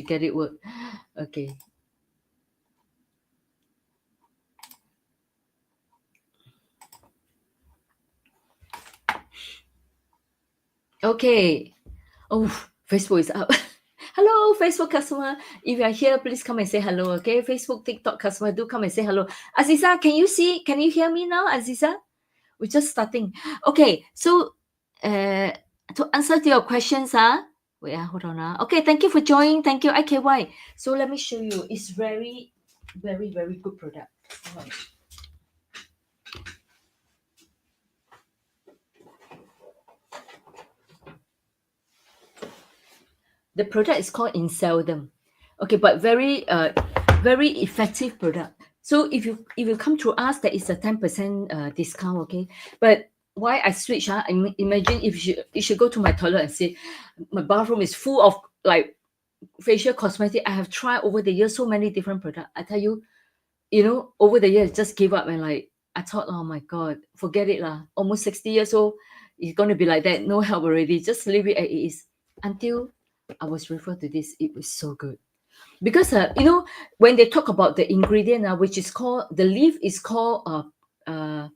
get it work. Okay. Okay. Oh, Facebook is up. Hello, Facebook customer. If you are here, please come and say hello. Okay, Facebook, TikTok customer, do come and say hello. Aziza, can you see? Can you hear me now, Aziza? We're just starting. Okay, so to answer to your questions, wait, hold on. Okay, thank you for joining. Thank you, IKY. So let me show you. It's very, very, very good product. Right. The product is called Inseldom. Okay, but very effective product. So if you come to us, there is a 10% discount. Okay, but why I switch? Imagine if you should go to my toilet and say, my bathroom is full of like facial cosmetic. I have tried over the years so many different products. I tell you, over the years, just give up and like I thought, oh my god, forget it lah. Almost 60 years old, it's gonna be like that. No help already. Just leave it as it is. Until I was referred to this, it was so good. Because when they talk about the ingredient, which is called the leaf is called Centella.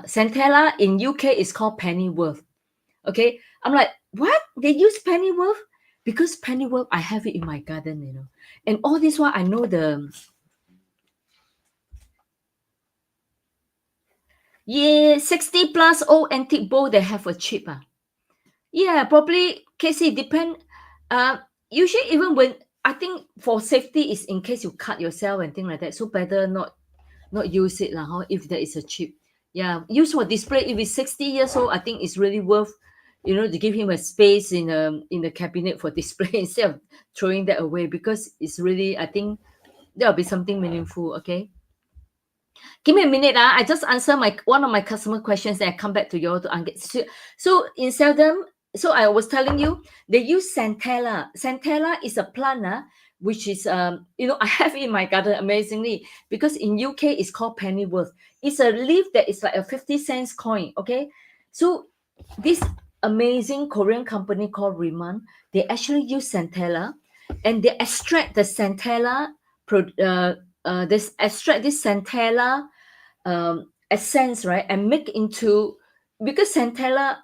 Centella in UK is called pennyworth. Okay, I'm like, what? They use pennyworth? Because pennyworth, I have it in my garden, and all this while I know the 60 plus old antique bowl they have a chip. Yeah, probably Casey depend. Usually even when I think for safety is in case you cut yourself and things like that. So better not use it lah. If there is a chip. Yeah, use for display. If it's 60 years old, I think it's really worth, to give him a space in the cabinet for display instead of throwing that away, because it's really, I think there'll be something meaningful. Okay. Give me a minute. I just answer one of my customer questions, and I come back to you all to answer. So in Seldom, so I was telling you, they use Centella. Centella is a plant, which is I have it in my garden amazingly, because in UK it's called pennyworth. It's a leaf that is like a 50 cents coin. Okay, so this amazing Korean company called Riman, they actually use Centella, and they extract the Centella. This extract this Centella essence, right, and make into, because Centella,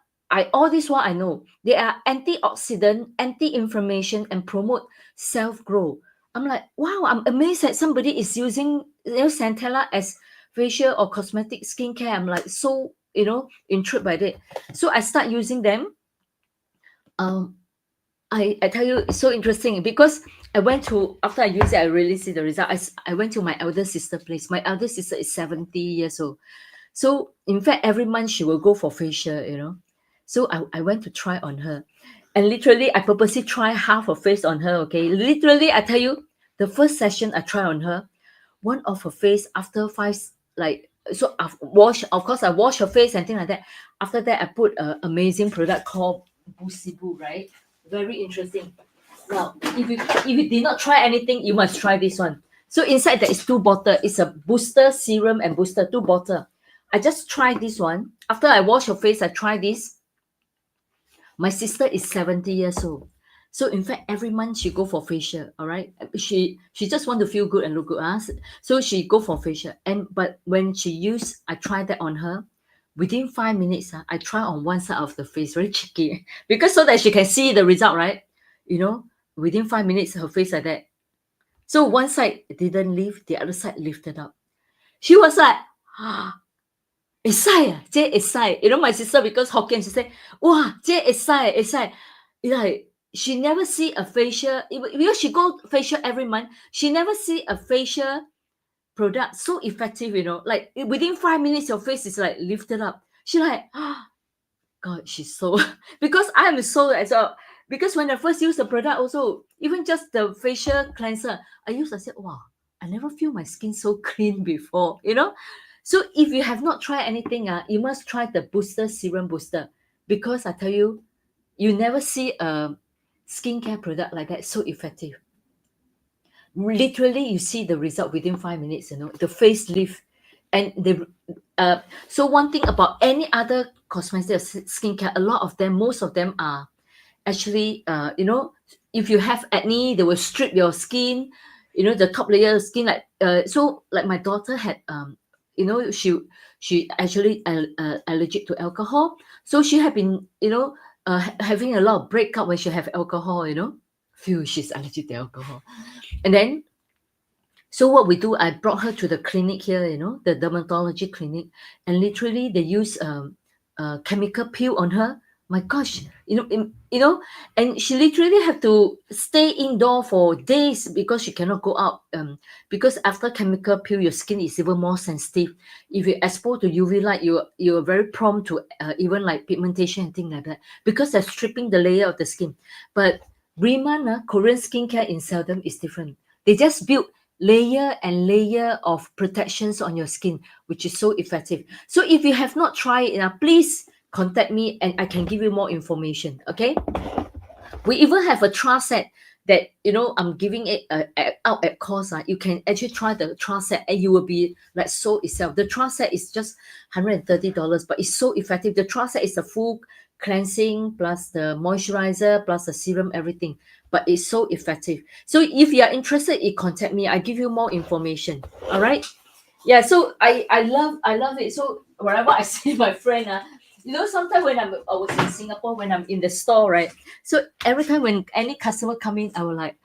all this while I know they are antioxidant, anti-inflammation, and promote self-growth. I'm like, wow, I'm amazed that somebody is using Centella as facial or cosmetic skincare. I'm like so intrigued by it. So I start using them. I tell you, it's so interesting, because I went to, after I used it, I really see the result. I went to my elder sister place. My elder sister is 70 years old. So in fact, every month she will go for facial. So I went to try on her. And literally, I purposely try half her face on her, okay? Literally, I tell you, the first session I try on her, one of her face after so I've washed, of course, I wash her face and things like that. After that, I put an amazing product called Busibu, right? Very interesting. Now, if you did not try anything, you must try this one. So inside there is 2 bottles. It's a booster serum and booster, 2 bottles. I just tried this one. After I wash her face, I try this. My sister is 70 years old. So in fact, every month she go for facial. All right. She just want to feel good and look good. So she go for facial. But when I tried that on her. Within 5 minutes, I try on one side of the face, very cheeky, because so that she can see the result, right? Within 5 minutes, her face like that. So one side didn't lift, the other side lifted up. She was like, it's sai, it's sai. My sister, because Hokkien, she said, wow, it's sai, it's sai. Like, she never see a facial, because she go facial every month, she never see a facial product so effective, like within 5 minutes your face is like lifted up. She like, God, she's so because I'm so as well, because when I first used the product, also even just the facial cleanser I said, wow, I never feel my skin so clean before. So if you have not tried anything, you must try the booster serum booster, because I tell you, you never see a skincare product like that so effective. Literally, you see the result within 5 minutes, the facelift. And so one thing about any other cosmetic skincare, most of them are actually if you have acne, they will strip your skin, you know, the top layer of skin. Like so like my daughter had you know, she actually allergic to alcohol, so she had been, you know, having a lot of breakup when she have alcohol, you know, feel she's allergic to alcohol. And then so what we do, I brought her to the clinic here, you know, the dermatology clinic, and literally they use chemical peel on her. My gosh, you know, you know, and she literally have to stay indoor for days because she cannot go out. Because after chemical peel, your skin is even more sensitive. If you expose to UV light, you're very prone to even like pigmentation and things like that, because they're stripping the layer of the skin. But Rimmel, Korean skincare in Seldom is different. They just build layer and layer of protections on your skin, which is so effective. So if you have not tried it, please contact me and I can give you more information. Okay, we even have a trial set that, you know, I'm giving it out at cost. You can actually try the trial set and you will be like so itself. The trial set is just $130, but it's so effective. The trial set is the full cleansing plus the moisturizer plus the serum, everything, but it's so effective. So if you are interested, you contact me, I give you more information. All right. Yeah, so I love it. So whenever I see my friend, you know, sometimes when I was in Singapore, when I'm in the store, right? So every time when any customer come in, I will like,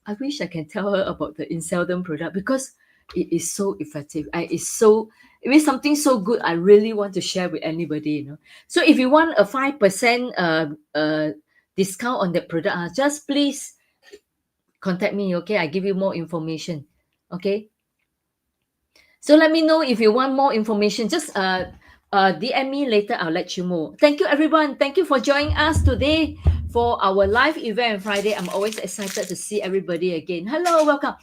I wish I can tell her about the Inseldom product because it is so effective. It's so, it is something so good. I really want to share with anybody, you know. So if you want a 5% discount on that product, just please contact me. Okay, I give you more information. Okay. So let me know if you want more information. Just DM me later. I'll let you know. Thank you, everyone. Thank you for joining us today for our live event on Friday. I'm always excited to see everybody again. Hello, welcome.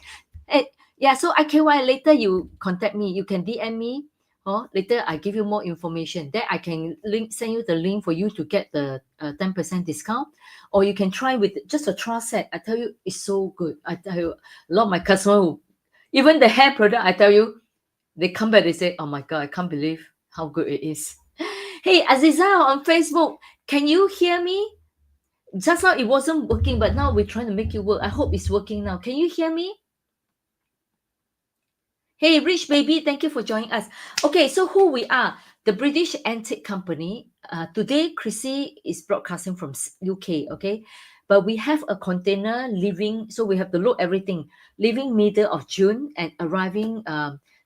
Hey, yeah. So IKY, later you contact me. You can DM me. Later I give you more information. Then I can send you the link for you to get the 10% discount, or you can try with just a trial set. I tell you, it's so good. I tell you, a lot of my customers, even the hair product, I tell you, they come back, they say, oh my God, I can't believe how good it is. Hey, Aziza on Facebook, can you hear me? Just now it wasn't working, but now we're trying to make it work. I hope it's working now. Can you hear me? Hey, Rich Baby, thank you for joining us. Okay, so who we are, the British Antique Company. Today, Chrissy is broadcasting from UK, okay? But we have a container leaving, so we have to load everything, leaving middle of June and arriving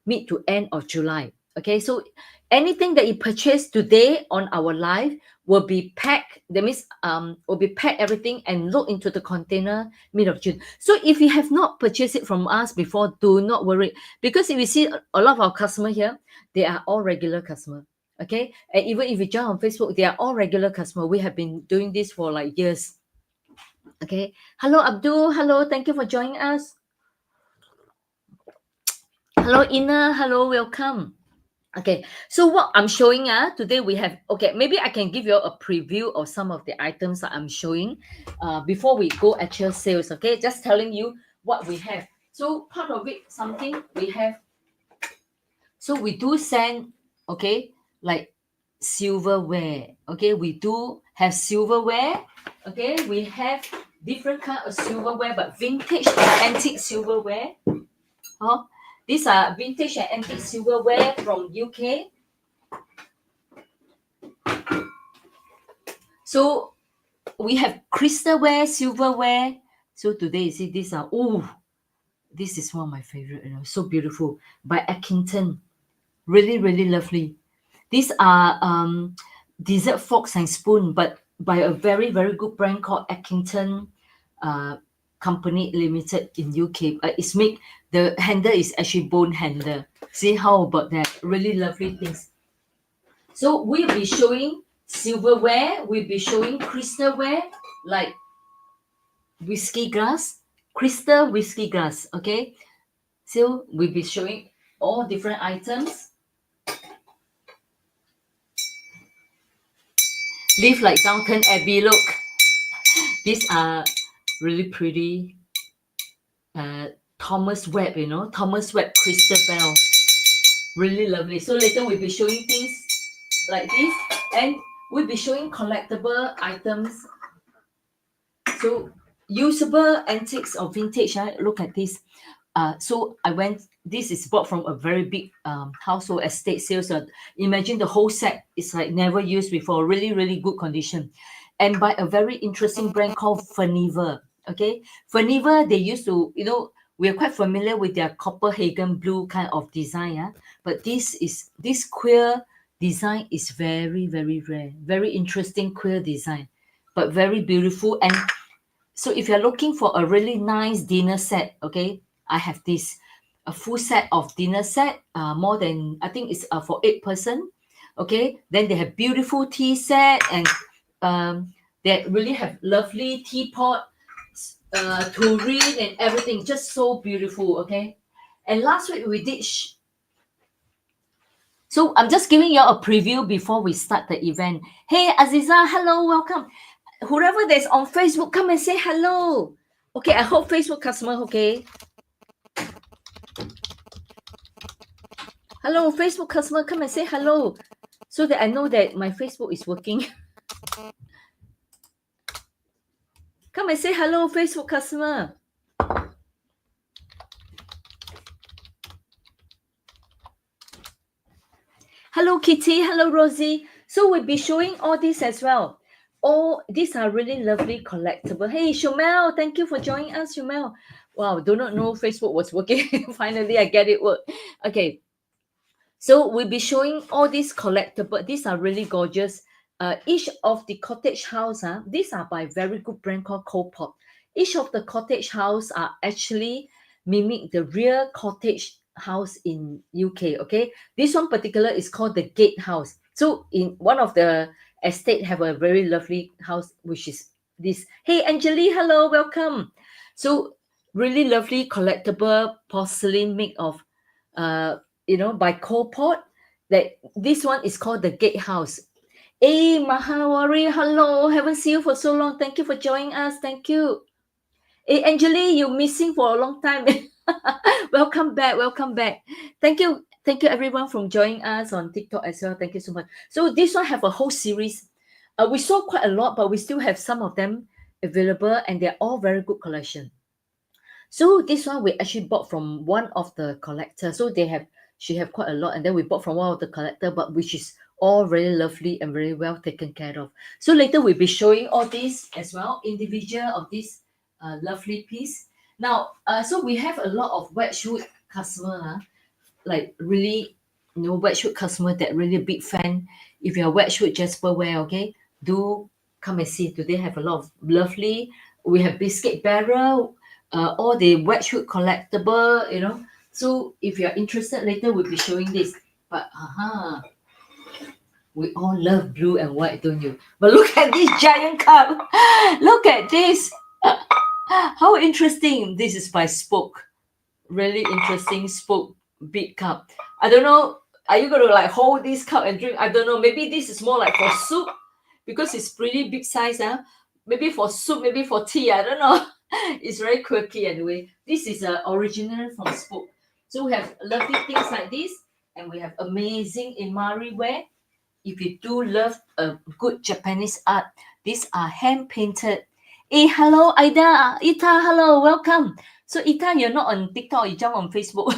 mid to end of July. Okay, so anything that you purchase today on our live will be packed. That means will be packed everything and load into the container mid of June. So if you have not purchased it from us before, do not worry, because if you see a lot of our customer here, they are all regular customer. Okay, and even if you join on Facebook, they are all regular customer. We have been doing this for like years. Okay, hello Abdul, hello, thank you for joining us. Hello Ina, hello, welcome. Okay, so what I'm showing today we have, okay, maybe I can give you a preview of some of the items that I'm showing before we go actual sales. Okay, just telling you what we have. So part of it, something we have, so we do send, okay, like silverware. Okay, we do have silverware. Okay, we have different kind of silverware, but vintage and antique silverware. These are vintage and antique silverware from UK. So we have crystalware, silverware. So today you see these are, oh, this is one of my favorite, you know, so beautiful, by Ackington. Really, really lovely. These are dessert forks and spoon, but by a very, very good brand called Ackington Company Limited in UK. It's made, the handle is actually bone handle. See how about that? Really lovely things. So we'll be showing silverware, we'll be showing crystalware, like whiskey glass, crystal whiskey glass. Okay, so we'll be showing all different items. Live like Downton Abbey, look. These are really pretty. Thomas Webb, you know, Thomas Webb crystal bell. Really lovely. So later we'll be showing things like this, and we'll be showing collectible items. So usable antiques or vintage. Look at this. So I went. This is bought from a very big household estate sales. Imagine the whole set is like never used before, really, really good condition, and by a very interesting brand called Furniver. Okay, Furniver, they used to, we are quite familiar with their Copenhagen blue kind of design. Yeah? But this queer design is very, very rare, very interesting queer design, but very beautiful. And so if you're looking for a really nice dinner set, okay, I have this a full set of dinner set, more than, I think it's for 8 person. Okay, then they have beautiful tea set, and they really have lovely teapot, tureen and everything, just so beautiful. Okay, and last week we did. So I'm just giving you a preview before we start the event. Hey Aziza, hello, welcome. Whoever that's on Facebook, come and say hello. Okay, I hope Facebook customer, okay. Hello, Facebook customer, come and say hello so that I know that my Facebook is working. Come and say hello, Facebook customer. Hello, Kitty. Hello, Rosie. So we'll be showing all this as well. All these are really lovely collectible. Hey, Shumel, thank you for joining us, Shumel. Wow, do not know Facebook was working. Finally, I get it work. Okay, so we'll be showing all these collectible. These are really gorgeous. Each of the cottage house, these are by very good brand called Copop. Each of the cottage house are actually mimic the real cottage house in UK. Okay, this one particular is called the Gate House. So in one of the estate have a very lovely house, which is this. Hey, Angeli, hello, welcome. So really lovely collectible porcelain made of by Copot. That this one is called the Gatehouse. Hey, Mahawari, hello. Haven't seen you for so long. Thank you for joining us. Thank you. Hey, Angeli, you're missing for a long time. Welcome back. Welcome back. Thank you. Thank you, everyone, from joining us on TikTok as well. Thank you so much. So this one have a whole series. We sold quite a lot, but we still have some of them available, and they're all very good collection. So this one we actually bought from one of the collectors. So she have quite a lot, and then we bought from one of the collector, but which is all very lovely and very well taken care of. So later we'll be showing all these as well, individual of this lovely piece. Now, so we have a lot of Wedgwood customer, like really, Wedgwood customer that really big fan. If you're Wedgwood Jasperware, okay, do come and see. Do they have a lot of lovely? We have biscuit barrel, all the Wedgwood collectible, So if you're interested, later we'll be showing this. But we all love blue and white, don't you? But look at this giant cup. Look at this. How interesting. This is by Spoke. Really interesting Spoke big cup. I don't know. Are you going to like hold this cup and drink? I don't know. Maybe this is more like for soup because it's pretty big size. Maybe for soup, maybe for tea. I don't know. It's very quirky anyway. This is original from Spoke. So we have lovely things like this, and we have amazing Imari ware. If you do love a good Japanese art, these are hand painted. Hey, hello, Ida. Ita, hello, welcome. So, Ita, you're not on TikTok, you jump on Facebook.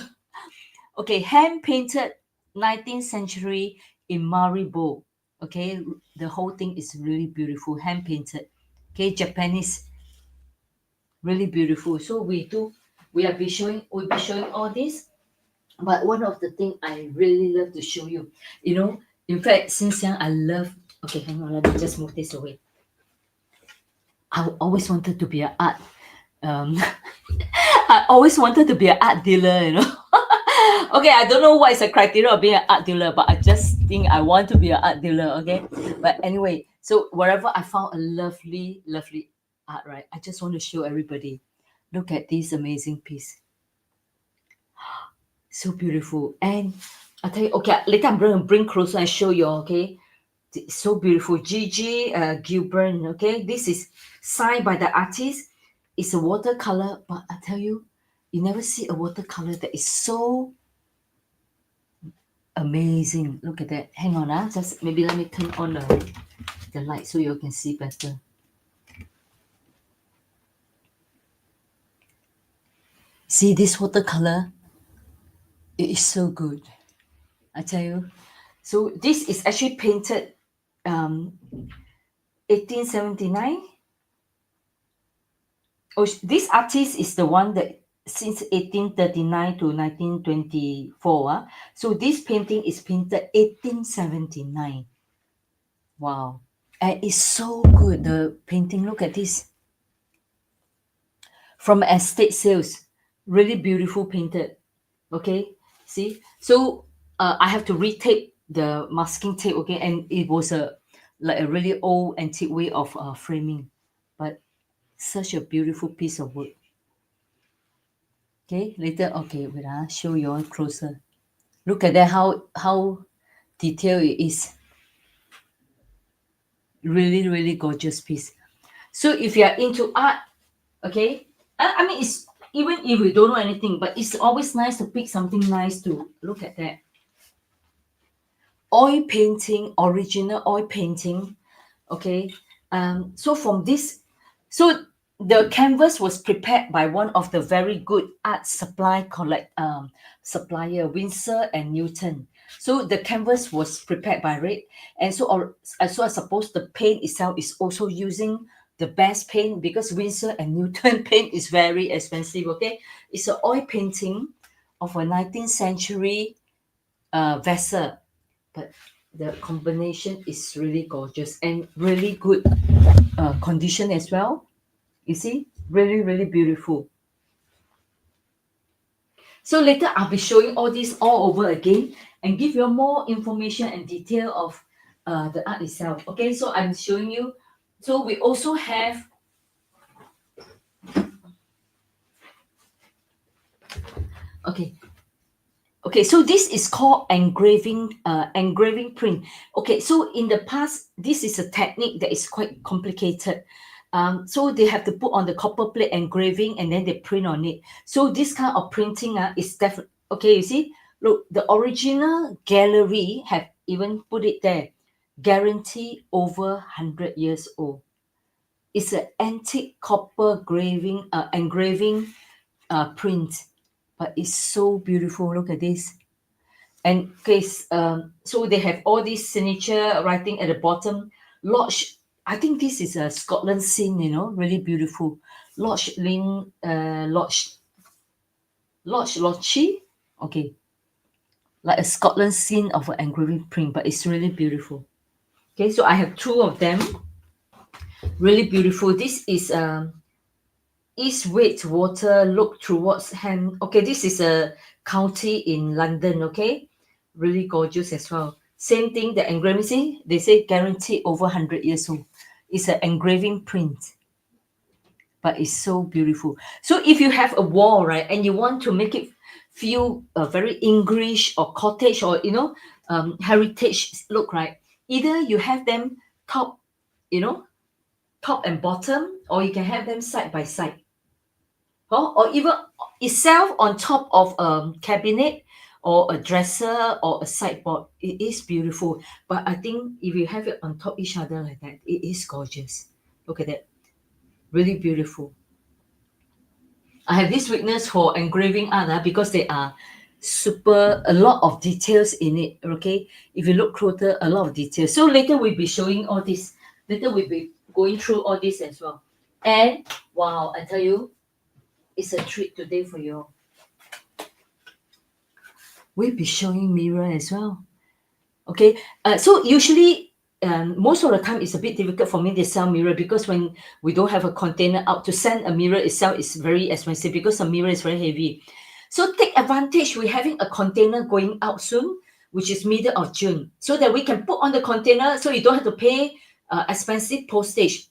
Okay, hand painted 19th century Imari bowl. Okay, the whole thing is really beautiful, hand painted. Okay, Japanese, really beautiful. So we'll be showing all this. But one of the things I really love to show you, in fact, since young, I love. Okay, hang on, let me just move this away. I always wanted to be an art. I always wanted to be an art dealer. Okay, I don't know what is the criteria of being an art dealer, but I just think I want to be an art dealer. Okay, but anyway, so wherever I found a lovely, lovely art, right? I just want to show everybody. Look at this amazing piece. So beautiful. And I tell you, okay, later I'm going to bring closer and show you, okay? It's so beautiful. Gigi Gilbert, okay? This is signed by the artist. It's a watercolor, but I tell you, you never see a watercolor that is so amazing. Look at that. Hang on, just maybe let me turn on the light so you can see better. See this watercolor? It is so good. I tell you. So this is actually painted 1879. Oh, this artist is the one that since 1839 to 1924. So this painting is painted 1879. Wow. And it's so good, the painting. Look at this. From estate sales. Really beautiful painted. Okay. See? So I have to retape the masking tape, okay? And it was like a really old antique way of framing. But such a beautiful piece of work. Okay, later, okay, wait, show you all closer. Look at that, how detailed it is. Really, really gorgeous piece. So if you are into art, okay, I mean, it's even if you don't know anything, but it's always nice to pick something nice to look at that. Oil painting, original oil painting, okay. So from this, so the canvas was prepared by one of the very good art supplier, Winsor and Newton. So the canvas was prepared by Red, and so I suppose the paint itself is also using the best paint, because Winsor and Newton paint is very expensive. Okay, it's an oil painting of a 19th century vessel, but the combination is really gorgeous and really good condition as well. You see, really, really beautiful. So later I'll be showing all this all over again and give you more information and detail of the art itself. Okay, so I'm showing you. So we also have, okay, okay, so this is called engraving print. Okay, so in the past, this is a technique that is quite complicated. So they have to put on the copper plate engraving and then they print on it. So this kind of printing is definitely okay. You see, look, the original gallery have even put it there. Guarantee over 100 years old. It's an antique copper engraving print, but it's so beautiful. Look at this. And okay, so they have all these signature writing at the bottom. Lodge, I think this is a Scotland scene, really beautiful. Lodge, okay, like a Scotland scene of an engraving print, but it's really beautiful. Okay, so I have two of them, really beautiful. This is East Wade Water look towards hand. Okay, this is a county in London. Okay, really gorgeous as well. Same thing, the engraving. See, they say guaranteed over 100 years old. It's an engraving print, but it's so beautiful. So if you have a wall, right, and you want to make it feel very English or cottage or heritage look, right, either you have them top, you know, top and bottom, or you can have them side by side. Or even itself on top of a cabinet or a dresser or a sideboard. It is beautiful. But I think if you have it on top each other like that, it is gorgeous. Look at that. Really beautiful. I have this weakness for engraving art because they are a lot of details in it. Okay. If you look closer, a lot of details. So later we'll be showing all this. Later we'll be going through all this as well. And wow, I tell you, it's a treat today for you. We'll be showing mirror as well. Okay, so usually most of the time it's a bit difficult for me to sell mirror, because when we don't have a container out, to send a mirror itself is very expensive because a mirror is very heavy. So take advantage, we're having a container going out soon, which is middle of June, so that we can put on the container so you don't have to pay expensive postage.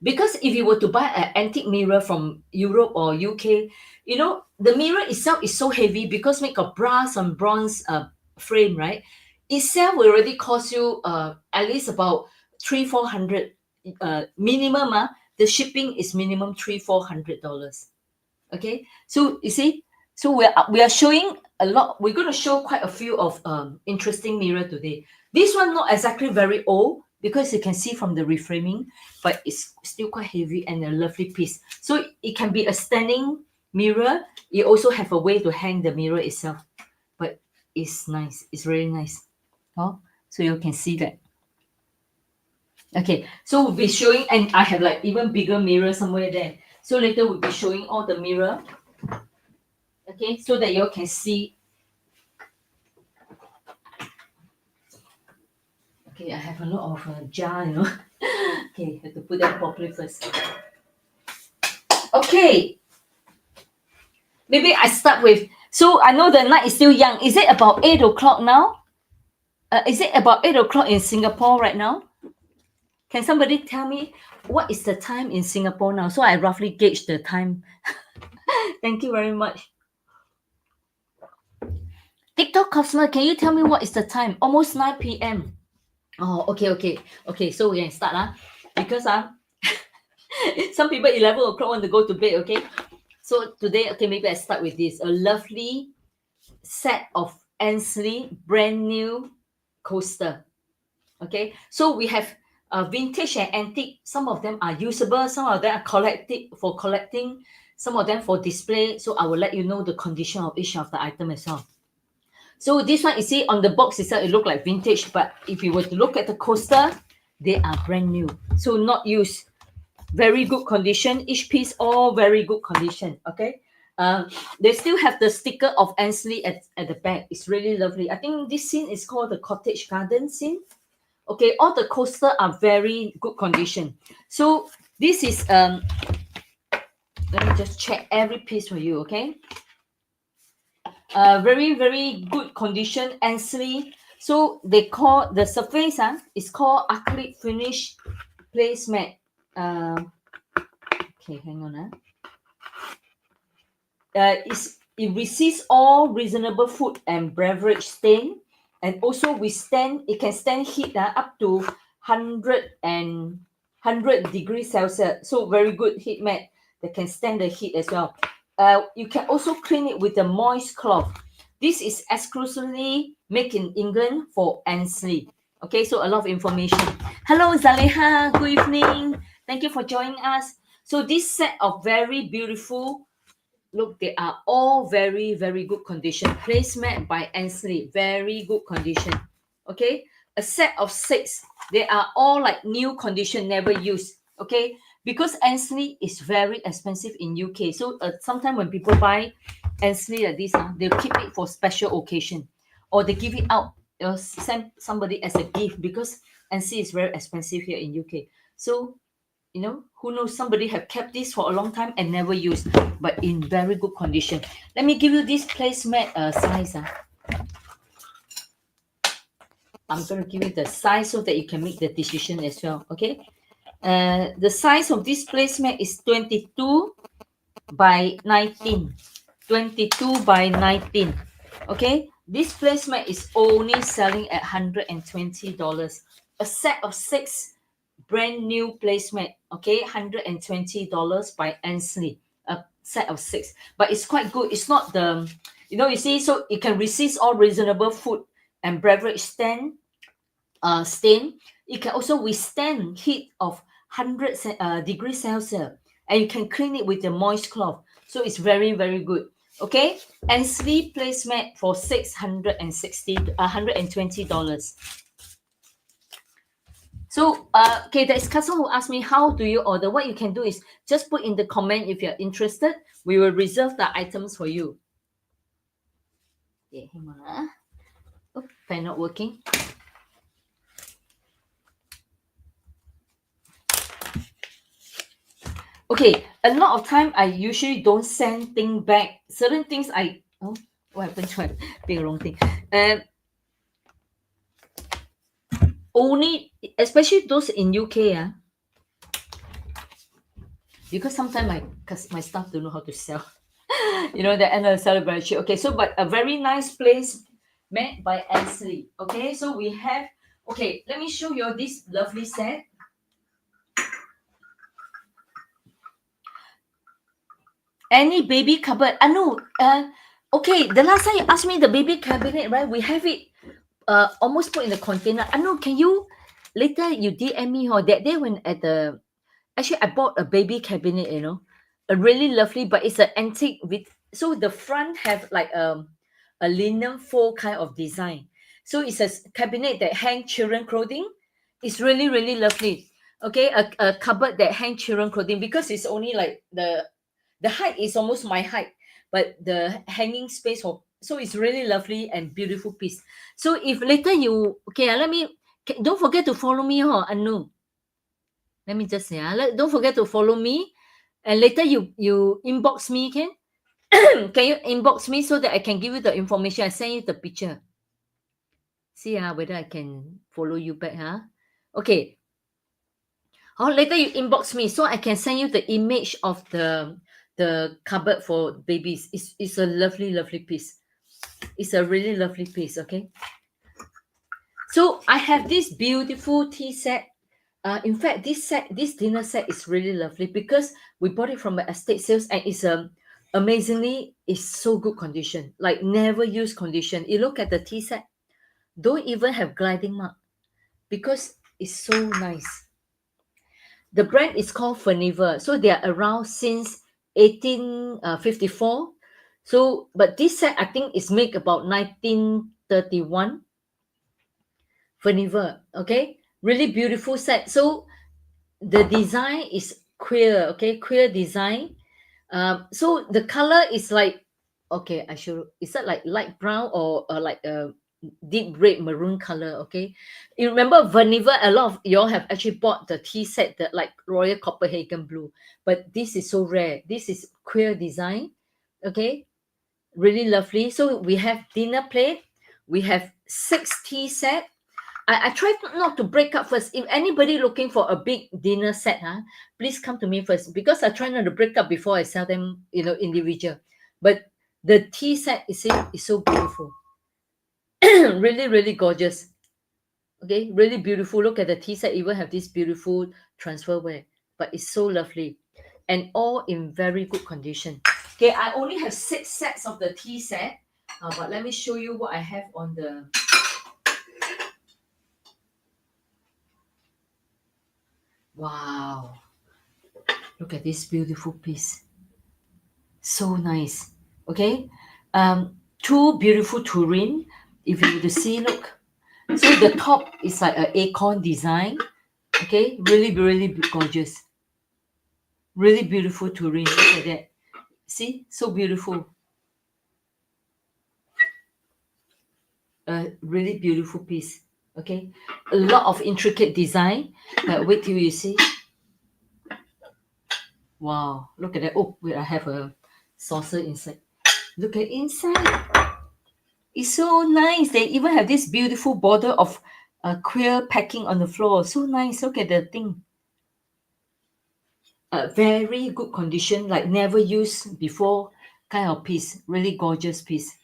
Because if you were to buy an antique mirror from Europe or UK, the mirror itself is so heavy because make of brass and bronze frame, right? Itself will already cost you at least about 300-400 minimum. The shipping is minimum $300-400. Okay, so you see, so we are showing a lot. We're going to show quite a few of interesting mirror today. This one not exactly very old, because you can see from the reframing, but it's still quite heavy and a lovely piece. So it can be a standing mirror. You also have a way to hang the mirror itself, but it's nice. It's really nice. Oh, so you can see that. Okay, so we'll be showing, and I have like even bigger mirror somewhere there. So later we'll be showing all the mirror. Okay, so that you can see. Okay, I have a lot of jar, Okay, have to put that properly first. Okay, maybe I start with. So I know the night is still young. Is it about 8 o'clock now? Is it about 8 o'clock in Singapore right now? Can somebody tell me what is the time in Singapore now? So I roughly gauge the time. Thank you very much. TikTok customer, can you tell me what is the time? Almost 9 p.m. Oh, okay. So we can start, because some people 11 o'clock want to go to bed. Okay, so today, okay, maybe I start with this. A lovely set of Ansley brand new coaster. Okay, so we have vintage and antique. Some of them are usable, some of them are collecting, some of them for display. So I will let you know the condition of each of the item as well. So this one, you see on the box itself, it look like vintage, but if you were to look at the coaster, they are brand new, so not used, very good condition. Each piece all very good condition. Okay, they still have the sticker of Ansley at the back. It's really lovely. I think this scene is called the cottage garden scene. Okay, all the coaster are very good condition. So this is let me just check every piece for you. Okay, very good condition Ansley. So they call the surface is called acrylic finish placemat. Okay, hang on. It resists all reasonable food and beverage stain, and also it can stand heat up to 100 degrees Celsius. So very good heat mat that can stand the heat as well. You can also clean it with a moist cloth. This is exclusively made in England for Ansley. Okay, so a lot of information. Hello, Zaleha. Good evening. Thank you for joining us. So this set of very beautiful, look, they are all very good condition. Placemat by Ansley, very good condition. Okay, a set of 6. They are all like new condition, never used. Okay, because Ansley is very expensive in UK. So sometimes when people buy Ansley like this, they'll keep it for special occasion, or they give it out, send somebody as a gift, because Ansley is very expensive here in UK. So who knows, somebody have kept this for a long time and never used, but in very good condition. Let me give you this placemat size. I'm going to give you the size so that you can make the decision as well. Okay, the size of this placemat is 22 by 19. 22 by 19. Okay, this placemat is only selling at $120. A set of 6 brand new placemat. Okay, $120 by Ansley. A set of 6, but it's quite good. It's not the, you see, so it can resist all reasonable food and beverage stain. It can also withstand heat of 100 degrees Celsius, and you can clean it with a moist cloth. So it's very good. Okay, Ansley placemat for $120. So okay, there's customer who asked me, how do you order? What you can do is just put in the comment if you're interested. We will reserve the items for you. Okay, hang on. Oh, pen not working. Okay, a lot of time I usually don't send things back. Certain things what happened to it? Being a wrong thing. Only, especially those in UK, because sometimes my staff don't know how to sell. The annual celebration. Okay, so but a very nice place made by Ansley. Okay, so we have. Okay, let me show you this lovely set. Any baby cupboard? No. Okay, the last time you asked me the baby cabinet, right? We have it almost put in the container. No, can you later you DM me that day when actually I bought a baby cabinet, a really lovely, but it's an antique with, so the front have like a linen fold kind of design. So it's a cabinet that hang children clothing. It's really really lovely. Okay, a cupboard that hang children clothing, because it's only like the height is almost my height, but the hanging space for, so it's really lovely and beautiful piece. So if later you okay, let me, don't forget to follow me, Anu. Let me just say, don't forget to follow me, and later you inbox me, can? Can you inbox me so that I can give you the information? I send you the picture. See whether I can follow you back, Okay. Or later you inbox me so I can send you the image of the cupboard for babies. It's a lovely, lovely piece. It's a really lovely piece, okay? So I have this beautiful tea set. In fact, this dinner set is really lovely because we bought it from the estate sales, and it's amazingly, it's so good condition, like never used condition. You look at the tea set, don't even have gliding mark, because it's so nice. The brand is called Furniver, so they are around since 1854. So, but this set I think is made about 1931. Furniver, okay, really beautiful set. So the design is queer, okay, queer design. So the color is like, okay, I should, is that like light brown or like a deep red maroon color? Okay, you remember Vaniver, a lot of y'all have actually bought the tea set that like Royal Copenhagen blue, but this is so rare. This is queer design, okay, really lovely. So we have dinner plate, we have 6 tea set. I try not to break up first. If anybody looking for a big dinner set, please come to me first, because I try not to break up before I sell them, individual. But the tea set, you see, is so beautiful. Really, really gorgeous. Okay, really beautiful. Look at the tea set, even have this beautiful transferware, but it's so lovely and all in very good condition. Okay, I only have 6 sets of the tea set, but let me show you what I have on the. Wow, look at this beautiful piece. So nice. Okay. Two beautiful tureen. If you were to see, look. So the top is like an acorn design. Okay. Really, really gorgeous. Really beautiful tureen. Look at that. See? So beautiful. A really beautiful piece. Okay. A lot of intricate design. But wait till you see. Wow. Look at that. Oh, wait, I have a saucer inside. Look at inside. It's so nice. They even have this beautiful border of queer packing on the floor. So nice. Look at the thing. Very good condition, like never used before kind of piece. Really gorgeous piece.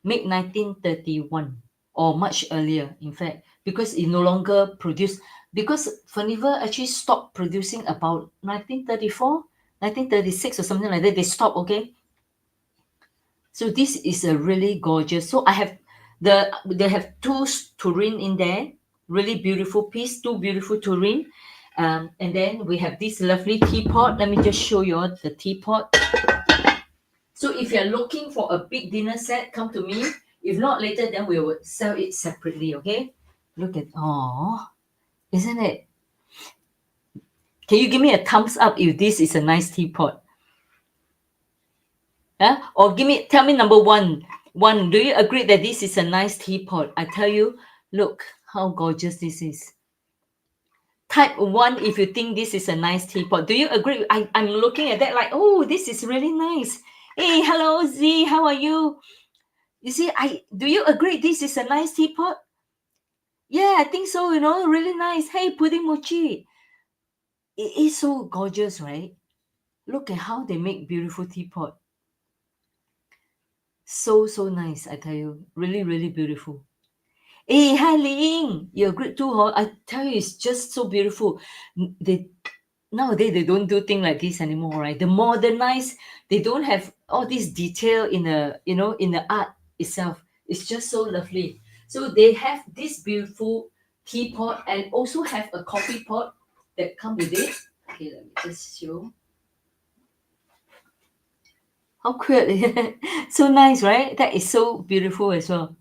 Made 1931 or much earlier, in fact, because it no longer produced. Because Furniver actually stopped producing about 1934, 1936 or something like that. They stopped, okay? So this is a really gorgeous. So I have they have 2 tureen in there, really beautiful piece, 2 beautiful tureen. And then we have this lovely teapot. Let me just show you all the teapot. So if you're looking for a big dinner set, come to me. If not, later then we will sell it separately. Okay? Look at, oh, isn't it? Can you give me a thumbs up if this is a nice teapot? Or tell me number one. One, do you agree that this is a nice teapot? I tell you, look how gorgeous this is. Type 1 if you think this is a nice teapot. Do you agree? I'm looking at that like, oh, this is really nice. Hey, hello, Z, how are you? You see, do you agree this is a nice teapot? Yeah, I think so, really nice. Hey, Pudding Mochi. It is so gorgeous, right? Look at how they make beautiful teapot. So nice, I tell you. Really, really beautiful. Hey, hi Ling. You're great too, huh? I tell you, it's just so beautiful. They Nowadays they don't do things like this anymore, right? The modernized, they don't have all this detail in the art itself. It's just so lovely. So they have this beautiful teapot and also have a coffee pot that come with it. Okay, let me just show. How cute. So nice, right? That is so beautiful as well.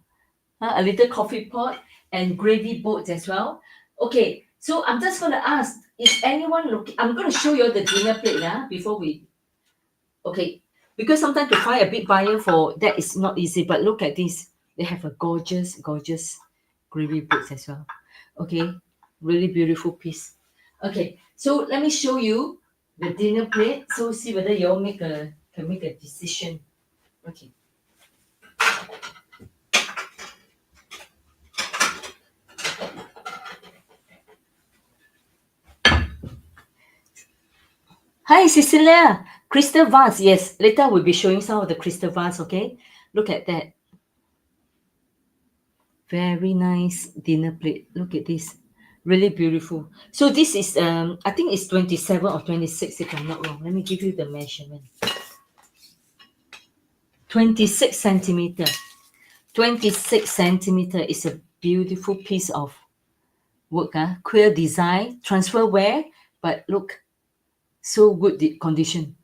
A little coffee pot and gravy boat as well. Okay, so I'm just going to ask, is anyone looking? I'm going to show you the dinner plate before we. Okay, because sometimes to find a big buyer for that is not easy. But look at this. They have a gorgeous, gorgeous gravy boat as well. Okay, really beautiful piece. Okay, so let me show you the dinner plate. So see whether you all can make a decision. Okay. Hi, Cecilia. Crystal vase. Yes, later we'll be showing some of the crystal vase. Okay, look at that. Very nice dinner plate. Look at this. Really beautiful. So this is I think it's 27 or 26 if I'm not wrong. Let me give you the measurement. 26 centimeter. 26 centimeter is a beautiful piece of work. Queer design, transfer wear, but look, so good condition.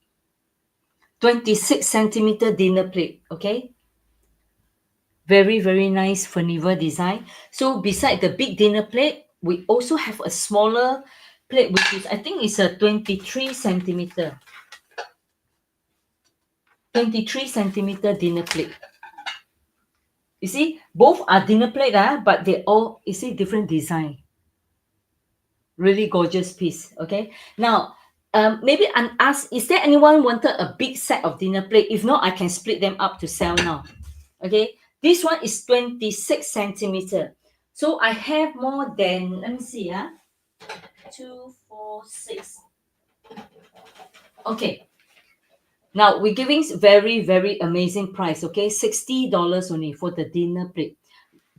26 centimeter dinner plate. Okay. Very, very nice furniture design. So beside the big dinner plate, we also have a smaller plate, which is, I think it's a 23 centimeter. 23 centimeter dinner plate. You see, both are dinner plate, but they all, you see, different design. Really gorgeous piece. Okay. Now, maybe I'm asked, is there anyone wanted a big set of dinner plate? If not, I can split them up to sell now. Okay, this one is 26 centimeter. So I have more than, let me see, 2, 4, 6. Okay, now we're giving very, very amazing price. Okay, $60 only for the dinner plate.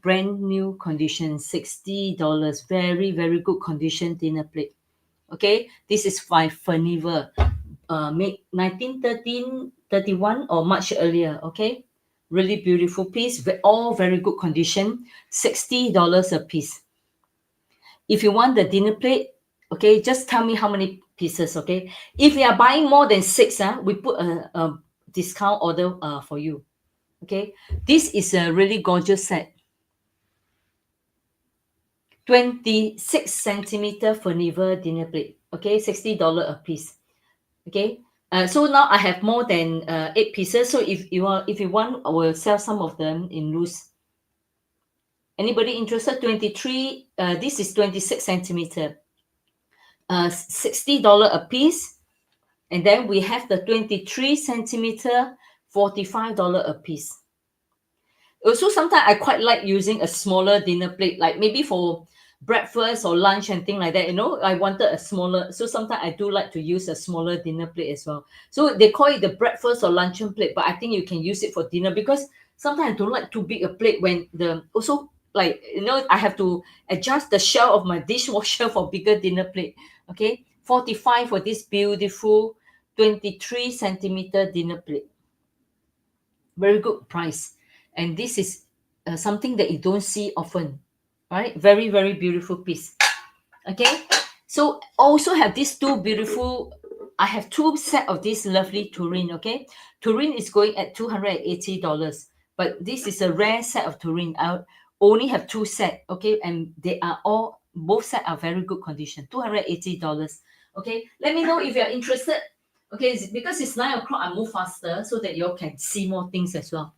Brand new condition, $60. Very, very good condition dinner plate. Okay, this is by Furniver, made 1913, 31 or much earlier. Okay, really beautiful piece, all very good condition, $60 a piece. If you want the dinner plate, okay, just tell me how many pieces. Okay, if you are buying more than 6, we put a discount order for you. Okay, this is a really gorgeous set. 26 centimeter Furniver dinner plate. Okay, $60 a piece. Okay, so now I have more than 8 pieces. So if you want, I will sell some of them in loose. Anybody interested? 23. This is 26 centimeter. $60 a piece, and then we have the 23 centimeter, $45 a piece. Also, sometimes I quite like using a smaller dinner plate, like maybe for breakfast or lunch and thing like that. I wanted a smaller, so sometimes I do like to use a smaller dinner plate as well. So they call it the breakfast or luncheon plate, but I think you can use it for dinner because sometimes I don't like too big a plate when I have to adjust the shelf of my dishwasher for bigger dinner plate. Okay, 45 for this beautiful 23 centimeter dinner plate. Very good price, and this is something that you don't see often, right? Very, very beautiful piece. Okay, so also have these two beautiful, I have two set of this lovely tureen. Okay, tureen is going at $280, but this is a rare set of tureen. I only have two set. Okay, and they are all, both set are very good condition, $280. Okay, let me know if you're interested. Okay, because it's 9 o'clock, I move faster so that you all can see more things as well.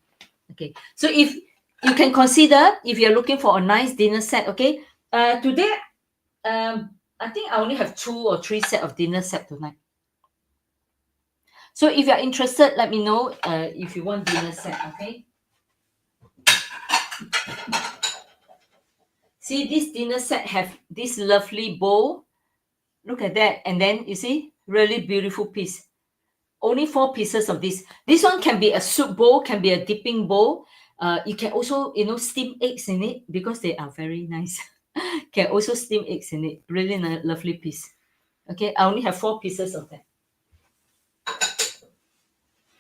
Okay, so if you can consider, if you're looking for a nice dinner set. Okay, today I think I only have 2 or 3 set of dinner set tonight. So if you're interested, let me know if you want dinner set. Okay, see, this dinner set have this lovely bowl. Look at that, and then you see, really beautiful piece. Only 4 pieces of this. This one can be a soup bowl, can be a dipping bowl. You can also, steam eggs in it because they are very nice. Can also steam eggs in it. Really nice, lovely piece. Okay, I only have 4 pieces of that.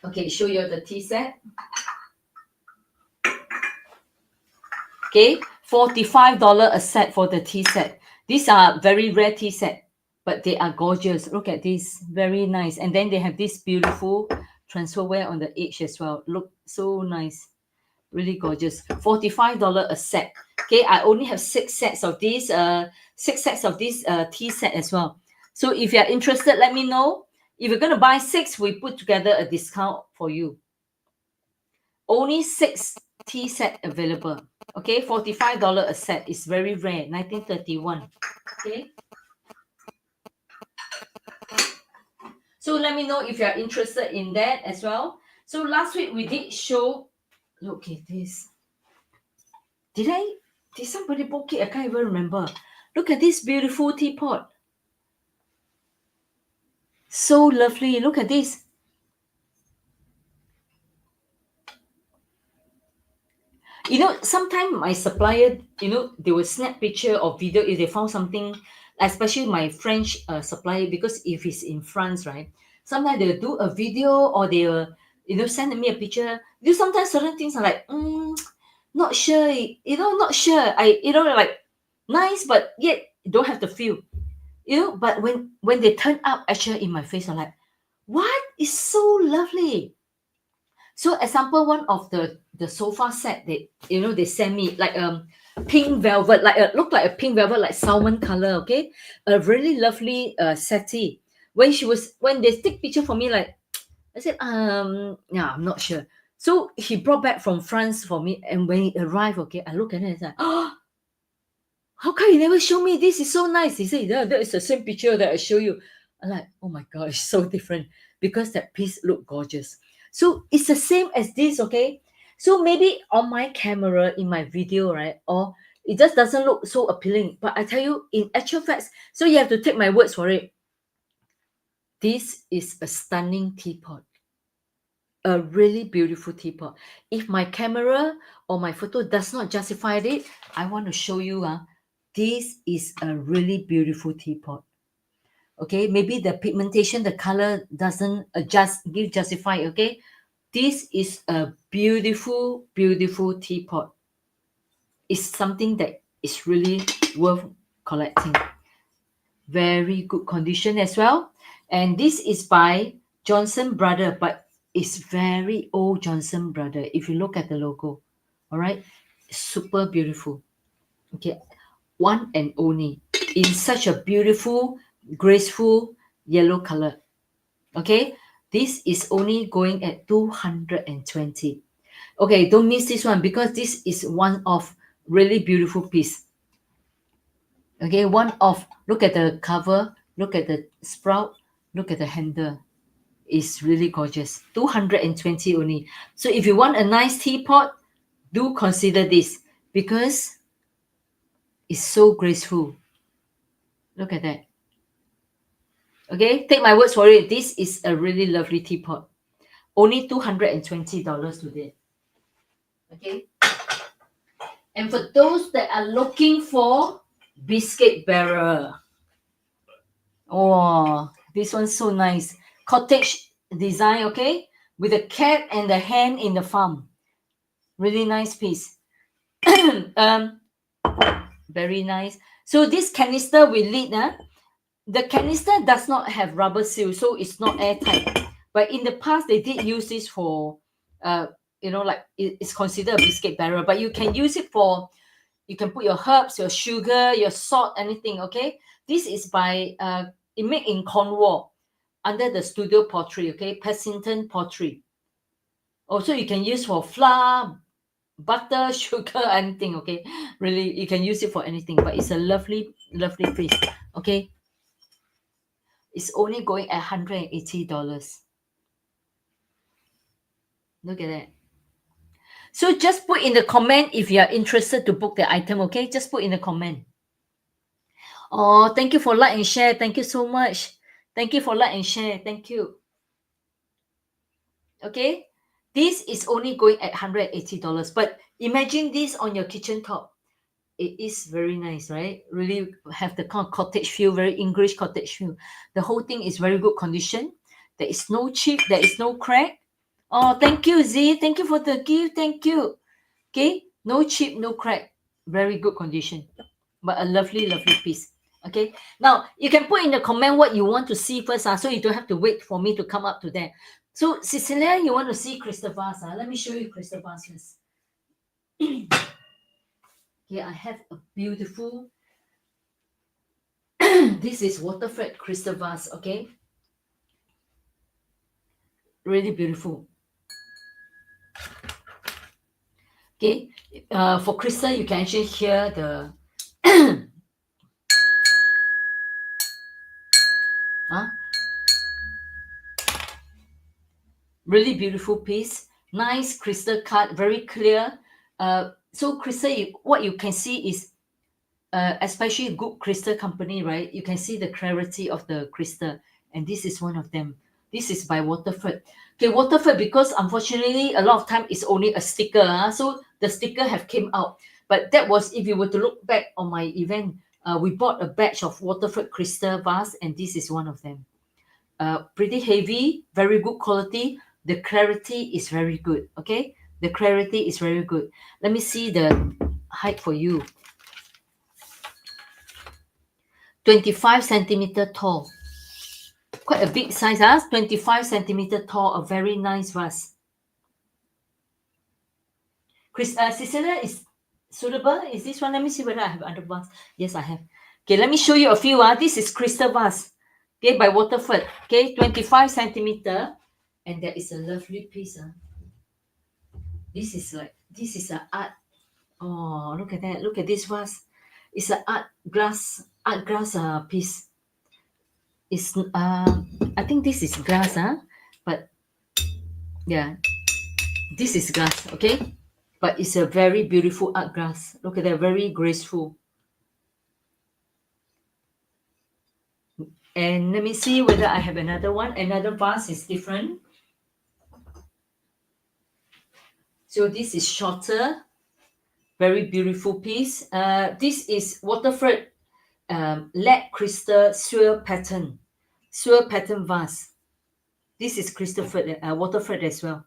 Okay, show you the tea set. Okay, $45 a set for the tea set. These are very rare tea set, but they are gorgeous. Look at this, very nice. And then they have this beautiful transfer wear on the edge as well. Look so nice, really gorgeous. $45 a set. Okay, I only have six sets of this tea set as well. So if you're interested, let me know. If you're gonna buy six, we put together a discount for you. Only six tea set available. Okay, $45 a set is very rare. 1931. Okay. So let me know if you're interested in that as well. So last week we did show. Look at this. Did somebody book it? I can't even remember. Look at this beautiful teapot. So lovely. Look at this. You know, sometimes my supplier, you know, they will snap picture or video if they found something, especially my French supplier, because if it's in France, right? Sometimes they'll do a video or they'll, you know, send me a picture. You know, sometimes certain things are like, not sure, you know, not sure. You know, like nice, but yet don't have the feel. You know, but when they turn up actually in my face, I'm like, what is so lovely? So example, one of the sofa set they, you know, they send me like pink velvet, like a look like a pink velvet, like salmon color. Okay, a really lovely settee. When they take picture for me, like I said, yeah, I'm not sure. So he brought back from France for me, and when he arrived, okay, I look at it and said, oh, how come you never show me? This is so nice. He said, yeah, that is the same picture that I show you. I'm like, oh my gosh, so different because that piece look gorgeous. So it's the same as this, okay? So maybe on my camera in my video, right? Or it just doesn't look so appealing. But I tell you, in actual facts, so you have to take my words for it. This is a stunning teapot. A really beautiful teapot. If my camera or my photo does not justify it, I want to show you. This is a really beautiful teapot. Okay, maybe the pigmentation, the color doesn't justify. Okay, this is a beautiful, beautiful teapot. It's something that is really worth collecting. Very good condition as well. And this is by Johnson Brother, but it's very old Johnson Brother. If you look at the logo, all right, super beautiful. Okay, one and only in such a beautiful, graceful yellow color. Okay, this is only going at 220. Okay, don't miss this one because this is one of really beautiful piece. Okay, one of, look at the cover, look at the sprout, look at the handle. It's really gorgeous. 220 only. So if you want a nice teapot, do consider this because it's so graceful. Look at that. Okay, take my words for it. This is a really lovely teapot. Only $220 today. Okay. And for those that are looking for biscuit barrel, oh, this one's so nice. Cottage design, okay, with a cat and the hen in the farm. Really nice piece. Very nice. So this canister with lid, the canister does not have rubber seal, so it's not airtight. But in the past, they did use this for, you know, like it's considered a biscuit barrel. But you can use it for, you can put your herbs, your sugar, your salt, anything. Okay. This is by it made in Cornwall under the Studio Pottery. Okay, Passington Pottery. Also, you can use for flour, butter, sugar, anything. Okay, really, you can use it for anything. But it's a lovely, lovely piece. Okay. It's only going at $180. Look at that. So just put in the comment if you are interested to book the item, okay? Just put in the comment. Oh, thank you for like and share. Thank you so much. Thank you for like and share. Thank you. Okay? This is only going at $180. But imagine this on your kitchen top. It is very nice, right? Really have the kind of cottage feel, very English cottage feel. The whole thing is very good condition. There is no chip, there is no crack. Oh, thank you, Z. Thank you for the gift. Thank you. Okay, no chip, no crack. Very good condition, but a lovely, lovely piece. Okay, now you can put in the comment what you want to see first, so you don't have to wait for me to come up to that. So Cecilia, you want to see crystal vase? Let me show you crystal vase first. Here I have a beautiful. This is water fed crystal vase. Okay, really beautiful. Okay, for crystal, you can actually hear the. Huh? Really beautiful piece, nice crystal cut, very clear. So crystal, what you can see is, especially good crystal company, right? You can see the clarity of the crystal, and this is one of them. This is by Waterford. Okay, Waterford, because unfortunately a lot of time it's only a sticker, so the sticker have came out. But that was, if you were to look back on my event, we bought a batch of Waterford crystal vase, and this is one of them. Pretty heavy, very good quality. The clarity is very good. Okay, the clarity is very good. Let me see the height for you. 25 centimeter tall. Quite a big size, 25 centimeter tall, a very nice vase. Cecilia, is suitable? Is this one? Let me see whether I have other vase. Yes, I have. Okay, let me show you a few. This is crystal vase. Okay, by Waterford. Okay, 25 centimeter. And there is a lovely piece. This is a art. Oh, look at that. Look at this vase. It's an art glass piece. It's I think this is glass, but yeah, this is glass, okay? But it's a very beautiful art glass. Look at that, very graceful. And let me see whether I have another one. Another vase is different. So this is shorter, very beautiful piece. This is Waterford lead crystal swirl pattern vase. This is Waterford as well.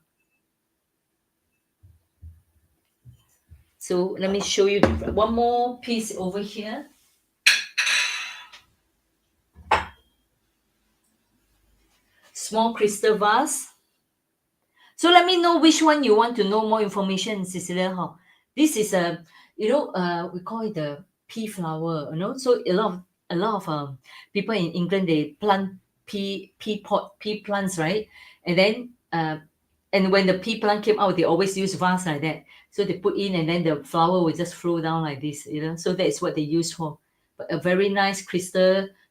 So let me show you one more piece over here. Small crystal vase. So let me know which one you want to know more information, Cecilia. This is we call it the pea flower. So a lot of people in England, they plant pea plants, right? And then and when the pea plant came out, they always use vase like that. So they put in, and then the flower will just flow down like this. So that is what they use for. But a very nice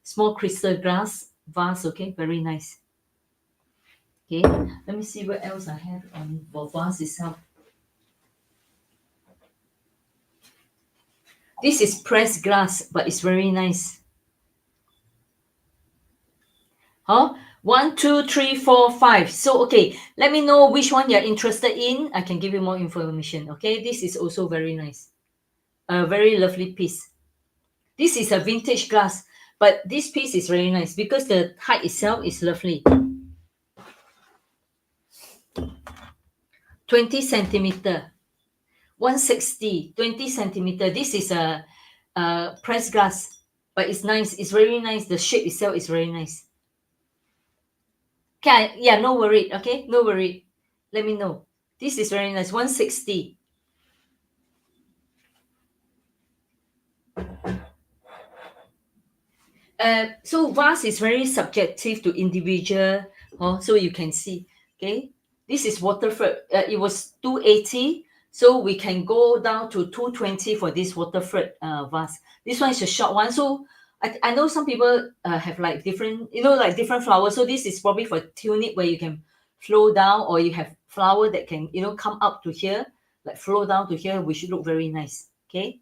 small crystal glass vase. Okay, very nice. Okay, let me see what else I have on for vase itself. This is pressed glass, but it's very nice. Huh? 1, 2, 3, 4, 5. So okay, let me know which one you're interested in. I can give you more information. Okay, this is also very nice. A very lovely piece. This is a vintage glass, but this piece is very nice because the height itself is lovely. 20 centimeter. 160, 20 centimeter. This is a pressed glass, but it's nice. It's very nice. The shape itself is very nice. Okay, yeah, no worry. Okay, no worry. Let me know. This is very nice. 160. So vase is very subjective to individual. So you can see. Okay, this is Waterford. It was 280. So we can go down to 220 for this Waterford vase. This one is a short one. So I know some people have like different, like different flowers. So this is probably for tulip where you can flow down, or you have flower that can, come up to here, like flow down to here, which look very nice. Okay.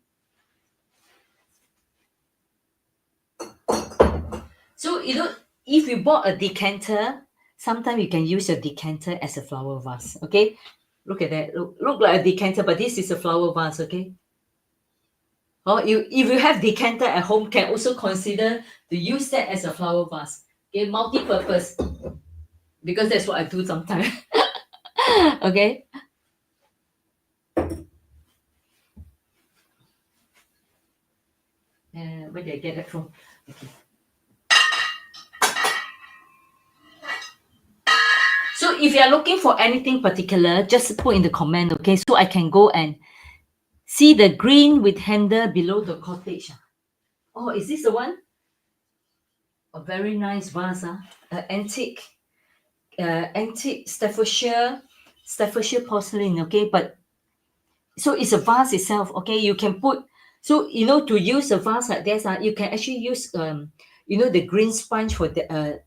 So, if you bought a decanter, sometimes you can use a decanter as a flower vase. Okay. Look at that. Look like a decanter, but this is a flower vase. Okay. Or if you have decanter at home, can also consider to use that as a flower vase. Okay, multi-purpose. Because that's what I do sometimes. Okay. Where did I get that from? Okay. So if you are looking for anything particular, just put in the comment, okay? So I can go and see the green with handle below the cottage. Oh, is this the one? A very nice vase, antique, antique Staffordshire porcelain, okay? But so it's a vase itself, okay? You can put, so you know, to use a vase like this, you can actually use you know, the green sponge for the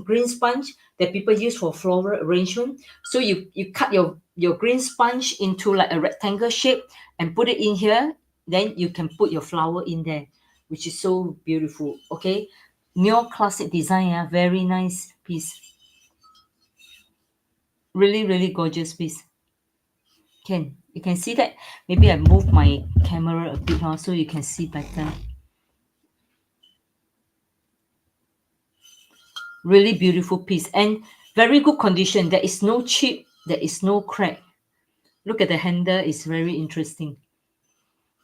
green sponge that people use for floral arrangement. So you cut your green sponge into like a rectangle shape and put it in here. Then you can put your flower in there, which is so beautiful. Okay, neoclassic design, very nice piece. Really, really gorgeous piece. You can see that. Maybe I move my camera a bit so you can see better. Really beautiful piece and very good condition. There is no chip, there is no crack. Look at the handle, it's very interesting.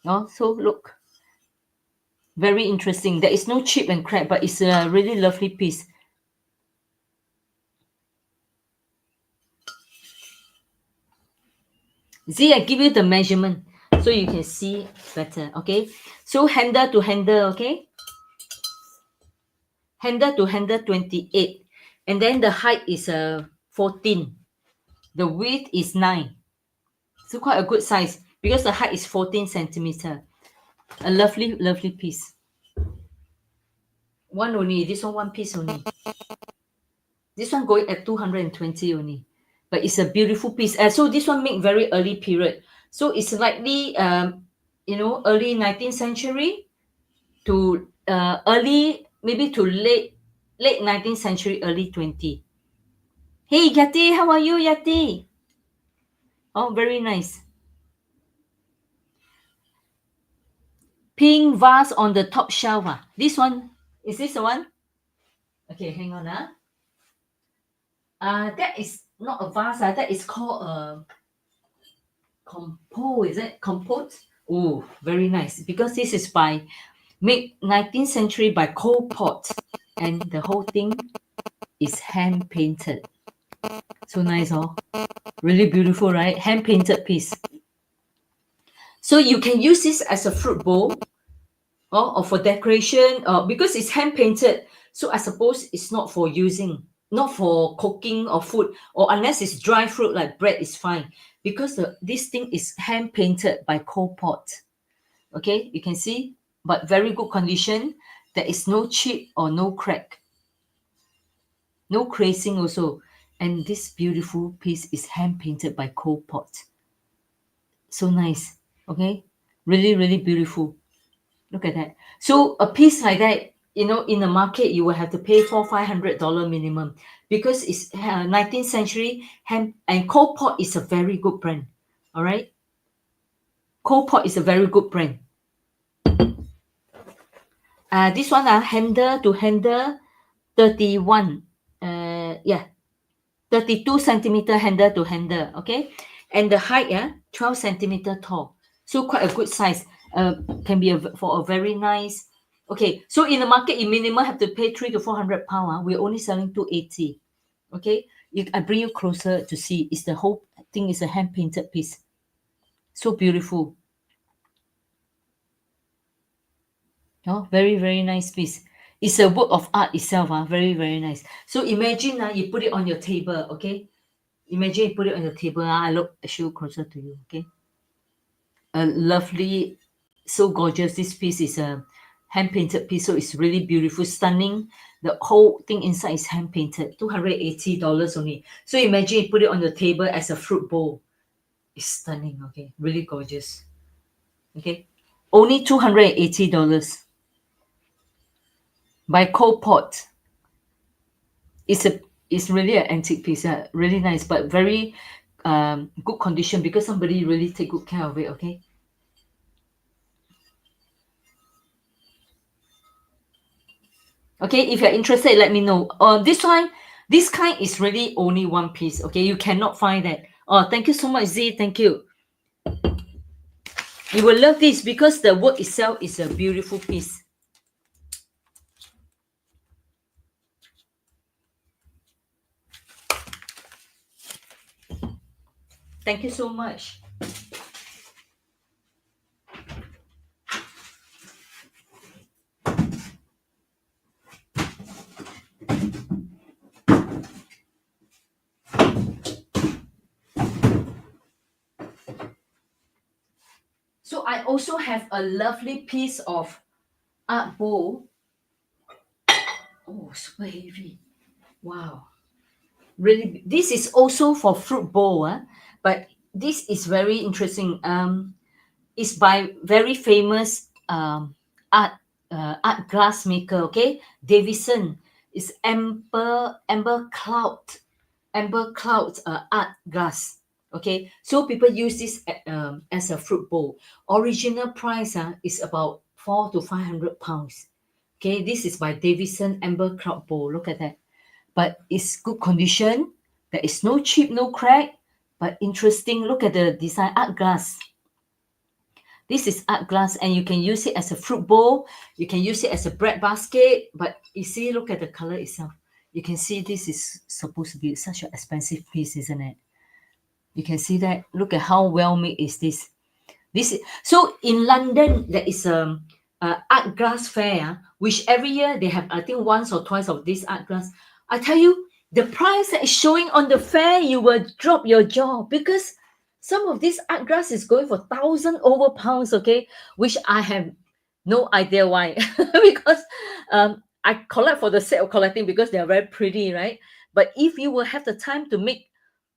Oh, so look, very interesting. There is no chip and crack, but it's a really lovely piece. See, I give you the measurement so you can see better. Okay, so handle to handle, okay, handle to handle 28, and then the height is 14, the width is 9. So quite a good size because the height is 14 centimeter. A lovely, lovely piece. One only. This one piece only. This one going at 220 only. But it's a beautiful piece. So this one made very early period. So it's likely, you know, early 19th century to early, maybe to late 19th century, early 20. Hey, Yati, how are you, Yati? Oh, very nice. Pink vase on the top shelf. This one, is this the one? Okay, hang on. That is not a vase. That is called a compote. Is it compote? Oh, very nice. Because this is by made 19th century by coal pot, and the whole thing is hand painted. So nice, oh, really beautiful, right? Hand painted piece. So you can use this as a fruit bowl, or for decoration, because it's hand painted. So I suppose it's not for using, not for cooking or food, or unless it's dry fruit like bread is fine, because this thing is hand painted by coal pot. Okay, you can see, but very good condition. There is no chip or no crack, no crazing also. And this beautiful piece is hand painted by coal pot. So nice. Okay, really, really beautiful. Look at that. So a piece like that, you know, in the market, you will have to pay $500 minimum, because it's 19th century hand, and coal pot is a very good brand. All right, coal pot is a very good brand. This one, handle to handle 31. Yeah, 32 centimeter handle to handle. Okay, and the height, 12 centimeter tall. So quite a good size. Can be for a very nice. Okay, so in the market, you minimum have to pay 300 to 400 pound. We're only selling 280. Okay, I bring you closer to see. It's the whole thing is a hand painted piece. So beautiful. Oh, very, very nice piece. It's a work of art itself. Very, very nice. So imagine you put it on your table, okay? Imagine you put it on your table. I show closer to you, okay? A lovely, so gorgeous. This piece is a hand painted piece, so it's really beautiful, stunning. The whole thing inside is hand painted. $280 only. So imagine you put it on the table as a fruit bowl. It's stunning, okay? Really gorgeous. Okay, only $280 by coal pot. It's really an antique piece, really nice, but very good condition, because somebody really take good care of it. Okay. Okay, if you're interested, let me know. This kind is really only one piece. Okay, you cannot find that. Oh, thank you so much, Z. Thank you. You will love this because the work itself is a beautiful piece. Thank you so much. So I also have a lovely piece of art bowl. Oh, super heavy. Wow. Really, this is also for fruit bowl, but this is very interesting. It's by very famous art glass maker. Okay, Davison is amber cloud art glass. Okay, so people use this as a fruit bowl. Original price is about £400 to £500. Okay, this is by Davison amber cloud bowl. Look at that, but it's good condition. There is no chip, no crack, but interesting. Look at the design, art glass. This is art glass, and you can use it as a fruit bowl. You can use it as a bread basket. But you see, look at the color itself. You can see this is supposed to be such an expensive piece, isn't it? You can see that. Look at how well made is this. So in London there is a art glass fair, which every year they have, I think, once or twice of this art glass. I tell you, the price that is showing on the fair, you will drop your jaw, because some of this art glass is going for thousand over pounds. Okay, which I have no idea why. Because I collect for the sake of collecting, because they are very pretty, right? But if you will have the time to make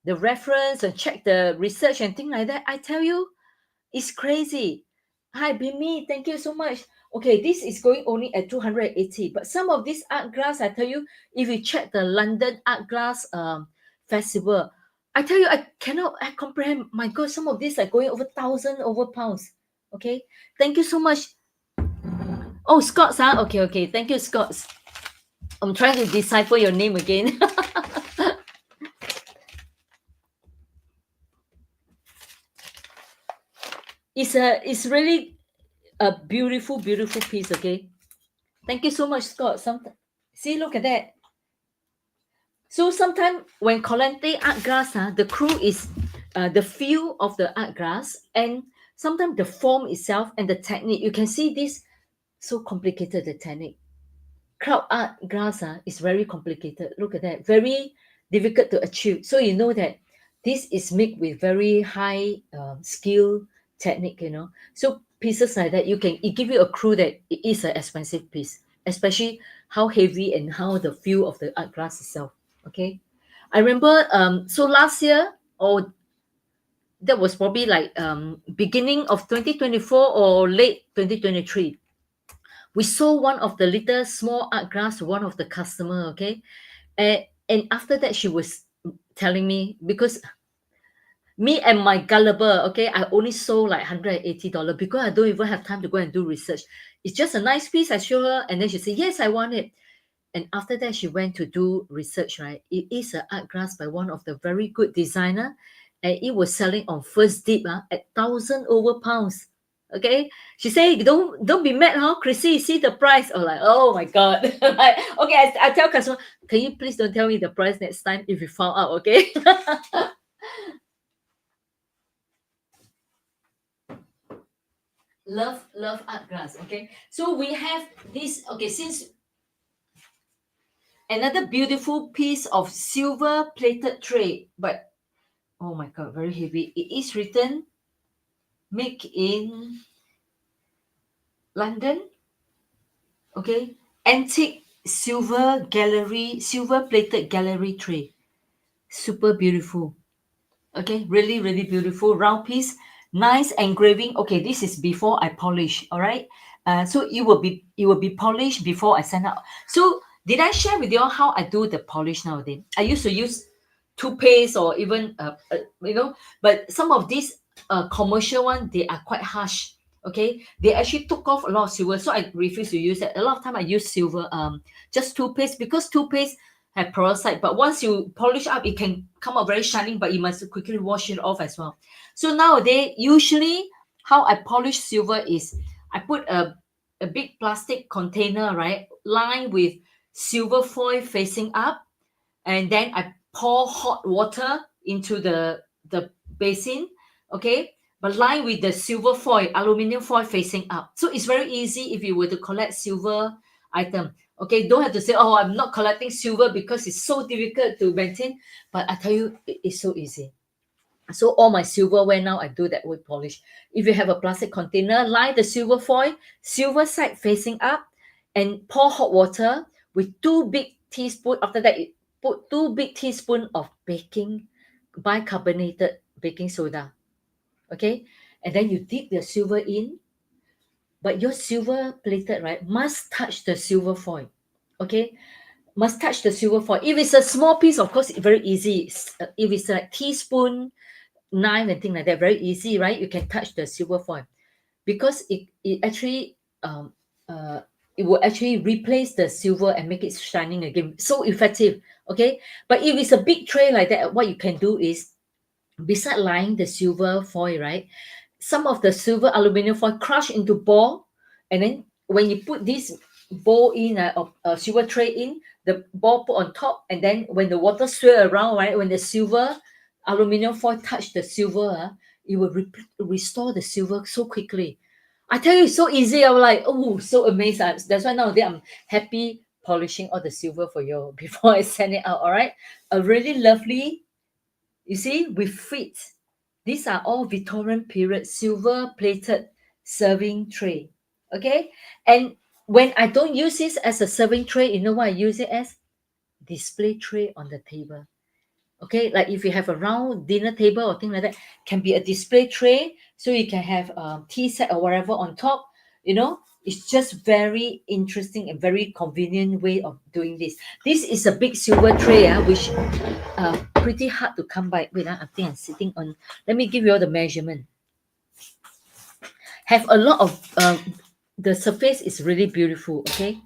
the reference and check the research and things like that, I tell you, it's crazy. Hi, Bimi, thank you so much. Okay, this is going only at 280. But some of these art glass, I tell you, if you check the London Art Glass Festival, I tell you, I comprehend. My God, some of these are going over thousand over pounds. Okay, thank you so much. Oh, Scott's, huh? Okay, okay. Thank you, Scott's. I'm trying to decipher your name again. It's really a beautiful, beautiful piece. Okay, thank you so much, Scott. See, look at that. So sometimes when collecting art glass, the crew is the feel of the art glass, and sometimes the form itself and the technique. You can see this so complicated, the technique. Crowd art glass is very complicated. Look at that, very difficult to achieve. So you know that this is made with very high skill technique. So pieces like that, it give you a clue that it is an expensive piece, especially how heavy and how the feel of the art glass itself. Okay, I remember. So last year, or that was probably like beginning of 2024 or late 2023, we sold one of the little small art glass to one of the customer. Okay, and after that she was telling me, because me and my gullible, okay, I only sold like $180, because I don't even have time to go and do research. It's just a nice piece. I show her, and then she said, yes, I want it. And after that she went to do research, right? It is an art glass by one of the very good designer, and it was selling on first dip at thousand over pounds. Okay, she said, don't be mad, huh, Chrissy, see the price. Oh, like, oh my God. Like, okay, I tell customer, can you please don't tell me the price next time if you found out. Okay. Love art glass. Okay, so we have this. Okay, since another beautiful piece of silver plated tray, but oh my God, very heavy. It is written make in London. Okay, antique silver plated gallery tray, super beautiful. Okay, really, really beautiful round piece, nice engraving. Okay, this is before I polish. All right, so it will be polished before I send out. So did I share with you all how I do the polish nowadays? I used to use toothpaste, or even but some of these commercial one, they are quite harsh. Okay, they actually took off a lot of silver, so I refuse to use that. A lot of time I use silver, just toothpaste, because toothpaste have peroxide, but once you polish up, it can come out very shining, but you must quickly wash it off as well. So nowadays, usually how I polish silver is I put a big plastic container, right, lined with silver foil facing up, and then I pour hot water into the basin, okay, but lined with the silver foil, aluminum foil facing up. So it's very easy if you were to collect silver item. Okay, don't have to say, oh, I'm not collecting silver because it's so difficult to maintain. But I tell you, it's so easy. So all my silverware now, I do that with polish. If you have a plastic container, line the silver foil, silver side facing up, and pour hot water with 2 big teaspoons. After that, you put 2 big teaspoons of bicarbonated baking soda. Okay, and then you dip your silver in, but your silver plated, right, must touch the silver foil. Okay, must touch the silver foil. If it's a small piece, of course, it's very easy. If it's like teaspoon, knife and things like that, very easy, right? You can touch the silver foil because it actually it will actually replace the silver and make it shining again. So effective. Okay, but if it's a big tray like that, what you can do is, beside lying the silver foil, right, some of the silver aluminum foil crush into ball, and then when you put this bowl in a silver tray in, the ball put on top, and then when the water swirl around, right, when the silver aluminum foil touch the silver, it will restore the silver so quickly. I tell you, it's so easy. I'm like, oh, so amazed. That's why nowadays I'm happy polishing all the silver for you before I send it out. All right, a really lovely, you see, with feet. These are all Victorian period silver plated serving tray. Okay. And when I don't use this as a serving tray, you know what I use it as? Display tray on the table. Okay. Like if you have a round dinner table or thing like that, can be a display tray. So you can have a tea set or whatever on top. You know, it's just very interesting and very convenient way of doing this. This is a big silver tray, which pretty hard to come by. Wait, I think I'm sitting on. Let me give you all the measurement. Have a lot of the surface is really beautiful. Okay,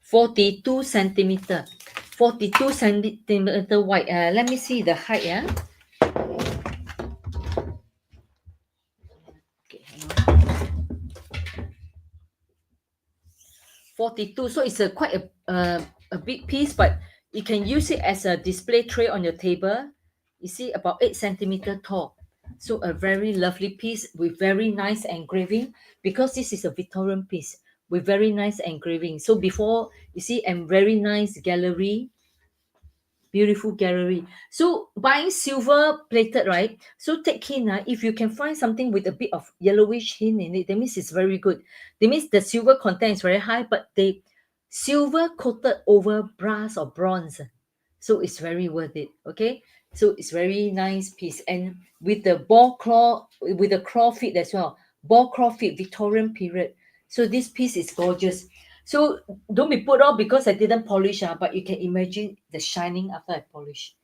42 centimeter, 42 centimeter wide. Let me see the height. Yeah. Okay, hang on. 42. So it's a quite a big piece, but you can use it as a display tray on your table. You see, about 8 centimeter tall. So a very lovely piece with very nice engraving, because this is a Victorian piece with very nice engraving. So before you see, and very nice gallery, beautiful gallery. So buying silver plated, right? So take hint, if you can find something with a bit of yellowish hint in it, that means it's very good. That means the silver content is very high, but they silver coated over brass or bronze. So it's very worth it. Okay. So it's very nice piece. And with the ball claw, with the claw feet as well. Ball claw feet, Victorian period. So this piece is gorgeous. So don't be put off because I didn't polish, but you can imagine the shining after I polish.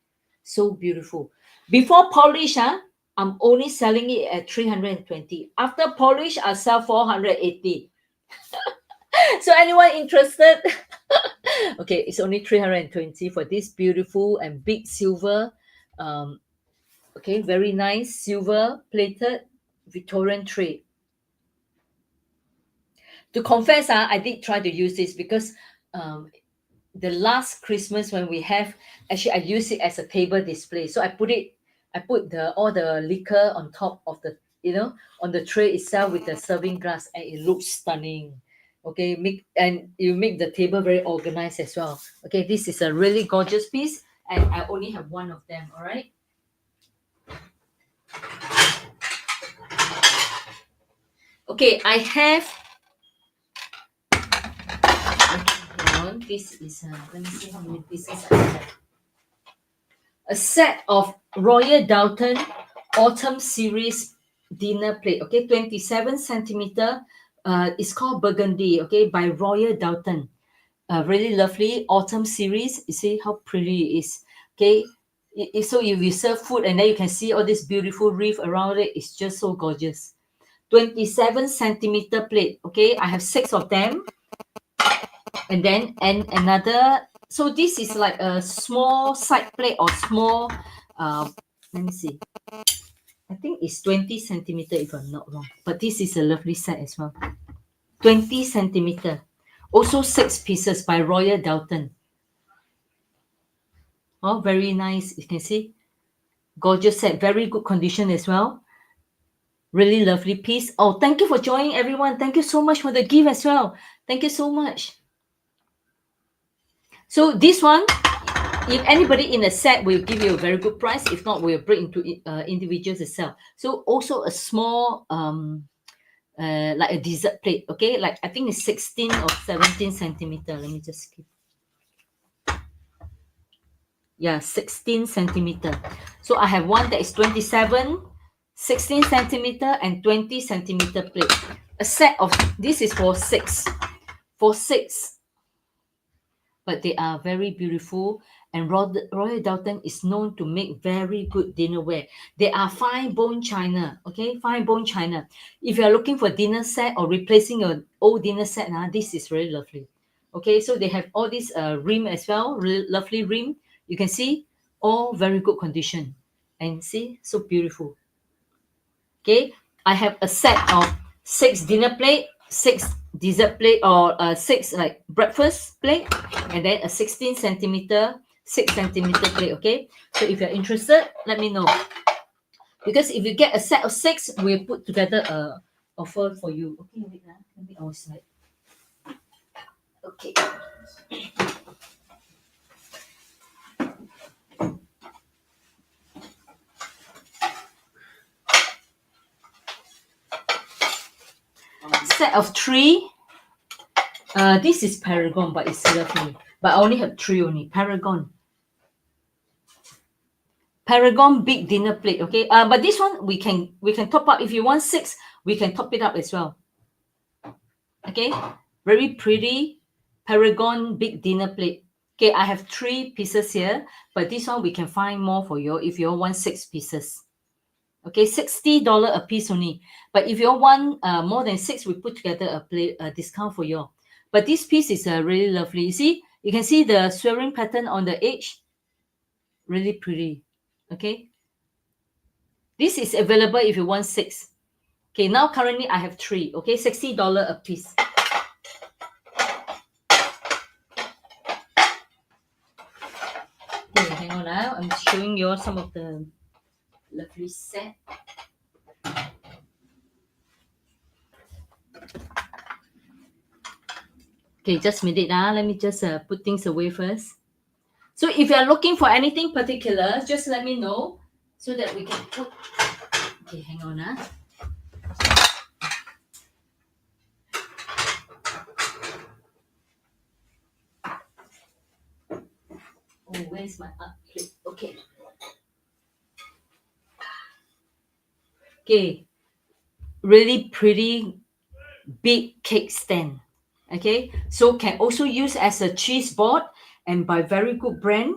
So beautiful. Before polish, I'm only selling it at 320. After polish, I sell 480. So anyone interested? Okay, it's only 320 for this beautiful and big silver, um, okay, very nice silver plated Victorian tray. To confess, I did try to use this because um, the last Christmas when we have, actually I use it as a table display. So I put the all the liquor on top of the, on the tray itself with the serving glass, and it looks stunning. Okay, and you make the table very organized as well. Okay, this is a really gorgeous piece, and I only have one of them. All right. Okay, I have. Hold on. This is let me see how many pieces I have. A set of Royal Doulton Autumn Series dinner plate. Okay, 27 centimeter. It's called Burgundy. Okay, by Royal Doulton. Really lovely autumn series. You see how pretty it is. Okay, so if you serve food and then you can see all this beautiful reef around it, it's just so gorgeous. 27 centimeter plate. Okay, I have 6 of them, and then another. So this is like a small side plate or small. Let me see. I think it's 20 centimeter if I'm not wrong. But this is a lovely set as well. 20 centimeter. Also 6 pieces by Royal Doulton. Oh, very nice. You can see. Gorgeous set, very good condition as well. Really lovely piece. Oh, thank you for joining, everyone. Thank you so much for the gift as well. Thank you so much. So this one, if anybody in a set, will give you a very good price. If not, we'll break into individuals itself. So also a small like a dessert plate, okay, like I think it's 16 or 17 centimeter. Let me just keep, yeah, 16 centimeter. So I have one that is 27, 16 centimeter and 20 centimeter plate. A set of this is for six, but they are very beautiful. And Royal Doulton is known to make very good dinnerware. They are fine bone china, okay, fine bone china. If you are looking for dinner set or replacing your old dinner set, this is really lovely. Okay, so they have all this rim as well, really lovely rim. You can see all very good condition, and see, so beautiful. Okay, I have a set of 6 dinner plate, 6 dessert plate, or six like breakfast plate, and then a 16 centimeter, 6 centimeter plate. Okay, so if you're interested, let me know, because if you get a set of 6, we'll put together a offer for you. Okay, wait, let me outside. Okay. Set of 3. This is Paragon, but it's lovely. But I only have 3 only. Paragon big dinner plate. Okay. But this one we can top up. If you want 6, we can top it up as well. Okay. Very pretty Paragon big dinner plate. Okay, I have 3 pieces here, but this one we can find more for you if you want 6 pieces. Okay, $60 a piece only. But if you want more than 6, we put together a discount for you. But this piece is really lovely. You see, you can see the swearing pattern on the edge. Really pretty. Okay. This is available if you want 6. Okay, now currently I have 3. Okay, $60 a piece. Okay, hang on now. I'm showing you some of the lovely set. Okay, just a minute. Let me just put things away first. So if you are looking for anything particular, just let me know so that we can put. Okay, hang on. Oh, where's my plate? Okay. Okay. Really pretty big cake stand. Okay. So can also use as a cheese board and by very good brand.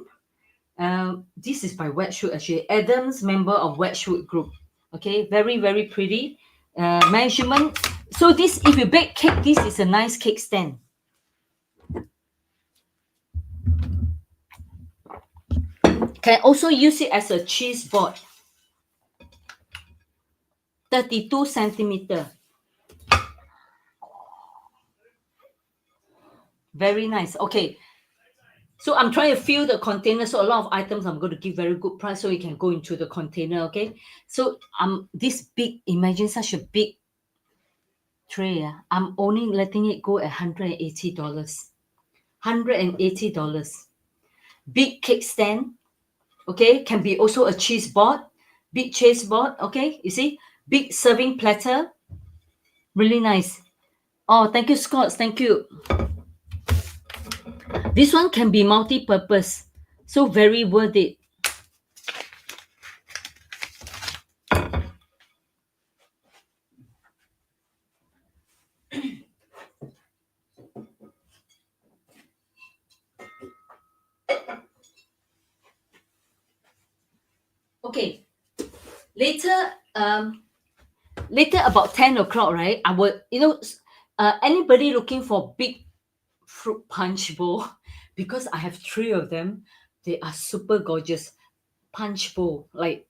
This is by Wedgwood actually. Adams, member of Wedgwood Group. Okay. Very, very pretty. Measurement. So this, if you bake cake, this is a nice cake stand. Can also use it as a cheese board. 32 centimeter. Very nice. Okay. So I'm trying to fill the container. So a lot of items I'm going to give very good price so you can go into the container. Okay. So this big, imagine such a big tray. I'm only letting it go at $180. $180. Big cake stand. Okay. Can be also a cheese board. Big cheese board. Okay. You see? Big serving platter. Really nice. Oh, thank you, Scott. Thank you. This one can be multi-purpose. So very worth it. Okay. Later, about 10 o'clock, right? I would, anybody looking for big fruit punch bowl, because I have 3 of them. They are super gorgeous. Punch bowl. Like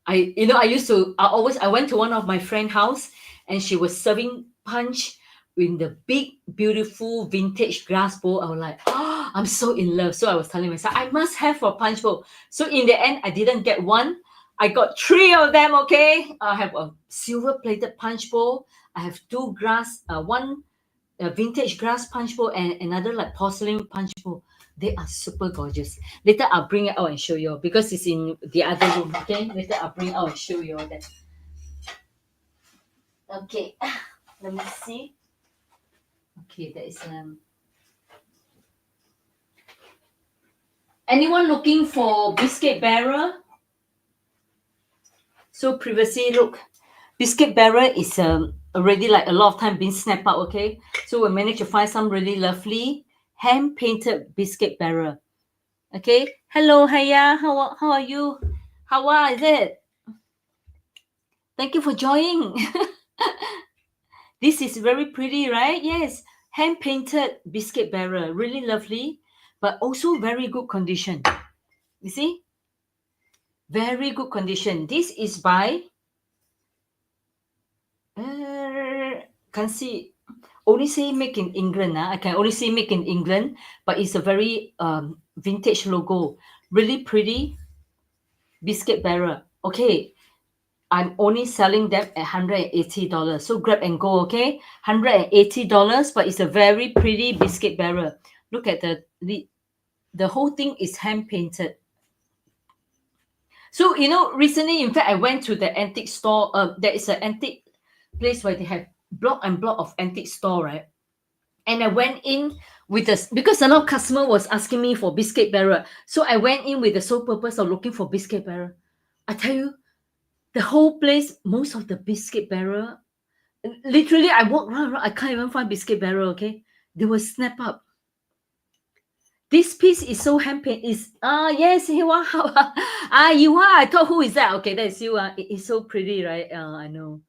I went to one of my friend's house and she was serving punch in the big, beautiful vintage glass bowl. I was like, I'm so in love. So I was telling myself, I must have a punch bowl. So in the end, I didn't get one. I got three of them. Okay, I have a silver plated punch bowl. I have two glass, one vintage glass punch bowl and another like porcelain punch bowl. They are super gorgeous. Later I'll bring it out and show you because it's in the other room. Okay, later I'll bring it out and show you all that. Okay, let me see. Okay, that is anyone looking for biscuit barrel? So previously, look, biscuit barrel is already like a lot of time being snapped out. Okay, so we managed to find some really lovely hand painted biscuit barrel. Okay, hello, Haya, how are you? How is it? Thank you for joining. This is very pretty, right? Yes, hand painted biscuit barrel, really lovely, but also very good condition. You see, very good condition. This is by can't see, only say make in England. I can only say make in England, but it's a very vintage logo. Really pretty biscuit barrel. Okay, I'm only selling them at $180. So grab and go, okay? $180, but it's a very pretty biscuit barrel. Look at the whole thing is hand painted. So recently, in fact, I went to the antique store. There is an antique place where they have block and block of antique store, right? And I went in with this because a lot of customer was asking me for biscuit barrel. So I went in with the sole purpose of looking for biscuit barrel. I tell you, the whole place, most of the biscuit barrel, literally, I walk around, I can't even find biscuit barrel. Okay, they will snap up. This piece is so hand paint. Is yes, you are. You are. I thought, who is that? Okay, that's you. It's so pretty, right? I know.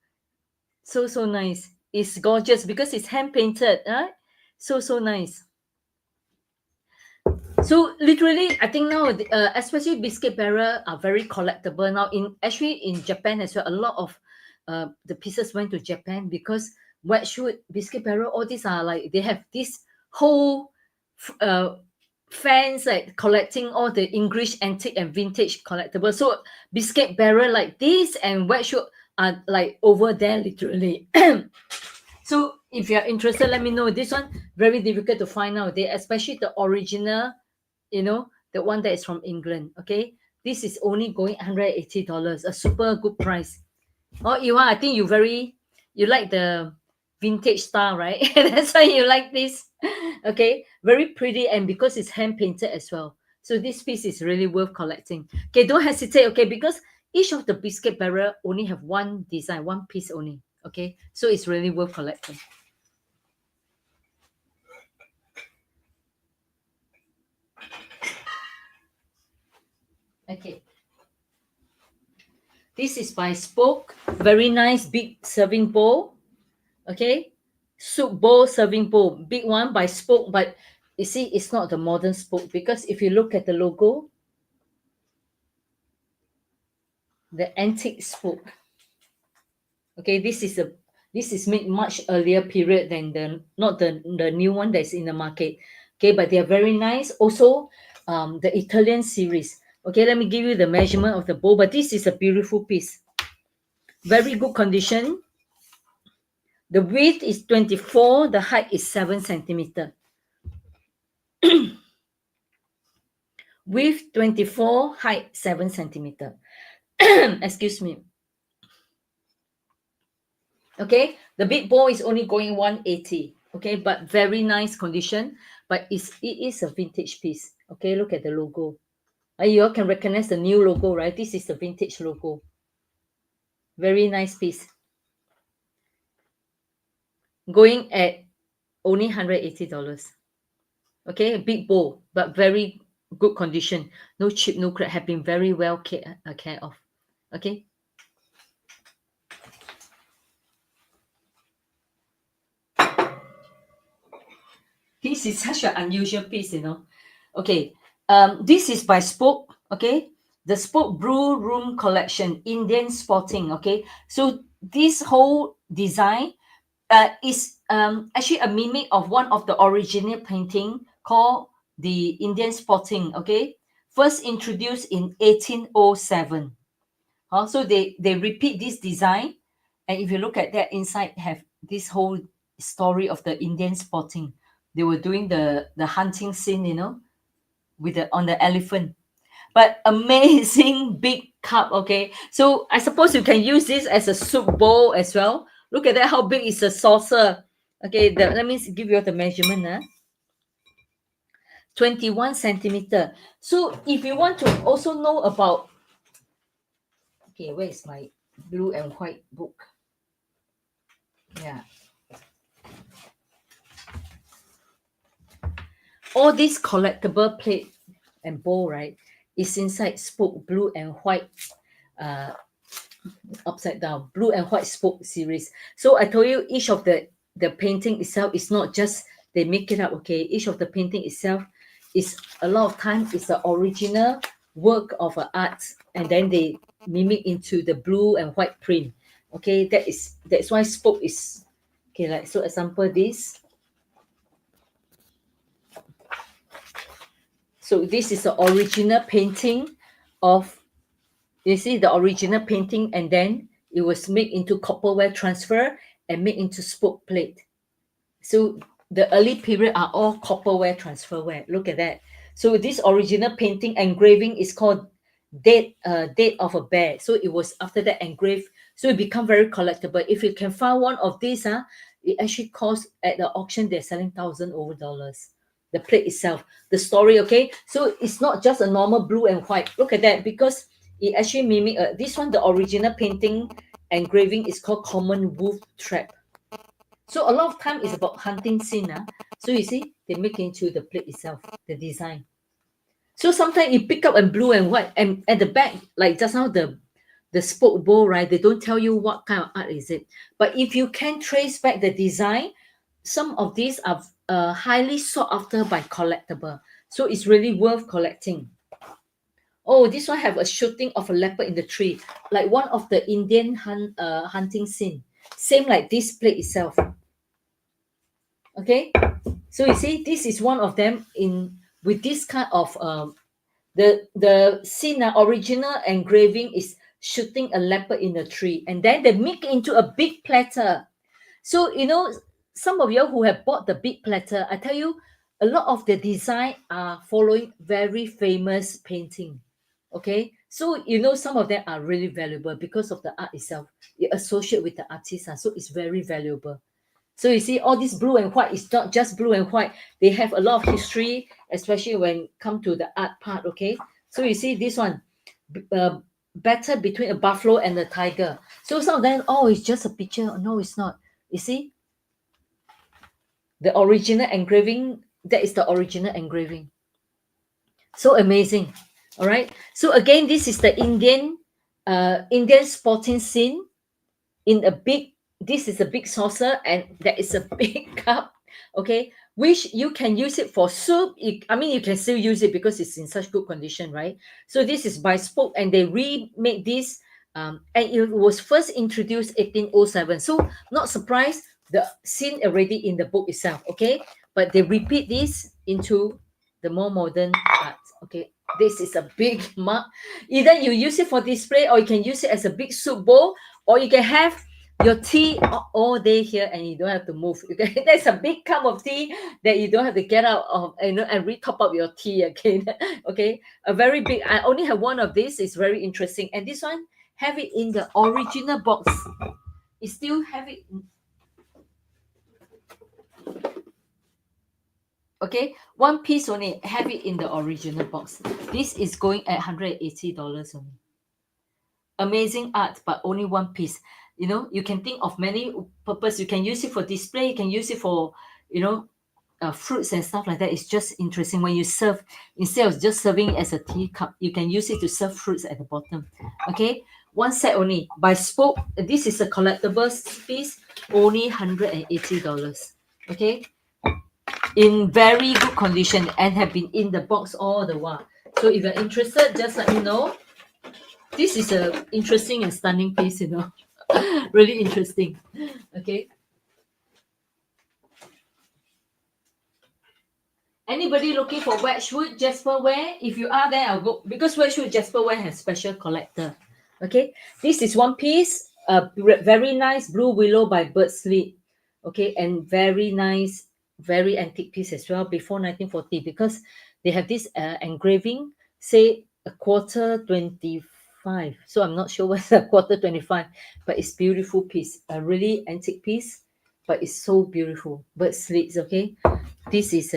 So nice. It's gorgeous because it's hand painted. Right? So nice. So literally, I think now, especially biscuit barrel are very collectible now. In Japan as well, a lot of the pieces went to Japan because wet shoot, biscuit barrel, all these are like they have this whole fans like collecting all the English antique and vintage collectibles. So biscuit barrel like this and wet shoot are like over there literally. So if you're interested, let me know. This one very difficult to find out. They especially the original, the one that is from England. Okay, this is only going $180, a super good price. Oh, Iwan, I think you like the vintage style, right? That's why you like this. Okay, very pretty, and because it's hand painted as well. So this piece is really worth collecting. Okay, don't hesitate. Okay, because each of the biscuit barrel only have one design, one piece only. Okay, so it's really worth collecting. Okay. This is by Spoke. Very nice big serving bowl. Okay. Soup bowl, serving bowl. Big one by Spoke, but you see, it's not the modern Spoke because if you look at the logo, the antique Spoke. Okay, this is made much earlier period than the new one that's in the market. Okay, but they are very nice. Also, the Italian series. Okay, let me give you the measurement of the bowl, but this is a beautiful piece. Very good condition. The width is 24, the height is 7 centimeter. Width 24, height 7 centimeter. Excuse me. Okay, the big bowl is only going 180. Okay, but very nice condition. But it is a vintage piece. Okay, look at the logo. You all can recognize the new logo, right? This is the vintage logo. Very nice piece. Going at only $180. Okay, big bowl, but very good condition. No chip, no crack. Have been very well care of. Okay. This is such an unusual piece, Okay. This is by Spoke. Okay. The Spoke Brew Room Collection, Indian Sporting. Okay. So this whole design is actually a mimic of one of the original painting called the Indian spotting, okay, first introduced in 1807. So they repeat this design, and if you look at that inside, have this whole story of the Indian spotting. They were doing the hunting scene, with the on the elephant. But amazing big cup, okay. So I suppose you can use this as a soup bowl as well. Look at that, how big is the saucer? Okay, let me give you the measurement. 21 centimeter. So if you want to also know about, okay, where is my blue and white book? Yeah. All this collectible plate and bowl, right, is inside spoke blue and white, uh, upside down, blue and white spoke series. So I told you each of the painting itself is not just they make it up, okay. Each of the painting itself is a lot of time is the original work of an art, and then they mimic into the blue and white print. Okay, that's why spoke is okay. Like, so example this. So this is the original painting of, you see the original painting, and then it was made into copperware transfer and made into spoke plate. So the early period are all copperware transferware. Look at that. So this original painting engraving is called Date of a Bear. So it was after that engraved. So it become very collectible. If you can find one of these, it actually costs at the auction, they're selling $1,000 over. The plate itself, the story, okay. So it's not just a normal blue and white. Look at that, because it actually mimic this one. The original painting engraving is called Common Wolf Trap. So a lot of time is about hunting scene. So you see, they make into the plate itself, the design. So sometimes you pick up in blue and white, and at the back, like just now the spoke bowl, right? They don't tell you what kind of art is it. But if you can trace back the design, some of these are highly sought after by collectible. So it's really worth collecting. Oh, this one have a shooting of a leopard in the tree, like one of the Indian hunting scene. Same like this plate itself. Okay, so you see, this is one of them in with this kind of the scene, original engraving is shooting a leopard in a tree, and then they make it into a big platter. So some of you who have bought the big platter, I tell you, a lot of the design are following very famous painting. Okay, so some of them are really valuable because of the art itself. You associate with the artist, so it's very valuable. So you see, all this blue and white is not just blue and white. They have a lot of history, especially when come to the art part. Okay, so you see this one, battle between a buffalo and a tiger. So some of them, oh, it's just a picture. No, it's not. You see, the original engraving. That is the original engraving. So amazing. All right. So again, this is the Indian sporting scene in a big, this is a big saucer, and that is a big cup, okay, which you can use it for soup. I mean, you can still use it because it's in such good condition, right? So this is by spoke, and they remade this, and it was first introduced 1807. So not surprised, the scene already in the book itself, okay, but they repeat this into the more modern art. Okay, this is a big mug. Either you use it for display, or you can use it as a big soup bowl, or you can have your tea all day here and you don't have to move. That's a big cup of tea that you don't have to get out of, and re-top up your tea again. Okay, a very big. I only have one of these. It's very interesting, and this one have it in the original box. It still have it. Okay, one piece only, have it in the original box. This is going at $180 only. Amazing art, but only one piece. You can think of many purpose. You can use it for display, you can use it for fruits and stuff like that. It's just interesting when you serve, instead of just serving it as a teacup, you can use it to serve fruits at the bottom. Okay, one set only by spoke. This is a collectible piece, only $180. Okay, in very good condition and have been in the box all the while. So if you're interested, just let me know. This is a interesting and stunning piece, really interesting. Okay. Anybody looking for Wedgwood Jasperware? If you are there, I'll go because Wedgwood Jasperware has special collector. Okay, this is one piece. Very nice blue willow by Bird Sleep. Okay, and very nice, very antique piece as well. Before 1940, because they have this engraving, say a quarter 25. So I'm not sure what's a quarter 25, but it's beautiful piece. A really antique piece, but it's so beautiful. Bird Sleeps. Okay, this is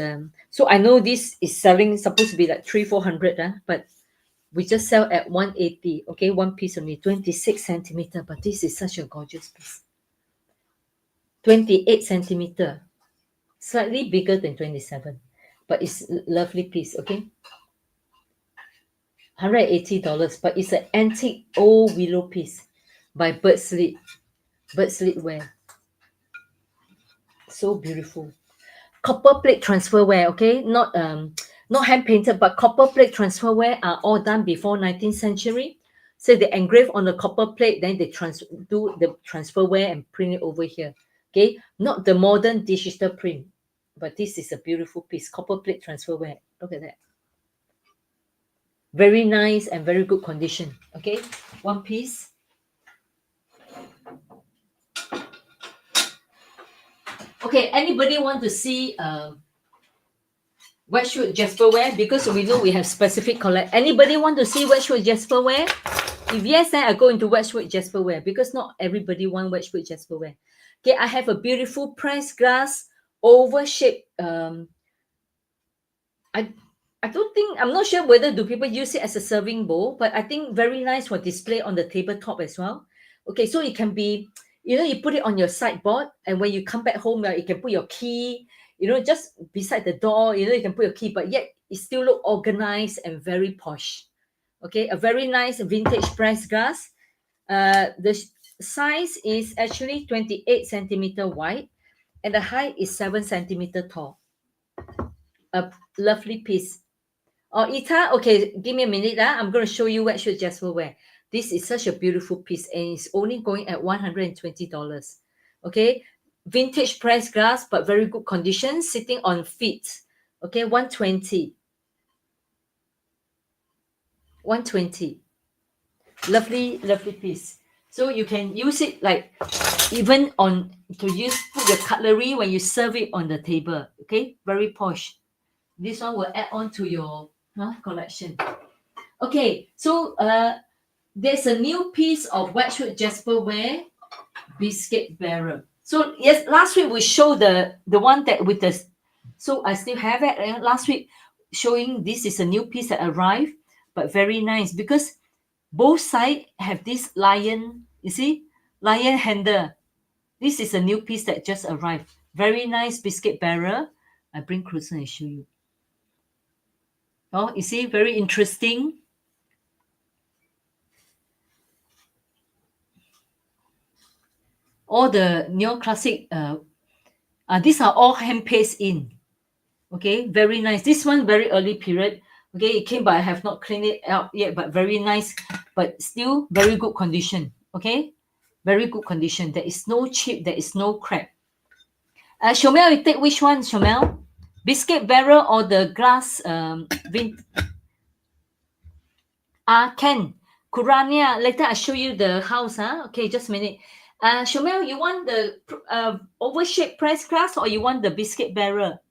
so I know this is selling supposed to be like 300-400 but we just sell at 180. Okay, one piece only 26 centimeter, but this is such a gorgeous piece. 28 centimeter, slightly bigger than 27, but it's lovely piece. Okay, $180, but it's an antique old willow piece by Bird Sleep. Bird Sleep wear, so beautiful. Copper plate transferware, okay, not hand painted, but copper plate transferware are all done before 19th century. So they engrave on the copper plate, then they do the transferware and print it over here. Okay, not the modern digital print, but this is a beautiful piece, copper plate transferware. Look at that, very nice and very good condition. Okay, one piece. Okay, anybody want to see Wedgwood Jasperware, because we know we have specific collect. Anybody want to see Wedgwood Jasperware? If yes, then I go into Wedgwood Jasperware because not everybody want Wedgwood Jasperware. Okay, I have a beautiful pressed glass oval shape. I I don't think, I'm not sure whether do people use it as a serving bowl, but I think very nice for display on the tabletop as well. Okay, so it can be, you put it on your sideboard, and when you come back home, you can put your key, just beside the door, you can put your key, but yet it still look organized and very posh. Okay, a very nice vintage pressed glass. The size is actually 28 centimeter wide, and the height is 7 centimeter tall. A lovely piece. Oh, Ita, okay, give me a minute. I'm going to show you what should Jasper wear. This is such a beautiful piece, and it's only going at $120. Okay, vintage pressed glass, but very good condition, sitting on feet. Okay, 120. 120. Lovely, lovely piece. So you can use it like even on to use put your cutlery when you serve it on the table. Okay, very posh. This one will add on to your collection. Okay, so there's a new piece of Wedgwood Jasperware biscuit barrel. So yes, last week we showed the one that with the, so I still have it. Last week showing this is a new piece that arrived, but very nice because both sides have this lion. You see, lion handle. This is a new piece that just arrived. Very nice biscuit barrel. I bring closer and show you. Oh, you see, very interesting. All the neoclassic, these are all hand paste in. Okay, very nice. This one very early period. Okay, it came, but I have not cleaned it out yet, but very nice, but still very good condition. Okay, very good condition. There is no chip, there is no crack. Shomel, you take which one, Shomel? Biscuit barrel or the glass Ken. Kurania, later I show you the house. Okay, just a minute. Shomel, you want the oval shaped press glass or you want the biscuit barrel?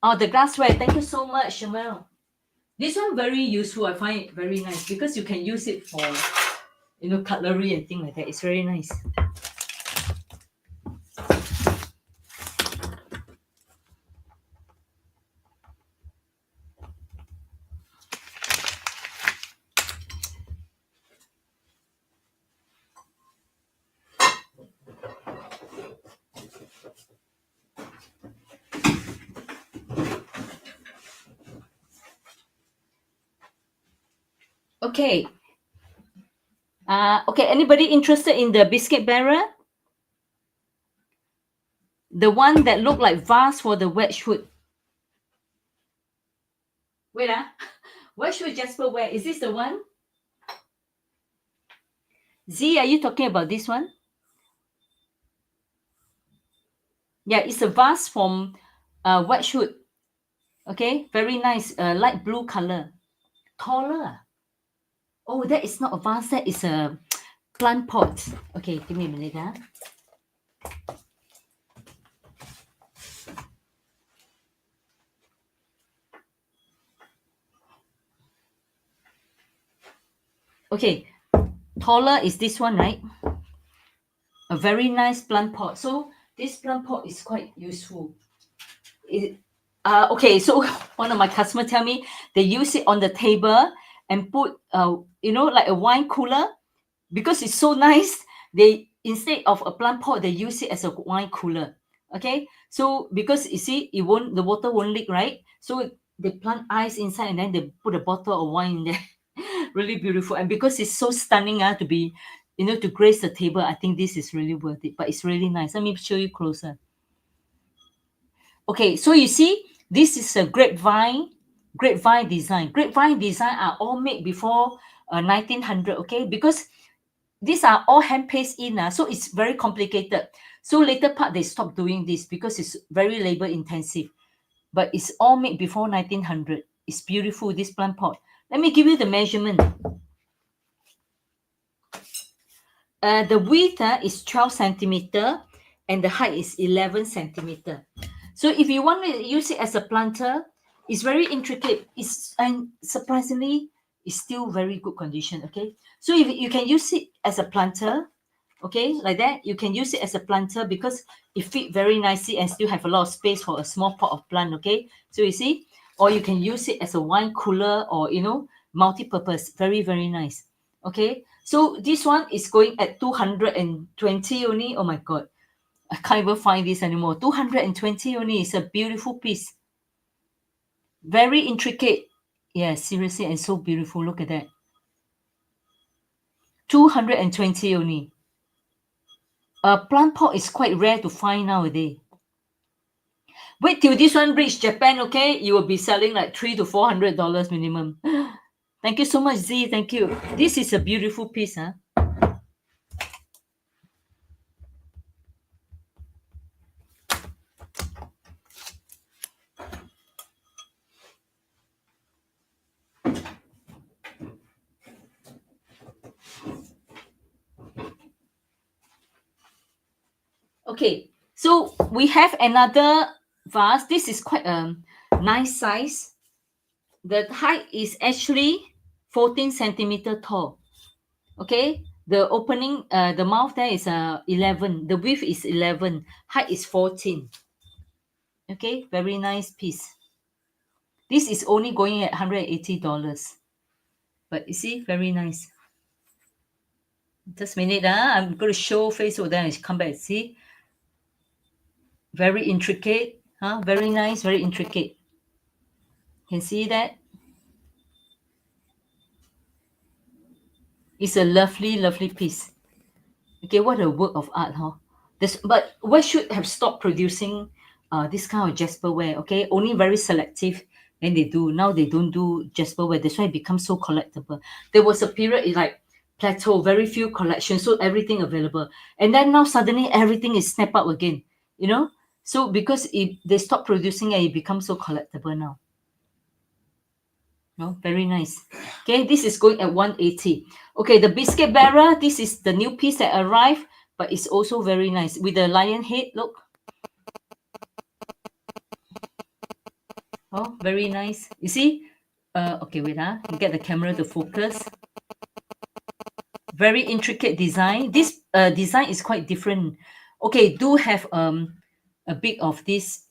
Oh, the glassware. Thank you so much, Shomel. This one very useful. I find it very nice because you can use it for, cutlery and things like that. It's very nice. Okay. Okay, anybody interested in the biscuit barrel? The one that look like vase for the Wedgwood. Wait, Wedgwood Jasperware. Is this the one? Z, are you talking about this one? Yeah, it's a vase from white shoot. Okay, very nice, light blue color. Taller. Oh, that is not a vase, that is a plant pot. Okay, give me a minute. Huh? Okay, taller is this one, right? A very nice plant pot. So this plant pot is quite useful. It, okay, so one of my customers tell me they use it on the table and put, like a wine cooler because it's so nice. They instead of a plant pot, they use it as a wine cooler. Okay, so because you see, the water won't leak, right? So they plant ice inside and then they put a bottle of wine in there. Really beautiful, and because it's so stunning, to be, to grace the table, I think this is really worth it. But it's really nice. Let me show you closer. Okay, so you see, this is a grapevine design. Grapevine design are all made before 1900. Okay, because these are all hand paste in, so it's very complicated. So later part they stopped doing this because it's very labor intensive. But it's all made before 1900. It's beautiful, this plant pot. Let me give you the measurement. The width is 12 centimeter and the height is 11 centimeter. So if you want to use it as a planter, it's very intricate. And surprisingly, it's still very good condition. Okay, so if you can use it as a planter, okay, like that, you can use it as a planter because it fit very nicely and still have a lot of space for a small pot of plant. Okay, so you see, or you can use it as a wine cooler or multi-purpose. Very, very nice. Okay, so this one is going at 220 only. Oh my god, I can't even find this anymore. 220 only. It's a beautiful piece, very intricate. Yeah, seriously, and so beautiful. Look at that. 220 only. A plant pot is quite rare to find nowadays. Wait till this one reach Japan, okay? You will be selling like $300 to $400 minimum. Thank you so much, Z. Thank you. This is a beautiful piece, huh? Okay, so we have another vase. This is quite a nice size. The height is actually 14 centimeter tall. Okay, the opening, the mouth there is 11. The width is 11. Height is 14. Okay, very nice piece. This is only going at $180. But you see, very nice. Just a minute, I'm going to show Facebook, then I come back. See, very intricate, very nice, very intricate. Can see that? It's a lovely, lovely piece. Okay, what a work of art, huh? But we should have stopped producing this kind of Jasperware. Okay, only very selective. And they do now. They don't do Jasperware. That's why it becomes so collectible. There was a period in like plateau, very few collections, so everything available. And then now suddenly everything is snap up again. You know, so because they stop producing it, it becomes so collectible now. No, very nice. Okay, this is going at 180. Okay, the biscuit barrel, this is the new piece that arrived, but it's also very nice with the lion head. Look. Oh, very nice. You see? Okay, wait, get the camera to focus. Very intricate design. This design is quite different. Okay, do have a bit of this.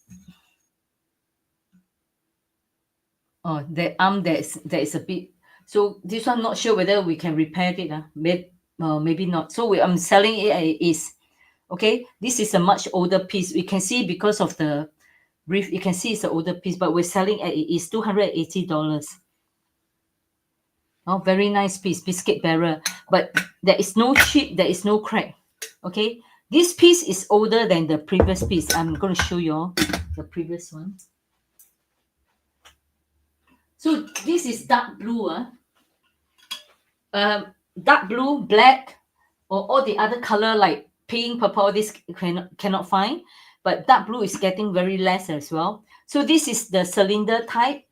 Oh, the arm that is a bit. So this one not sure whether we can repair it. Maybe not. So I'm selling it as it is. Okay, this is a much older piece. We can see because of the brief, you can see it's an older piece, but we're selling at it is $280. Oh, very nice piece, biscuit barrel. But there is no chip, there is no crack. Okay, this piece is older than the previous piece. I'm going to show you the previous one. So this is dark blue. Dark blue, black, or all the other color like pink, purple. This cannot find. but dark blue is getting very less as well. So this is the cylinder type.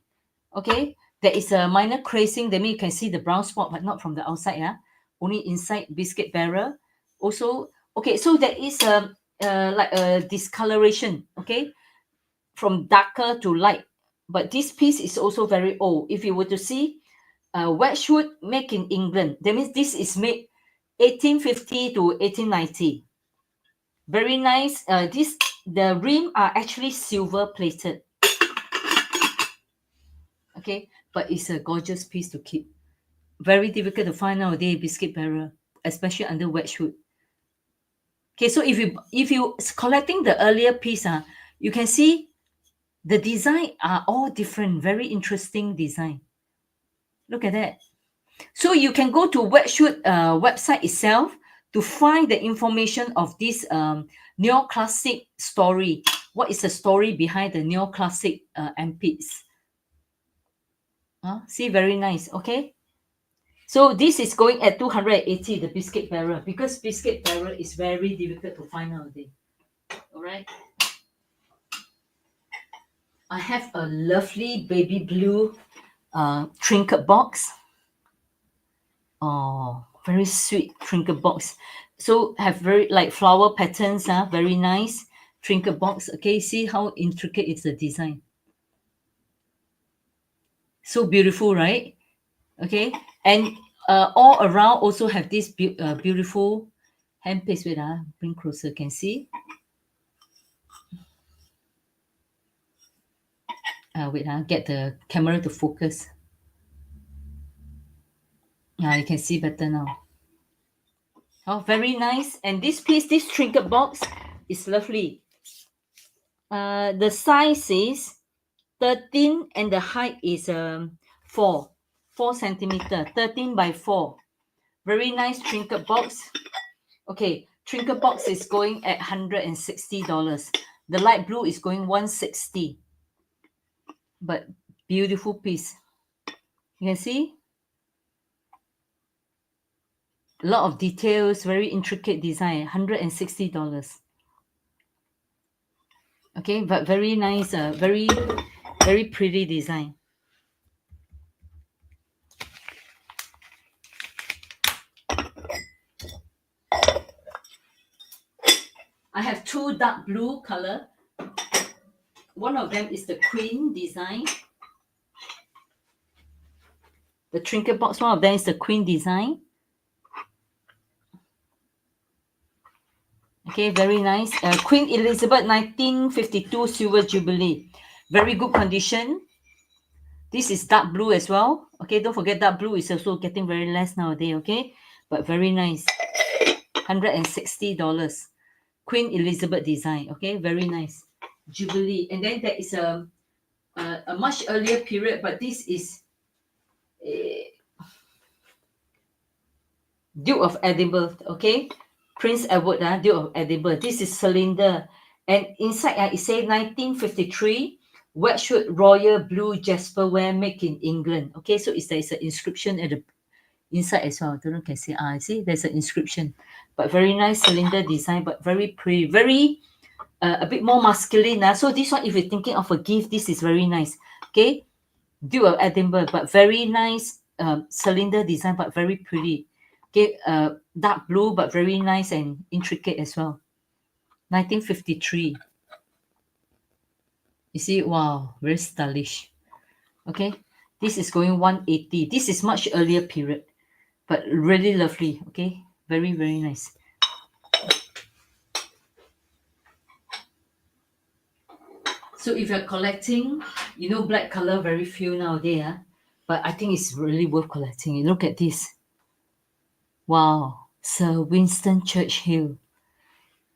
Okay, there is a minor creasing. That means you can see the brown spot, but not from the outside. Yeah, only inside biscuit barrel. Also, okay, so there is a like a discoloration. Okay, from darker to light. But this piece is also very old. If you were to see Wedgwood made in England, that means this is made 1850 to 1890. Very nice. The rim are actually silver plated. Okay, but it's a gorgeous piece to keep. Very difficult to find nowadays biscuit barrel, especially under Wedgwood. Okay, so if you collecting the earlier piece, you can see the design are all different. Very interesting design. Look at that. So you can go to Wedgwood website itself to find the information of this neoclassic story. What is the story behind the neoclassic MPs? See, very nice. Okay. So this is going at 280, the biscuit barrel, because biscuit barrel is very difficult to find nowadays. All right. I have a lovely baby blue trinket box. Oh, very sweet trinket box. So have very like flower patterns, very nice trinket box. Okay, see how intricate is the design. So beautiful, right? Okay, and all around also have this beautiful hand paste. Wait, bring closer, can see. Wait, get the camera to focus. You can see better now. Oh, very nice. And this piece, this trinket box is lovely. The size is 13 and the height is 4 centimeter, 13 by 4. Very nice trinket box. Okay, trinket box is going at $160. The light blue is going $160. But beautiful piece. You can see a lot of details, very intricate design, $160. Okay, but very nice, very pretty design. I have two dark blue color. One of them is the queen design. The trinket box, one of them is the queen design. Okay, very nice. Queen Elizabeth 1952 Silver Jubilee. Very good condition. This is dark blue as well. Okay, don't forget dark blue is also getting very less nowadays. Okay, but very nice. $160. Queen Elizabeth design. Okay, very nice. Jubilee. And then there is a much earlier period, but this is Duke of Edinburgh. Okay, Prince Edward, Duke of Edinburgh. This is cylinder, and inside it says 1953 Wedgwood Royal Blue Jasperware made in England. Okay, so there's an inscription at the inside as well. I don't know if you can see. See, there's an inscription, but very nice cylinder design, but very pretty, very a bit more masculine. So this one, if you're thinking of a gift, this is very nice. Okay, Duke of Edinburgh, but very nice cylinder design, but very pretty. Okay, dark blue, but very nice and intricate as well. 1953. You see, wow, very stylish. Okay, this is going 180. This is much earlier period, but really lovely. Okay, very nice. So if you're collecting, black color very few nowadays, but I think it's really worth collecting. You look at this. Wow, Sir Winston Churchill.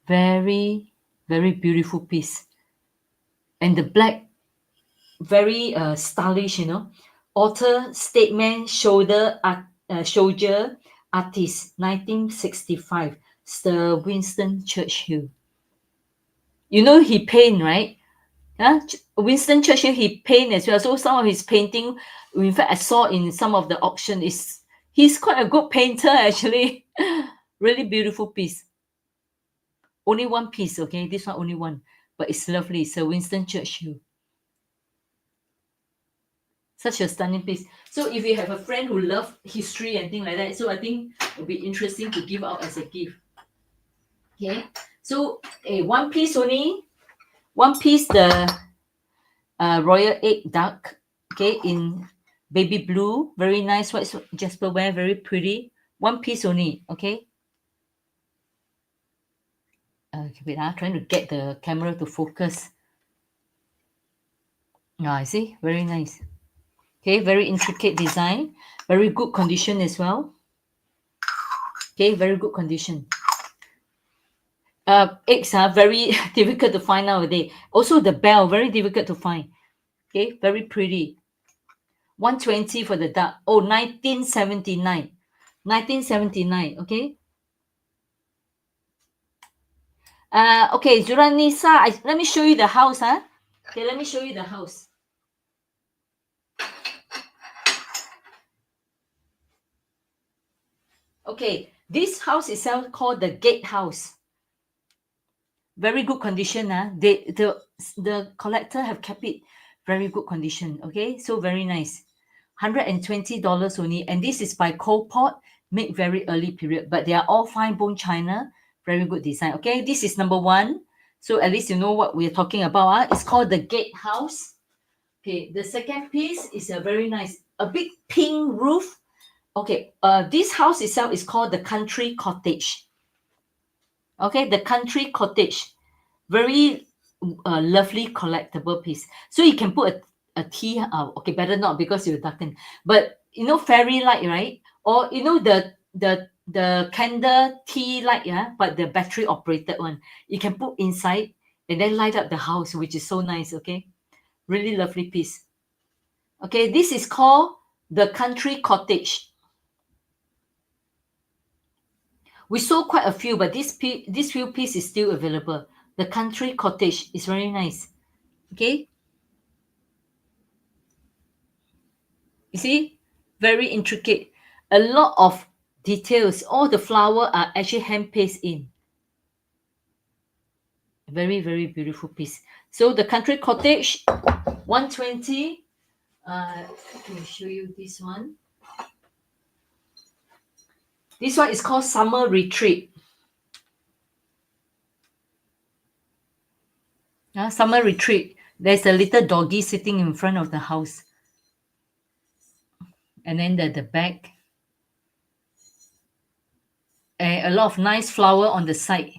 Very beautiful piece. And the black, very stylish, Author, Statesman, Soldier, Artist, 1965. Sir Winston Churchill. He paint, right? Winston Churchill, he paint as well. So some of his painting, in fact, I saw in some of the auction, he's quite a good painter, actually. Really beautiful piece. Only one piece, okay? This one only one. but it's lovely. It's a Winston Churchill. Such a stunning piece. So if you have a friend who loves history and things like that, so I think it'll be interesting to give out as a gift. Okay. So one piece only. One piece the royal egg duck. Okay, in baby blue, very nice. What's Jasper wear? Very pretty. One piece only. Okay. Wait, trying to get the camera to focus. I see, very nice. Okay, very intricate design, very good condition as well. Okay, very good condition. Eggs are very difficult to find nowadays. Also, the bell very difficult to find. Okay, very pretty. 120 for the duck. Oh, 1979. 1979. Okay. Okay, Zuranisa, let me show you the house, huh? Okay, let me show you the house. Okay, this house itself called the Gatehouse. Very good condition. The collector have kept it very good condition. Okay, so very nice. $120 only, and this is by Cold Pot, made very early period, but they are all fine bone china, very good design. Okay, this is number one. So at least you know what we're talking about. It's called the Gatehouse. Okay, the second piece is a very nice, a big pink roof. Okay, this house itself is called the Country Cottage. Okay, the Country Cottage, very lovely collectible piece. So you can put a tea. Okay, better not because you're darken. But you know fairy light, right? Or you know the candle tea light, yeah, but the battery operated one. You can put inside and then light up the house, which is so nice. Okay, really lovely piece. Okay, this is called the Country Cottage. We sold quite a few, but this few piece is still available. The Country Cottage is very nice. Okay, you see, very intricate. A lot of details. All the flower are actually hand pasted in. Very, very beautiful piece. So the Country Cottage, 120. Let me show you this one. This one is called Summer Retreat. Summer Retreat. There's a little doggy sitting in front of the house. And then the back. And a lot of nice flower on the side.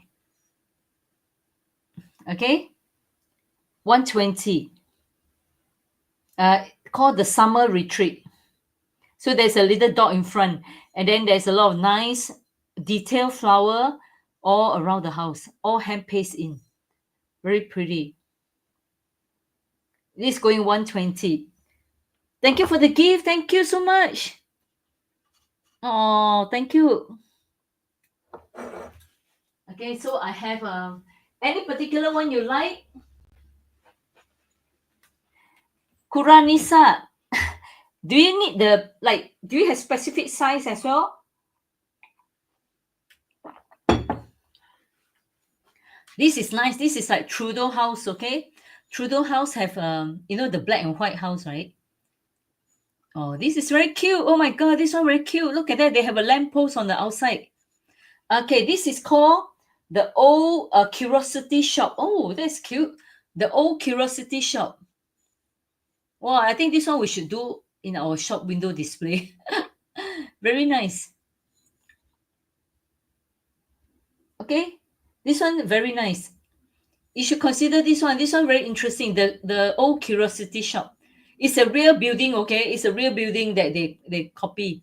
Okay. 120. Called the Summer Retreat. So there's a little dog in front, and then there's a lot of nice detailed flower all around the house, all hand pasted in. Very pretty. This is going 120. Thank you for the gift. Thank you so much. Oh, thank you. Okay, so I have any particular one you like? Kuranisa, do you need do you have specific size as well? This is nice. This is like Trudeau house, okay? Trudeau house have you know the black and white house, right? Oh, this is very cute. Oh my god, this one very cute. Look at that. They have a lamppost on the outside. Okay, this is called the old curiosity shop. Oh, that's cute. The old curiosity shop. Well, I think this one we should do in our shop window display. Very nice. Okay, this one very nice. You should consider this one. This one very interesting. The old curiosity shop. It's a real building. Okay, it's a real building that they copy.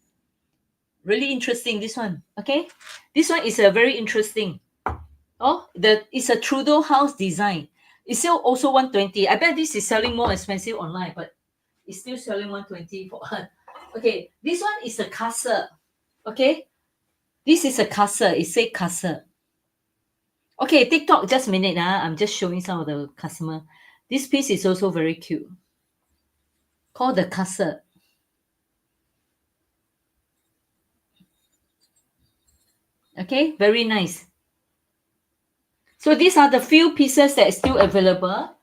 Really interesting. This one. Okay, this one is a very interesting. Oh, it's a Trudeau house design. It's still also 120. I bet this is selling more expensive online, but it's still selling 120 for us. Okay, this one is a castle. Okay, this is a castle. It says castle. Okay, TikTok, just a minute. I'm just showing some of the customer. This piece is also very cute. Called the castle. Okay, very nice. So these are the few pieces that is still available.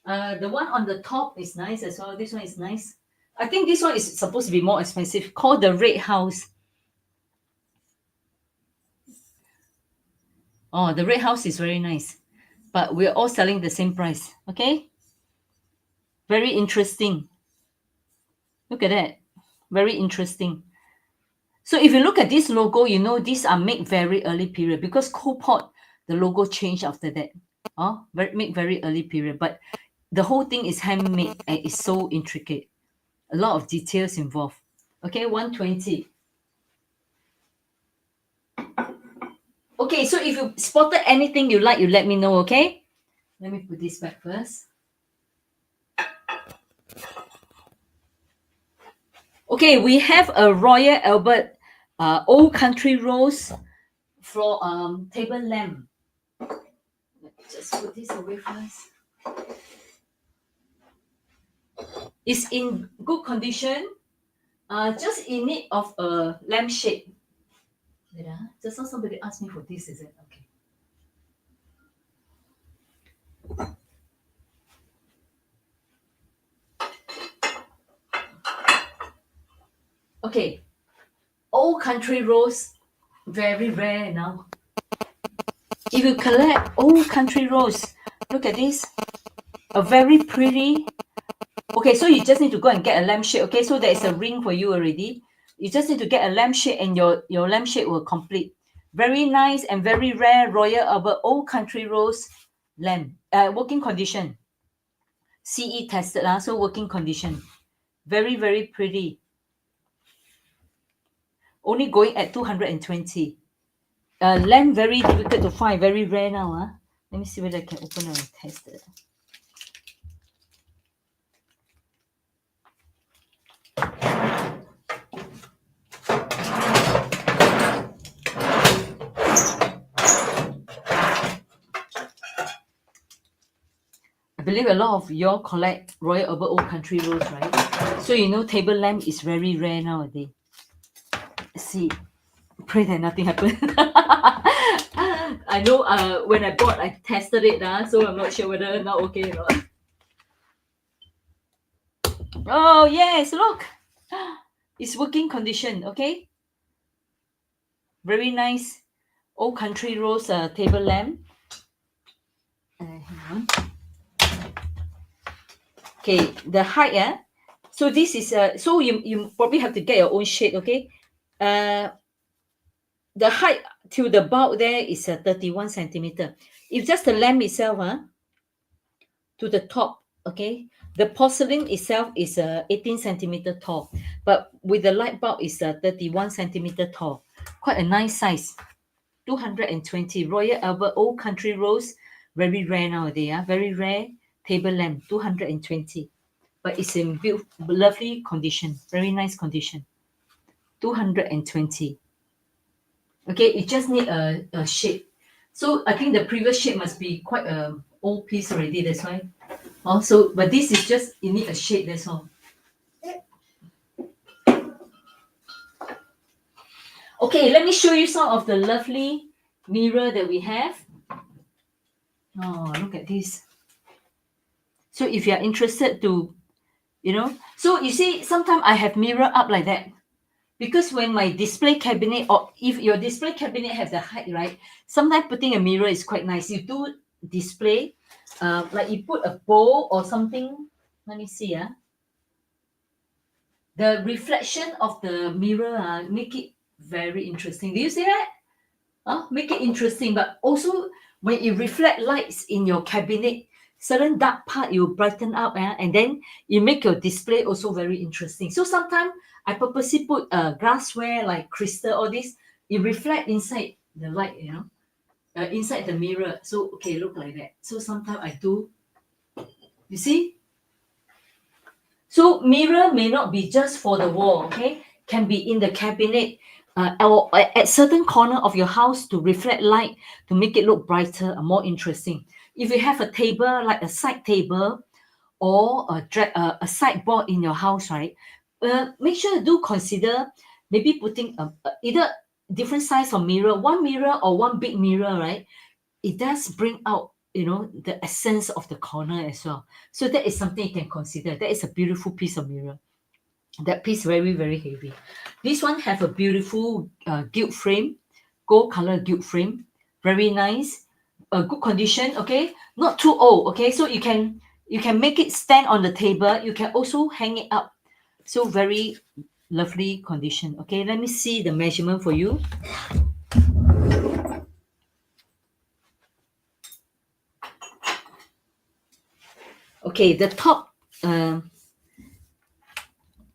The one on the top is nice as well. This one is nice. I think this one is supposed to be more expensive, called the Red House. Oh, the Red House is very nice, but we're all selling the same price. Okay, very interesting. Look at that, very interesting. So if you look at this logo, you know these are made very early period because Coalport, the logo changed after that. Oh, made very early period, but the whole thing is handmade and it's so intricate. A lot of details involved. Okay, 120. Okay, so if you spotted anything you like, you let me know, okay? Let me put this back first. Okay, we have a Royal Albert Old Country Rose for table lamp. Just put this away first. It's in good condition. Just in need of a lampshade. Wait, just now somebody asked me for this, is it? Okay. Okay. Old Country Rose, very rare now. If you collect Old Country Rose, look at this. A very pretty. Okay, so you just need to go and get a lampshade. Okay, so there is a ring for you already. You just need to get a lampshade and your lampshade will complete. Very nice and very rare Royal Albert Old Country Rose lamp. Working condition. CE tested, so working condition. Very, very pretty. Only going at 220. Lamp very difficult to find, very rare now. Let me see whether I can open and test it. I believe a lot of y'all collect Royal Albert Old Country Rose, right? So you know table lamp is very rare nowadays. Let's see. Pray that nothing happened. I know when I bought, I tested it, so I'm not sure whether now okay or not. Oh, yes, look. It's working condition, okay? Very nice Old Country Rose table lamp. Hang on. Okay, the height, so this is so you probably have to get your own shade, okay? The height to the bulb there is 31 centimeter. If just the lamp itself, to the top, okay, the porcelain itself is 18 centimeter tall, but with the light bulb is 31 centimeter tall. Quite a nice size. 220 Royal Albert Old Country Rose, very rare nowadays. Very rare table lamp, 220. But it's in lovely condition, very nice condition. 220. Okay, it just need a shade. So I think the previous shade must be quite a old piece already. That's why. Also, but this is just you need a shade. That's all. Okay, let me show you some of the lovely mirror that we have. Oh, look at this. So if you are interested to, so you see, sometimes I have mirror up like that. Because when my display cabinet, or if your display cabinet has the height, right, sometimes putting a mirror is quite nice. You do display, like you put a bowl or something. Let me see. The reflection of the mirror make it very interesting. Do you see that? Make it interesting, but also when you reflect lights in your cabinet, certain dark part you brighten up, and then you make your display also very interesting. So sometimes I purposely put glassware like crystal, all this, it reflect inside the light, inside the mirror. So okay, look like that. So sometimes I do, you see. So mirror may not be just for the wall, okay? Can be in the cabinet, or at certain corner of your house to reflect light, to make it look brighter and more interesting. If you have a table, like a side table or a sideboard in your house, right? Make sure you do consider maybe putting either different size of mirror, one mirror or one big mirror, right? it does bring out, you know, the essence of the corner as well. So that is something you can consider. That is a beautiful piece of mirror. That piece very, very heavy. This one have a beautiful gilt frame, gold color gilt frame, very nice, good condition. Okay, not too old. Okay, so you can make it stand on the table. You can also hang it up. So very lovely condition. Okay, let me see the measurement for you. Okay, the top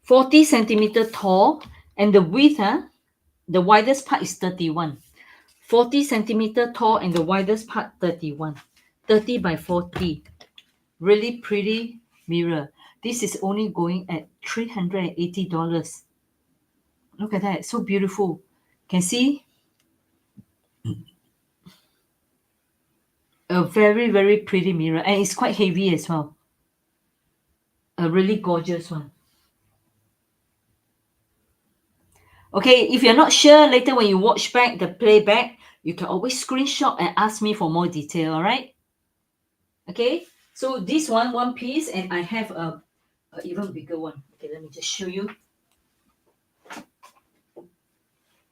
40 centimeter tall, and the width, the widest part is 31. 40 centimeter tall and the widest part 31. 30 by 40. Really pretty mirror. This is only going at $380. Look at that, so beautiful. Can see a very, very pretty mirror, and it's quite heavy as well. A really gorgeous one. Okay, if you're not sure, later when you watch back the playback, you can always screenshot and ask me for more detail, all right? Okay, so this one piece, and I have a even bigger one. Okay, let me just show you.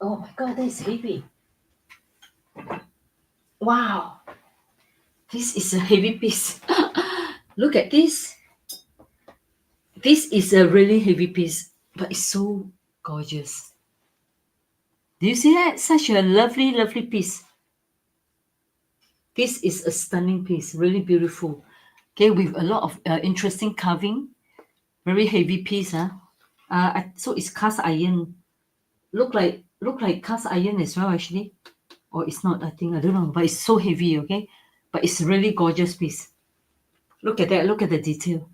Oh my god, that is heavy. Wow, this is a heavy piece. Look at this. This is a really heavy piece, but it's so gorgeous. Do you see that? Such a lovely, lovely piece. This is a stunning piece, really beautiful. Okay, with a lot of interesting carving. Very heavy piece, huh? So it's cast iron. Look like cast iron as well, actually. Or it's not, I think, I don't know, but it's so heavy, okay? But it's really gorgeous piece. Look at that, look at the detail.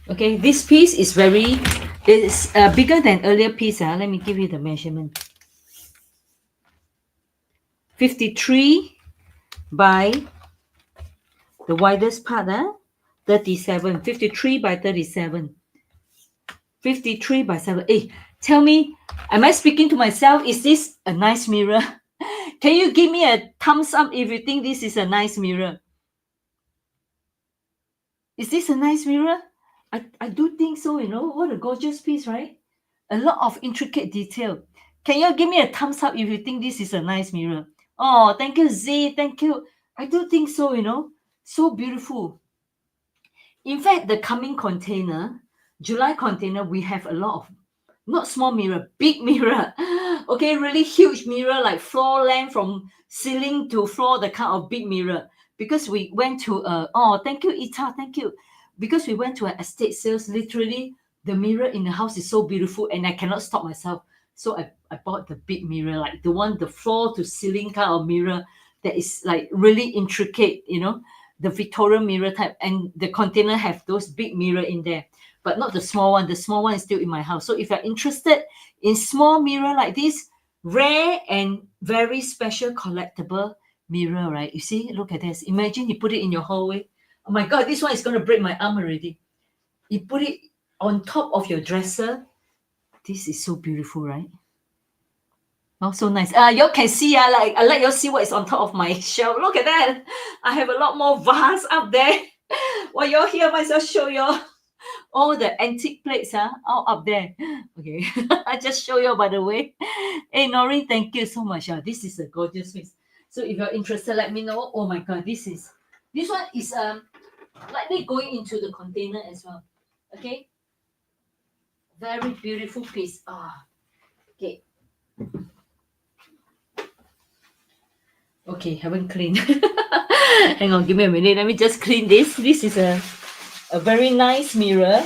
Okay, this piece is it's bigger than earlier piece. Let me give you the measurement. 53 by the widest part, 37. 53 by 37. 53 by 7. Hey, tell me, am I speaking to myself? Is this a nice mirror? Can you give me a thumbs up if you think this is a nice mirror? Is this a nice mirror? I do think so, you know. What a gorgeous piece, right? A lot of intricate detail. Can you give me a thumbs up if you think this is a nice mirror? Oh, thank you, Z. Thank you. I do think so, you know. So beautiful. In fact, the coming container, July container, we have a lot of not small mirror, big mirror. Okay, really huge mirror, like floor length from ceiling to floor, the kind of big mirror. Because we went to thank you, Ita, thank you. Because we went to an estate sales, literally the mirror in the house is so beautiful and I cannot stop myself. So I bought the big mirror, like the floor to ceiling kind of mirror that is like really intricate, you know, the Victorian mirror type. And the container have those big mirror in there, but not the small one. The small one is still in my house. So if you're interested in small mirror like this, rare and very special collectible mirror, right? You see, look at this. Imagine you put it in your hallway. Oh my God, this one is going to break my arm already. You put it on top of your dresser. This is so beautiful, right? Oh, so nice. You can see, like I let you see what is on top of my shelf. Look at that. I have a lot more vase up there. While you're here, myself show you all the antique plates, all up there. Okay, I just show you by the way. Hey, Noreen, thank you so much. This is a gorgeous piece. So if you're interested, let me know. Oh my God, this one is likely going into the container as well. Okay, very beautiful piece. Okay. Okay, haven't cleaned. Hang on, give me a minute. Let me just clean this. This is a very nice mirror.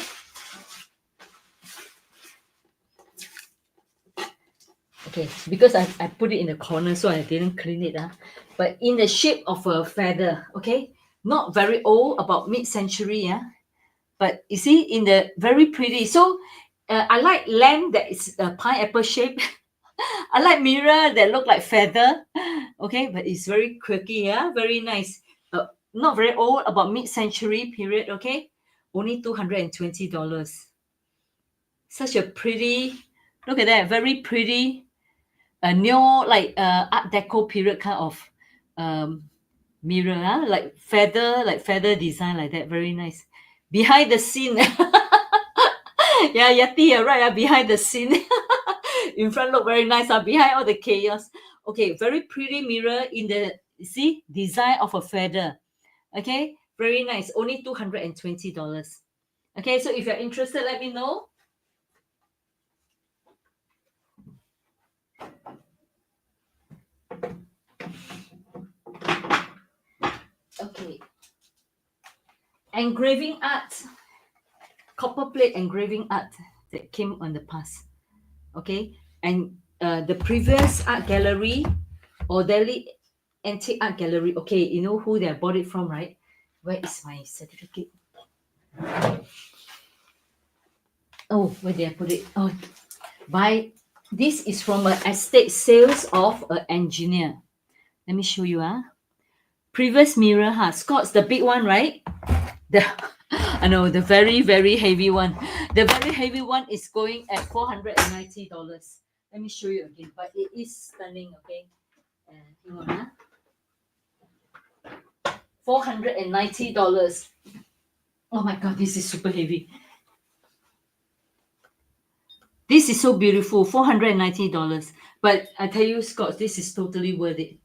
Okay, because I put it in the corner, so I didn't clean it. But in the shape of a feather, okay? Not very old, about mid-century, But you see, in the very pretty. So I like lamp that is a pineapple shape. I like mirror that look like feather. Okay, but it's very quirky, very nice. Not very old, about mid-century period, okay? Only $220. Such a pretty, look at that, very pretty a neo like Art Deco period kind of mirror, like feather design like that. Very nice. Behind the scene, yeah, Yeti, you're right. Behind the scene, in front look very nice. Behind all the chaos. Okay, very pretty mirror in the see design of a feather. Okay, very nice. Only $220. Okay, so if you're interested, let me know. Okay, engraving art, copper plate engraving art that came on the past. Okay, and the previous art gallery or Delhi Antique Art Gallery. Okay, you know who they bought it from, right? Where is my certificate? Oh, where did I put it? Oh, by this is from an estate sales of an engineer. Let me show you. Previous mirror, Scott's the big one, right? The I know the very very heavy one. The very heavy one is going at $490. Let me show you again, but it is stunning. Okay, hang on. $490. Oh my god, this is super heavy. This is so beautiful, $490. But I tell you, Scott, this is totally worth it.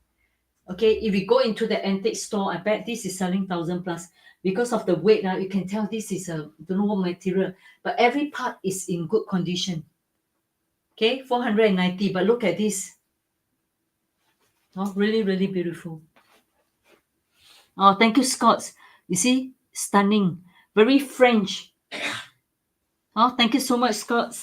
Okay, if you go into the antique store, I bet this is selling 1,000 plus. Because of the weight, now you can tell this is a don't know what material, but every part is in good condition. Okay, 490. But look at this. Oh, really, really beautiful. Oh, thank you, Scott. You see, stunning, very French. Oh, thank you so much, Scott.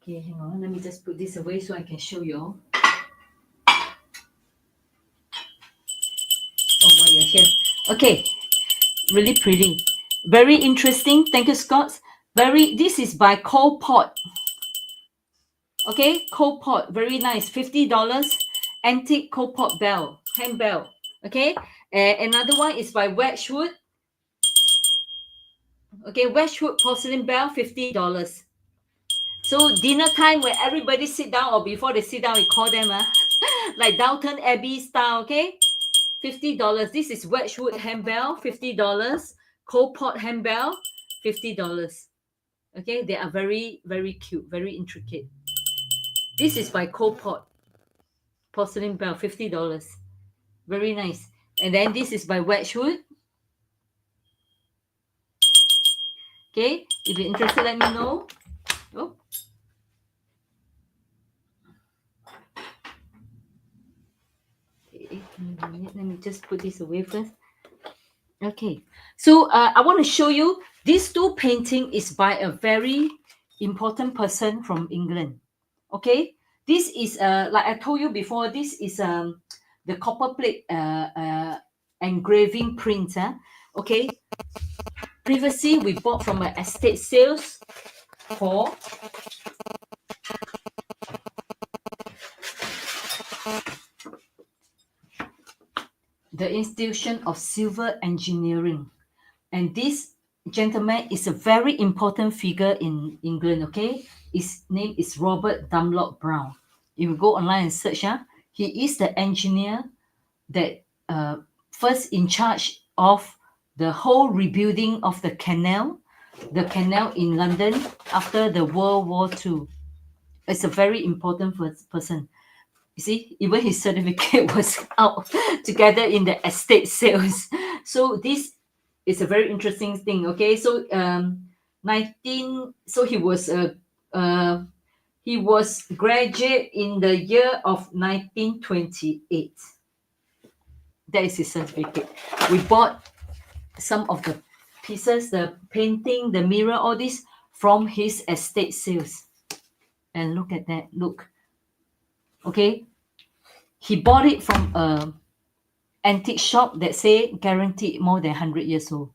Okay, hang on. Let me just put this away so I can show you all. Oh, why you're here. Okay, really pretty. Very interesting. Thank you, Scott. This is by Coal Pot. Okay, Coal Pot. Very nice. $50. Antique Coal Pot bell, hand bell. Okay, another one is by Wedgwood. Okay, Wedgwood porcelain bell, $50. So dinner time when everybody sit down or before they sit down, we call them like Downton Abbey style. Okay, $50. This is Wedgwood handbell, $50. Coal pot handbell, $50. Okay, they are very, very cute, very intricate. This is by Coal Pot porcelain bell, $50. Very nice. And then this is by Wedgwood. Okay, if you're interested, let me know. Oh. Okay, let me just put this away first. Okay, so I want to show you these two painting is by a very important person from England. Okay, this is like I told you before, this is the copper plate engraving print. Okay, previously we bought from an estate sales for the Institution of Civil Engineering. And this gentleman is a very important figure in England, okay? His name is Robert Dunlop Brown. If you go online and search, he is the engineer that first in charge of the whole rebuilding of the canal in London after the World War II. It's a very important person. You see, even his certificate was out together in the estate sales. So this is a very interesting thing. Okay, so he was graduate in the year of 1928. That is his certificate. We bought some of the pieces, the painting, the mirror, all this from his estate sales. And look at that. Look. Okay, he bought it from a antique shop that say guaranteed more than 100 years old.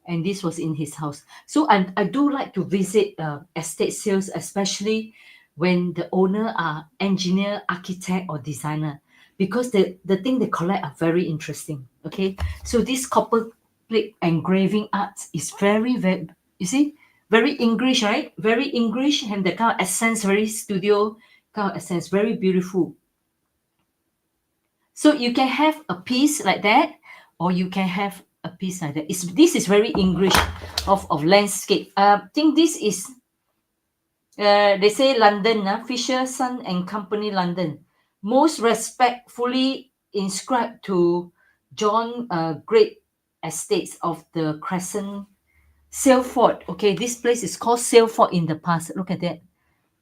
and this was in his house. So I do like to visit estate sales, especially when the owner are engineer, architect, or designer, because the thing they collect are very interesting. Okay, so this copper plate engraving art is very, you see, very English, right? Very English, and the kind of essence, very studio kind of essence, very beautiful. So you can have a piece like that, or you can have a piece like that. This is very English of landscape. I think this is they say London, Fisher Son and Company London. Most respectfully inscribed to John Great Estates of the Crescent Salford. Okay, this place is called Salford in the past. Look at that.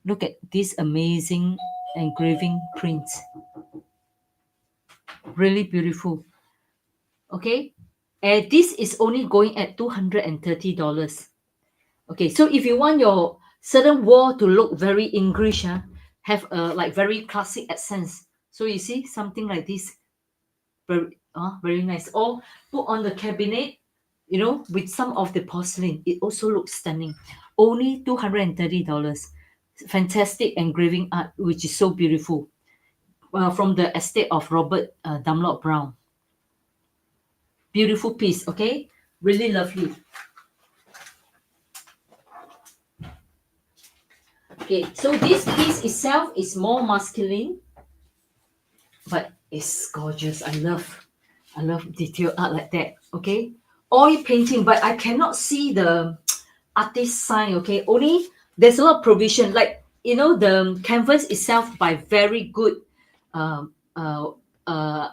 Look at this amazing engraving print. Really beautiful. Okay, and this is only going at $230. Okay, so if you want your certain wall to look very English, have a like very classic accents. So you see something like this, very nice. Or put on the cabinet, with some of the porcelain. It also looks stunning. Only $230. Fantastic engraving art, which is so beautiful. From the estate of Robert Dunlop Brown. Beautiful piece, okay? Really lovely. Okay, so this piece itself is more masculine, but it's gorgeous. I love detail art like that. Okay, oil painting, but I cannot see the artist sign. Okay, only there's a lot of provision, like the canvas itself by very good um, uh, uh,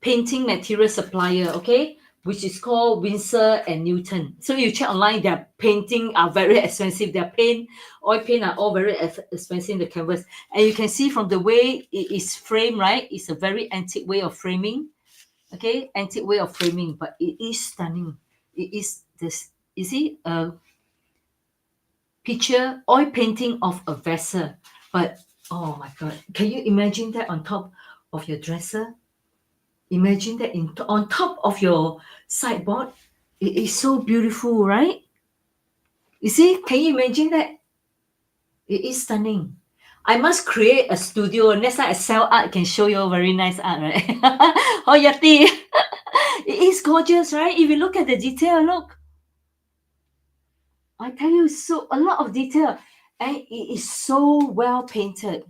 painting material supplier, okay, which is called Winsor and Newton. So you check online, their painting are very expensive. Their oil paint are all very expensive, the canvas. And you can see from the way it is framed, right? It's a very antique way of framing. Okay, antique way of framing, but it is stunning. It is this, you see, a picture, oil painting of a vessel. But oh my god, can you imagine that on top of your dresser? Imagine that on top of your sideboard. It is so beautiful, right? You see, can you imagine that? It is stunning. I must create a studio. Next time I sell art, I can show you very nice art, right? Oh, Yati. It is gorgeous, right? If you look at the detail, look. I tell you, so a lot of detail. And it is so well painted.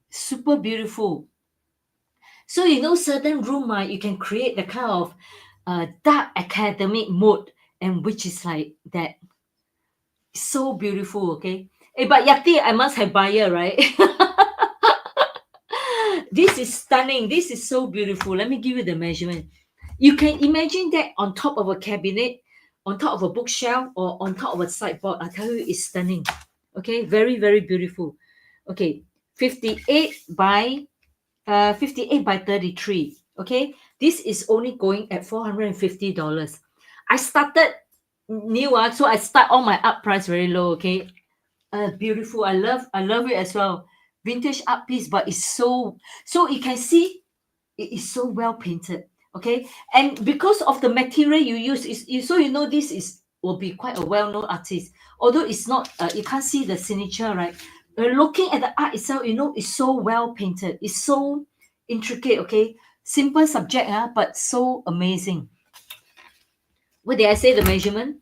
Super beautiful. So certain room, you can create the kind of dark academic mode, and which is like that. So beautiful, okay. But Yati, I must have buyer, right? This is stunning. This is so beautiful. Let me give you the measurement. You can imagine that on top of a cabinet, on top of a bookshelf, or on top of a sideboard. I tell you, it's stunning. Okay, very, very beautiful. Okay, 58 by 33. Okay, this is only going at $450. I started new, so I start all my art price very low. Okay, beautiful. I love it as well. Vintage art piece, but it's so you can see it is so well painted. Okay, and because of the material you use, so this is will be quite a well-known artist. Although it's not, you can't see the signature, right? Looking at the art itself, it's so well painted. It's so intricate. Okay, simple subject, but so amazing. What did I say? The measurement?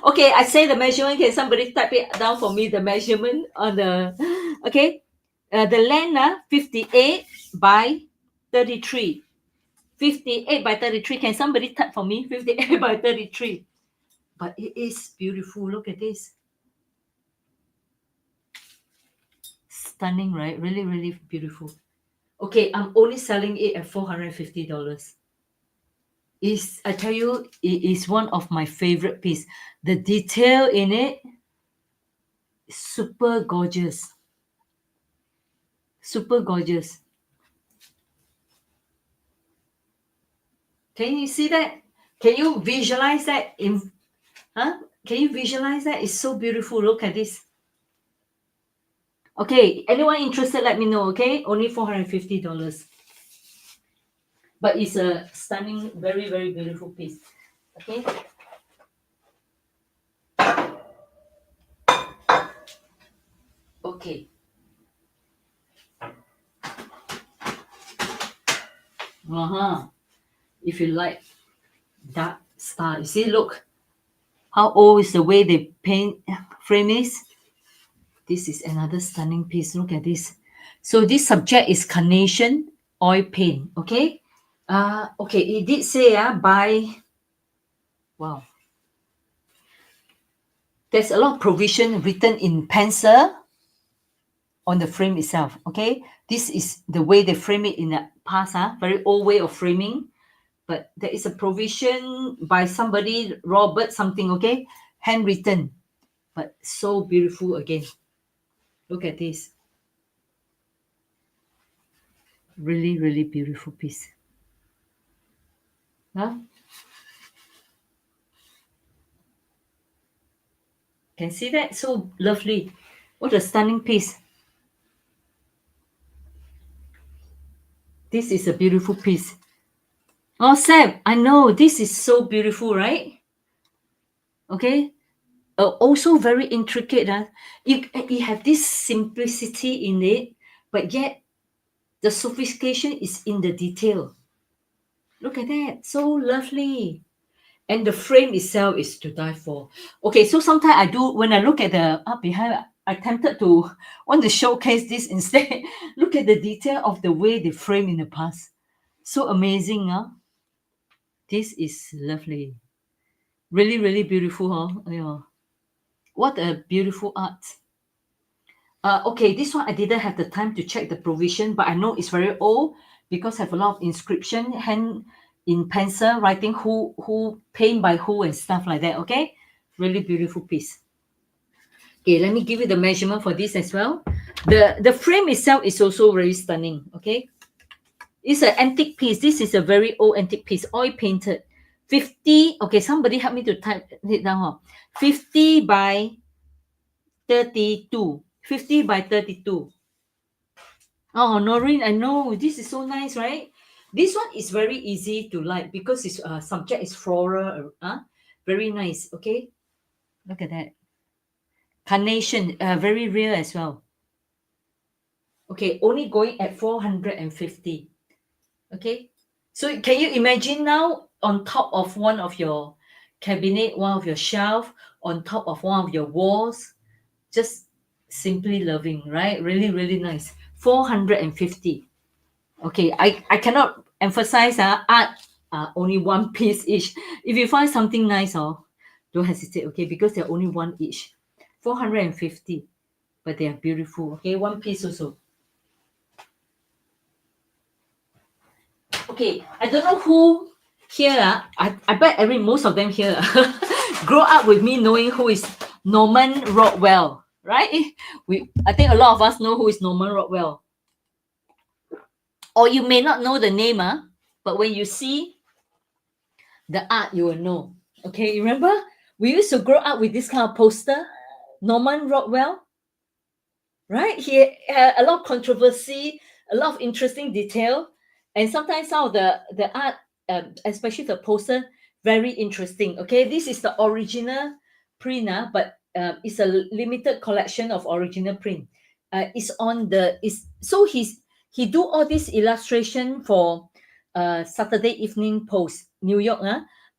Okay, I say the measurement. Can somebody type it down for me? The measurement on the okay. The length 58 by 33. 58 by 33. Can somebody type for me? 58 by 33. But it is beautiful. Look at this. Stunning, right? Really, really beautiful. Okay, I'm only selling it at $450. I tell you, it is one of my favorite piece. The detail in it is super gorgeous. Super gorgeous. Can you see that? Can you visualize that? Can you visualize that? It's so beautiful. Look at this. Okay, anyone interested, let me know, okay? Only $450. But it's a stunning, very, very beautiful piece. Okay. Okay. Uh-huh. If you like dark star, you see, look how old is the way they paint frame is. This is another stunning piece. Look at this. So this subject is carnation oil paint. Okay. Okay. It did say by, wow. There's a lot of provision written in pencil on the frame itself. Okay. This is the way they frame it in the past. Very old way of framing. But there is a provision by somebody, Robert something. Okay. Handwritten. But so beautiful again. Look at this. Really, really beautiful piece. Huh? Can see that? So lovely. What a stunning piece. This is a beautiful piece. Oh, Sam, I know this is so beautiful, right? Okay. Also very intricate. You have this simplicity in it, but yet the sophistication is in the detail. Look at that. So lovely. And the frame itself is to die for. Okay, so sometimes I do, when I look at the up behind, I tempted to want to showcase this instead. Look at the detail of the way they frame in the past. So amazing, huh? This is lovely. Really, really beautiful, huh? Yeah. What a beautiful art. Okay, this one I didn't have the time to check the provision, but I know it's very old because have a lot of inscription, hand in pencil, writing who paint by who and stuff like that. Okay, really beautiful piece. Okay, let me give you the measurement for this as well. The frame itself is also very stunning. Okay, it's an antique piece. This is a very old antique piece, oil painted. 50. Okay, somebody help me to type it down. 50 by 32. 50 by 32. Oh, Noreen, I know this is so nice, right? This one is very easy to like because its subject is floral. Very nice. Okay, look at that carnation. Very real as well. Okay, only going at 450. Okay, so can you imagine now on top of one of your cabinet, one of your shelf, on top of one of your walls, just simply loving, right? Really, really nice. 450. Okay, I cannot emphasize art only one piece each. If you find something nice, don't hesitate, okay, because they're only one each. 450, but they are beautiful. Okay, one piece also. Okay, I don't know who here. I bet most of them here grow up with me knowing who is Norman Rockwell, right? I think a lot of us know who is Norman Rockwell. Or you may not know the name, but when you see the art, you will know. Okay, you remember we used to grow up with this kind of poster, Norman Rockwell, right? He had a lot of controversy, a lot of interesting detail, and sometimes some of the art, especially the poster, very interesting. Okay, this is the original print, but it's a limited collection of original print. It's on the is so he do all this illustration for Saturday Evening Post, New York,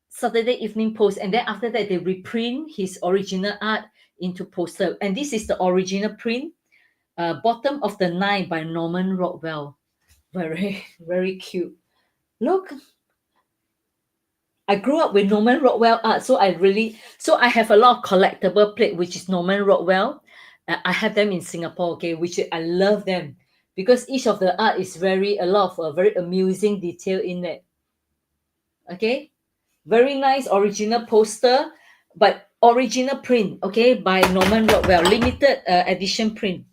Saturday Evening Post, and then after that they reprint his original art into poster, and this is the original print. Bottom of the Nine by Norman Rockwell. Very, very cute. Look, I grew up with Norman Rockwell art, so I have a lot of collectible plate, which is Norman Rockwell. I have them in Singapore, okay, which I love them because each of the art is a lot of very amusing detail in it. Okay, very nice original poster, but original print, okay, by Norman Rockwell, limited edition print.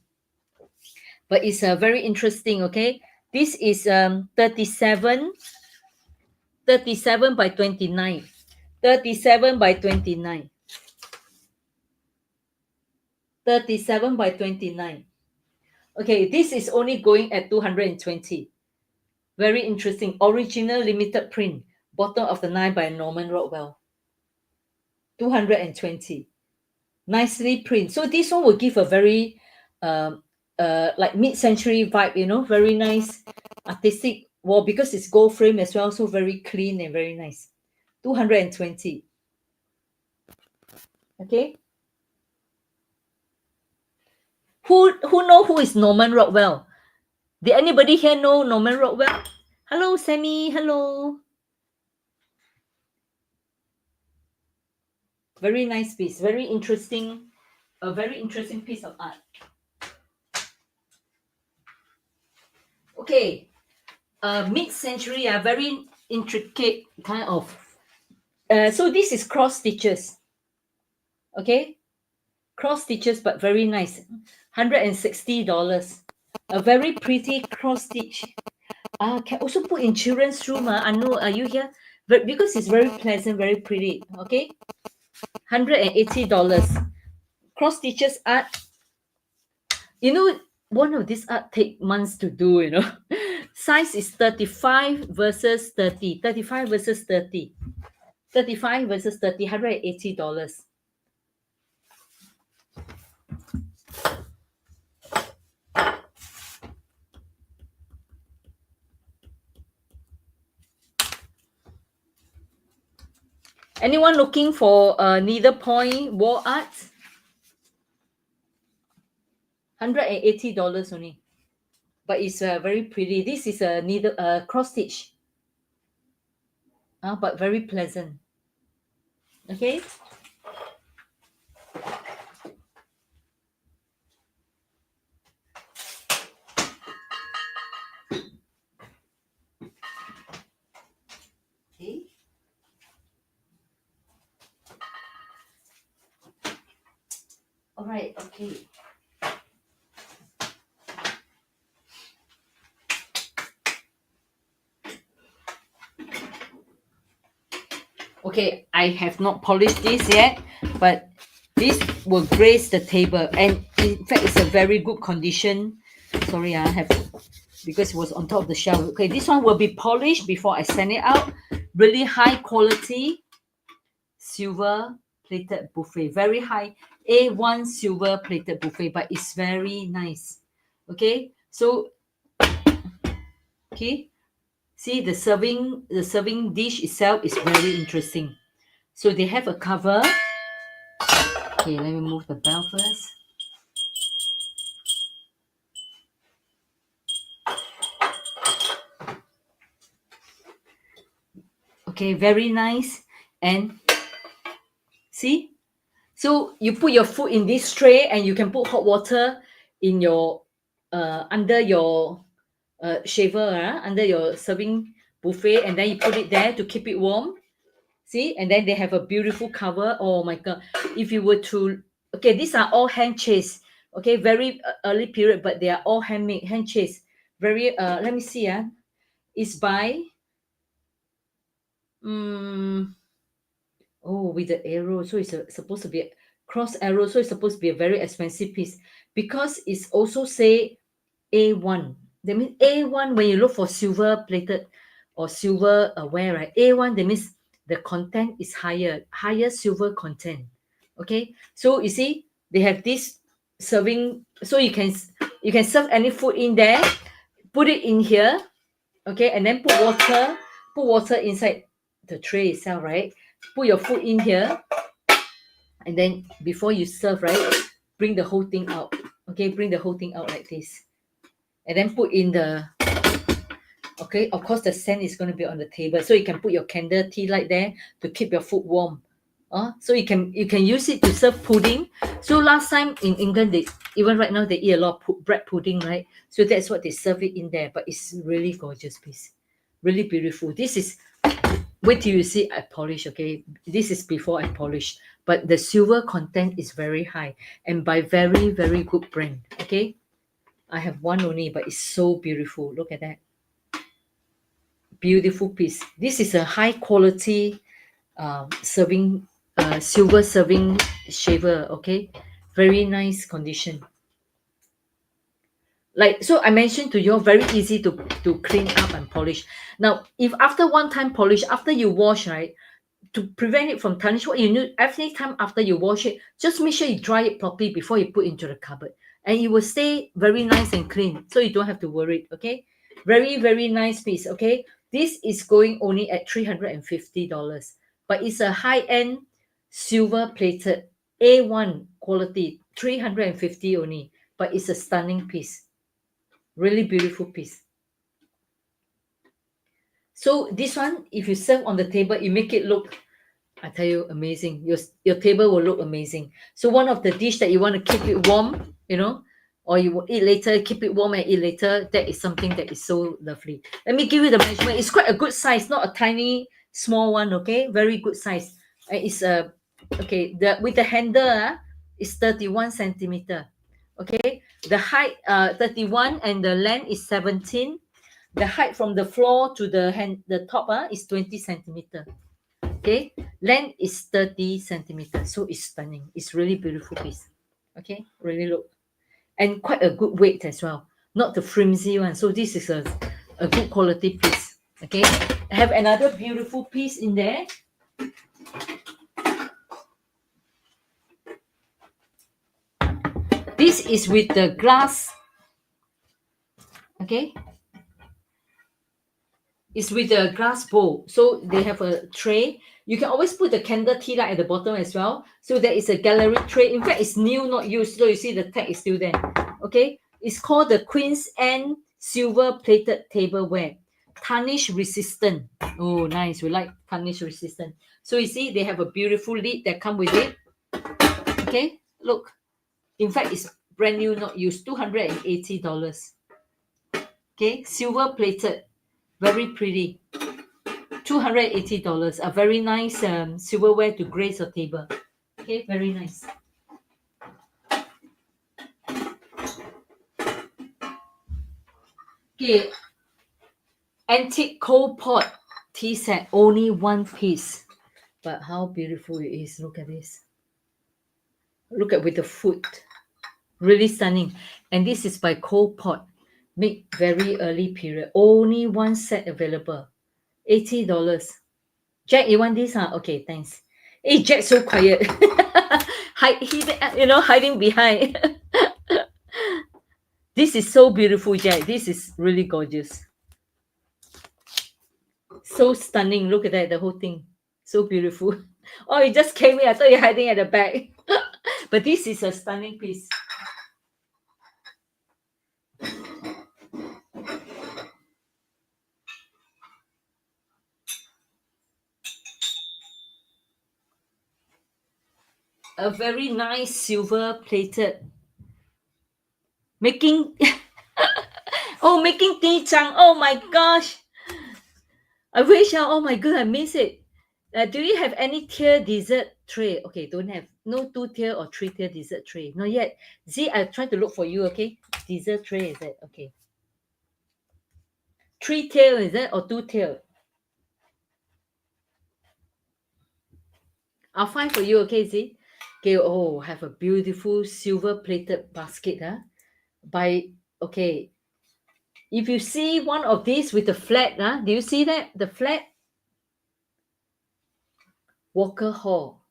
But it's very interesting. Okay, this is 37 by 29, 37 by 29, 37 by 29. Okay, this is only going at 220. Very interesting, original limited print, bottom of the Nine by Norman Rockwell. 220. Nicely print. So this one will give a very like mid-century vibe, very nice artistic wall because it's gold frame as well, so very clean and very nice. 220. Okay. Who know who is Norman Rockwell? Did anybody here know Norman Rockwell? Hello, Sammy. Hello. Very nice piece. Very interesting. A very interesting piece of art. Okay. Mid-century, very intricate kind of. So this is cross stitches. Okay, cross stitches, but very nice. $160. A very pretty cross stitch. Can also put in children's room. Anu, are you here? But because it's very pleasant, very pretty. Okay, $180. Cross stitches art. One of these art take months to do. Size is 35 versus 30. 35 versus 30. 35 versus 30, $180. Anyone looking for needlepoint wall art? $180 only. But it's very pretty. This is a needle cross stitch. But very pleasant. Okay. Okay. All right. Okay. Okay, I have not polished this yet, but this will grace the table, and in fact it's a very good condition. Sorry, I have, because it was on top of the shelf. Okay, this one will be polished before I send it out. Really high quality silver plated buffet, very high A1 silver plated buffet, but it's very nice. Okay, so okay, see the serving dish itself is very interesting. So they have a cover. Okay, let me move the bell first. Okay, very nice. And see, so you put your food in this tray, and you can put hot water in your under your shaver, under your serving buffet, and then you put it there to keep it warm. See, and then they have a beautiful cover. Oh my god! If you were to, okay, these are all hand chased. Okay, very early period, but they are all handmade, hand chased. Very. Let me see. It's by. Oh, with the arrow, so it's supposed to be a cross arrow, so it's supposed to be a very expensive piece because it's also say A1. That means A1, when you look for silver plated or silver ware, right? A1, that means the content is higher silver content. Okay, so you see they have this serving, so you can serve any food in there, put it in here, okay, and then put water inside the tray itself, right? Put your food in here, and then before you serve, right, bring the whole thing out. Okay, bring the whole thing out like this, and then put in the. Okay, of course the scent is going to be on the table, so you can put your candle tea light there to keep your food warm. So you can use it to serve pudding. So last time in England, even right now they eat a lot of bread pudding, right? So that's what they serve it in there. But it's really gorgeous piece, really beautiful. This is, wait till you see I polish. Okay, this is before I polish, but the silver content is very high and by very very good brand. Okay, I have one only, but it's so beautiful. Look at that, beautiful piece. This is a high quality serving silver serving shaver. Okay, very nice condition. Like, so I mentioned to you, very easy to clean up and polish. Now if after one time polish, after you wash, right, to prevent it from tarnish, what you need every time after you wash it, just make sure you dry it properly before you put into the cupboard, and it will stay very nice and clean, so you don't have to worry. Okay, very very nice piece. Okay, this is going only at $350, but it's a high-end silver plated A1 quality, 350 only, but it's a stunning piece, really beautiful piece. So this one, if you serve on the table, you make it look, I tell you, amazing. Your table will look amazing. So one of the dish that you want to keep it warm, or you will eat later, keep it warm and eat later. That is something that is so lovely. Let me give you the measurement. It's quite a good size, not a tiny small one. Okay, very good size. It's a okay. The with the handle, is 31 centimeter. Okay, the height 31 and the length is 17. The height from the floor to the top is 20 centimeter. Okay, length is 30 centimeters, so it's stunning. It's really beautiful piece. Okay, really look, and quite a good weight as well, not the flimsy one. So this is a good quality piece. Okay, I have another beautiful piece in there. This is with the glass. Okay, it's with a glass bowl. So they have a tray. You can always put the candle tea light at the bottom as well. So there is a gallery tray. In fact, it's new, not used. So you see the tag is still there. Okay. It's called the Queen's Anne Silver Plated Tableware. Tarnish resistant. Oh, nice. We like tarnish resistant. So you see, they have a beautiful lid that come with it. Okay. Look. In fact, it's brand new, not used. $280. Okay. Silver plated. Very pretty. $280. A very nice silverware to grace your table. Okay, very nice. Okay, antique coal pot tea set, only one piece. But how beautiful it is. Look at this. Look at with the foot. Really stunning. And this is by Coal Pot. Made very early period. Only one set available. $80. Jack, you want this? Huh? Okay, thanks. Hey, Jack, so quiet. Hiding behind. This is so beautiful, Jack. This is really gorgeous. So stunning. Look at that, the whole thing. So beautiful. Oh, you just came in. I thought you're hiding at the back. But this is a stunning piece. A very nice silver plated. Making making tea chang. Oh my gosh. I wish, oh my god, I miss it. Do you have any tier dessert tray? Okay, don't have. No 2-tier or 3-tier dessert tray. Not yet. See, I try to look for you, okay? Dessert tray, is it? Okay. 3-tier, is it? Or 2-tier? I'll find for you, okay, see? Okay, oh, have a beautiful silver plated basket, okay. If you see one of these with the flat, do you see that? The flat? Walker Hall.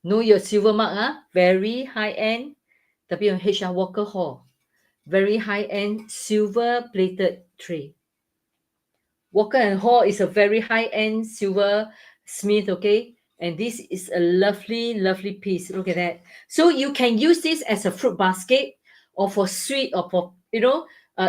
Know your silver mark, very high-end. WH Walker Hall. Very high-end silver plated tray. Walker and Hall is a very high-end silver smith, okay? And this is a lovely, lovely piece. Look at that. So you can use this as a fruit basket or for sweet or for,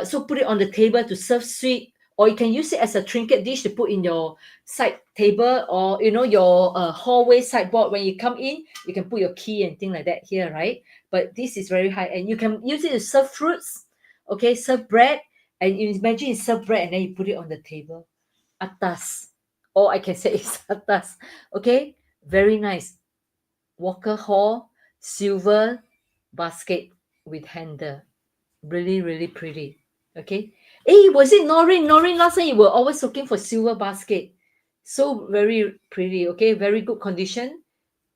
so put it on the table to serve sweet, or you can use it as a trinket dish to put in your side table, or, your hallway sideboard. When you come in, you can put your key and things like that here, right? But this is very high end. You can use it to serve fruits, okay, serve bread, and you imagine you serve bread and then you put it on the table. Atas. All I can say is atas. Okay, very nice. Walker Hall silver basket with handle. Really, really pretty. Okay. Hey, was it Noreen? Noreen, last time you were always looking for silver basket. So very pretty. Okay, very good condition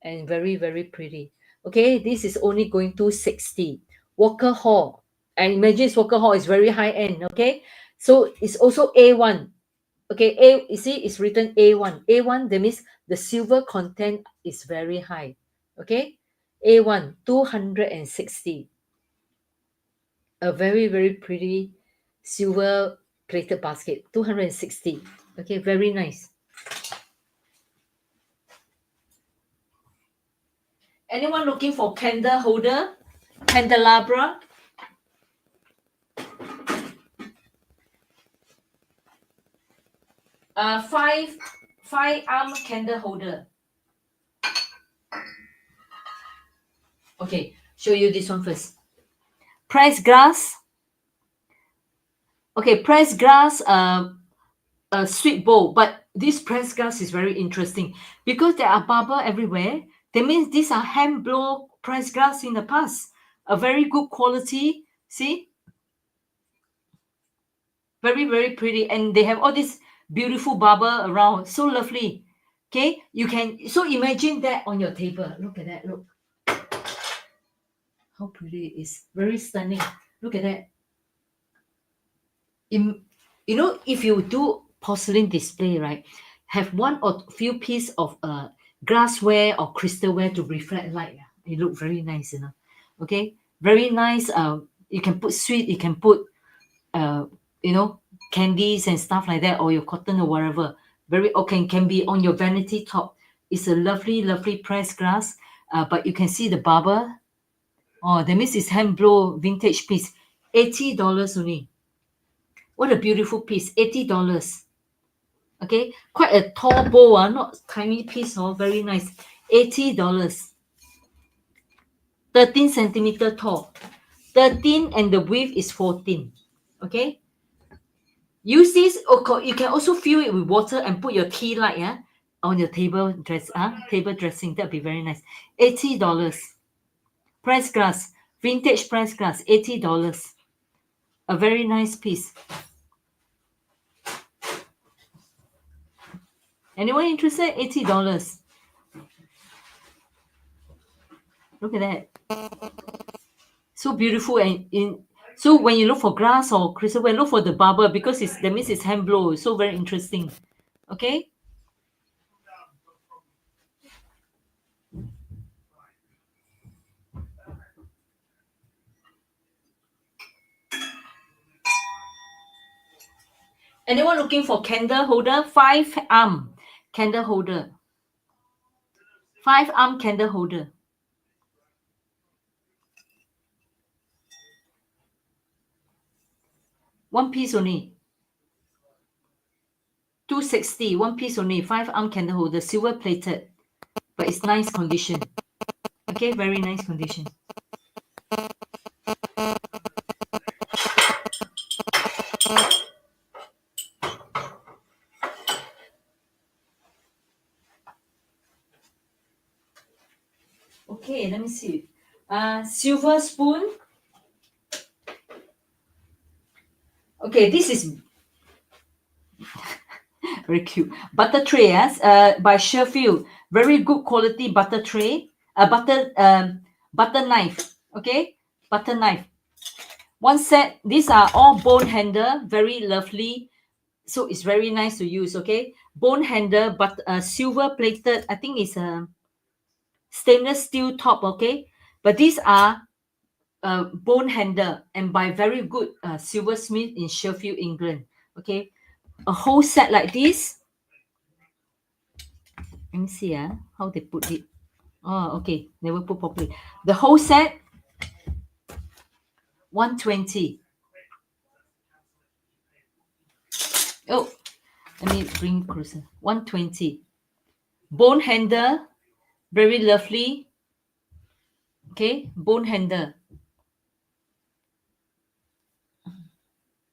and very, very pretty. Okay, this is only going to 60. Walker Hall. And imagine Walker Hall is very high end. Okay, so it's also A1. Okay, A, you see, it's written A1. A1, that means the silver content is very high. Okay, A1, 260. A very, very pretty silver plated basket, 260. Okay, very nice. Anyone looking for candle holder? Candelabra? Five arm candle holder. Okay, show you this one first. Pressed glass. Okay, pressed glass, a sweet bowl, but this pressed glass is very interesting because there are bubble everywhere. That means these are hand blow pressed glass in the past. A very good quality. See, very, very pretty, and they have all this beautiful bubble around. So lovely. Okay, you can so imagine that on your table. Look at that. Look how pretty it is. Very stunning. Look at that. In, if you do porcelain display, right, have one or few piece of glassware or crystalware to reflect light. It look very nice, Okay, very nice. You can put sweet, you can put uh, you know, candies and stuff like that, or your cotton or whatever. Very okay, can be on your vanity top. It's a lovely, lovely pressed glass. But you can see the bubble. Oh, that means it's hand blow vintage piece. $80 only. What a beautiful piece. $80. Okay, quite a tall bowl, not tiny piece, very nice. $80. 13 centimeter tall. 13 and the width is 14. Okay. Use this, you can also fill it with water and put your tea light, on your table dressing. That'd be very nice. $80. Press glass. Vintage press glass. $80. A very nice piece. Anyone interested? $80. Look at that. So beautiful, and in so when you look for glass or crystal, when look for the bubble because that means it's hand blow. So very interesting. Okay. Anyone looking for candle holder? 5 arm candle holder. 5 arm candle holder. One piece only. 260. One piece only. 5 arm candle holder. Silver plated. But it's nice condition. Okay, very nice condition. Okay, let me see. Silver spoon. Okay, this is very cute. Butter tray, yes, by Sheffield. Very good quality butter tray. Butter knife. Okay, butter knife. One set. These are all bone handle. Very lovely. So it's very nice to use. Okay, bone handle, but silver plated. I think it's a stainless steel top. Okay, but these are bone handle and by very good silversmith in Sheffield, England. Okay, a whole set like this. Let me see how they put it. Oh, okay. Never put properly. The whole set, 120. Oh, let me bring closer. 120. Bone handle, very lovely. Okay, bone handle.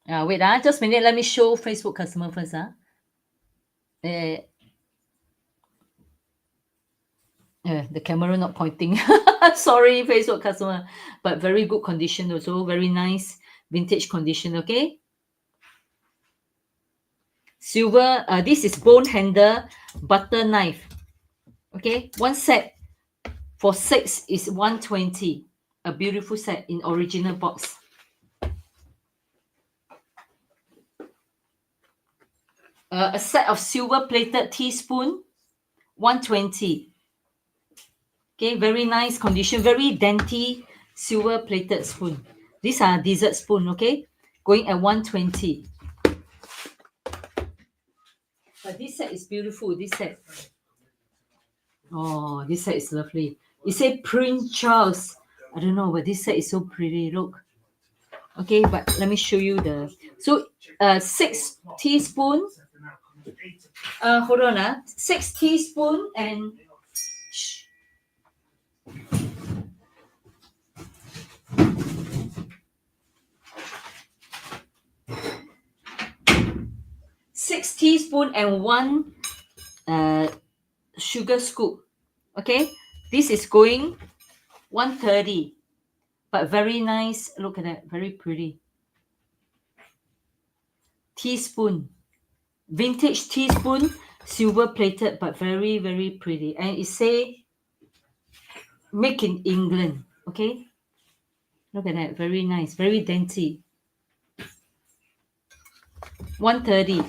Wait, just a minute. Let me show Facebook customer first. Uh, the camera not pointing. Sorry, Facebook customer. But very good condition also. Very nice vintage condition. Okay. Silver. This is bone handle butter knife. Okay. One set for 6 is 120. A beautiful set in original box. A set of silver plated teaspoon, 120. Okay, very nice condition, very dainty silver plated spoon. These are dessert spoon, okay? Going at 120. But this set is beautiful. This set. Oh, this set is lovely. It said Prince Charles. I don't know, but this set is so pretty. Look. Okay, but let me show you the. So, 6 teaspoon. Hold on, 6 teaspoon and. Shh. 6 teaspoon and one sugar scoop. Okay, this is going 130, but very nice. Look at that, very pretty. Teaspoon, vintage teaspoon, silver plated, but very, very pretty. And it say make in England. Okay, look at that, very nice, very dainty. 130.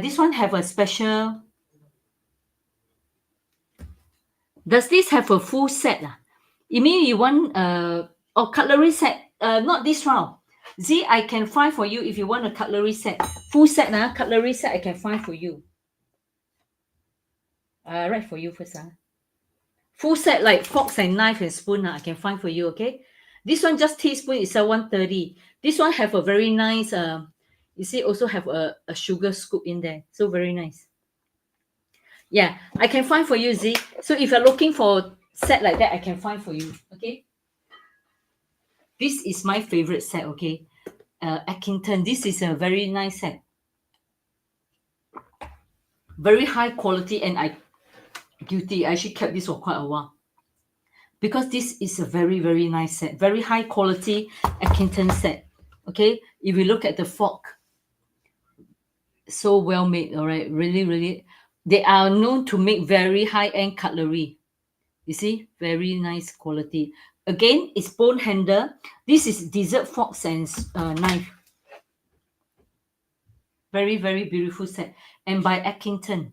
This one have a special. Does this have a full set? You mean you want cutlery set? Not this round. Z, I can find for you if you want a cutlery set. Full set, cutlery set I can find for you. Right for you first. Full set like forks and knife and spoon, I can find for you, okay? This one just teaspoon is a 130. This one have a very nice, you see, also have a sugar scoop in there. So very nice. Yeah, I can find for you, Z. So if you're looking for set like that, I can find for you, okay? This is my favorite set, okay? Ackington, this is a very nice set. Very high quality, and I actually kept this for quite a while. Because this is a very, very nice set. Very high quality Ackington set, okay? If you look at the fork, so well made, all right? Really, really. They are known to make very high-end cutlery. You see, very nice quality. Again, it's bone handle. This is dessert forks and knife. Very, very beautiful set. And by Ackington.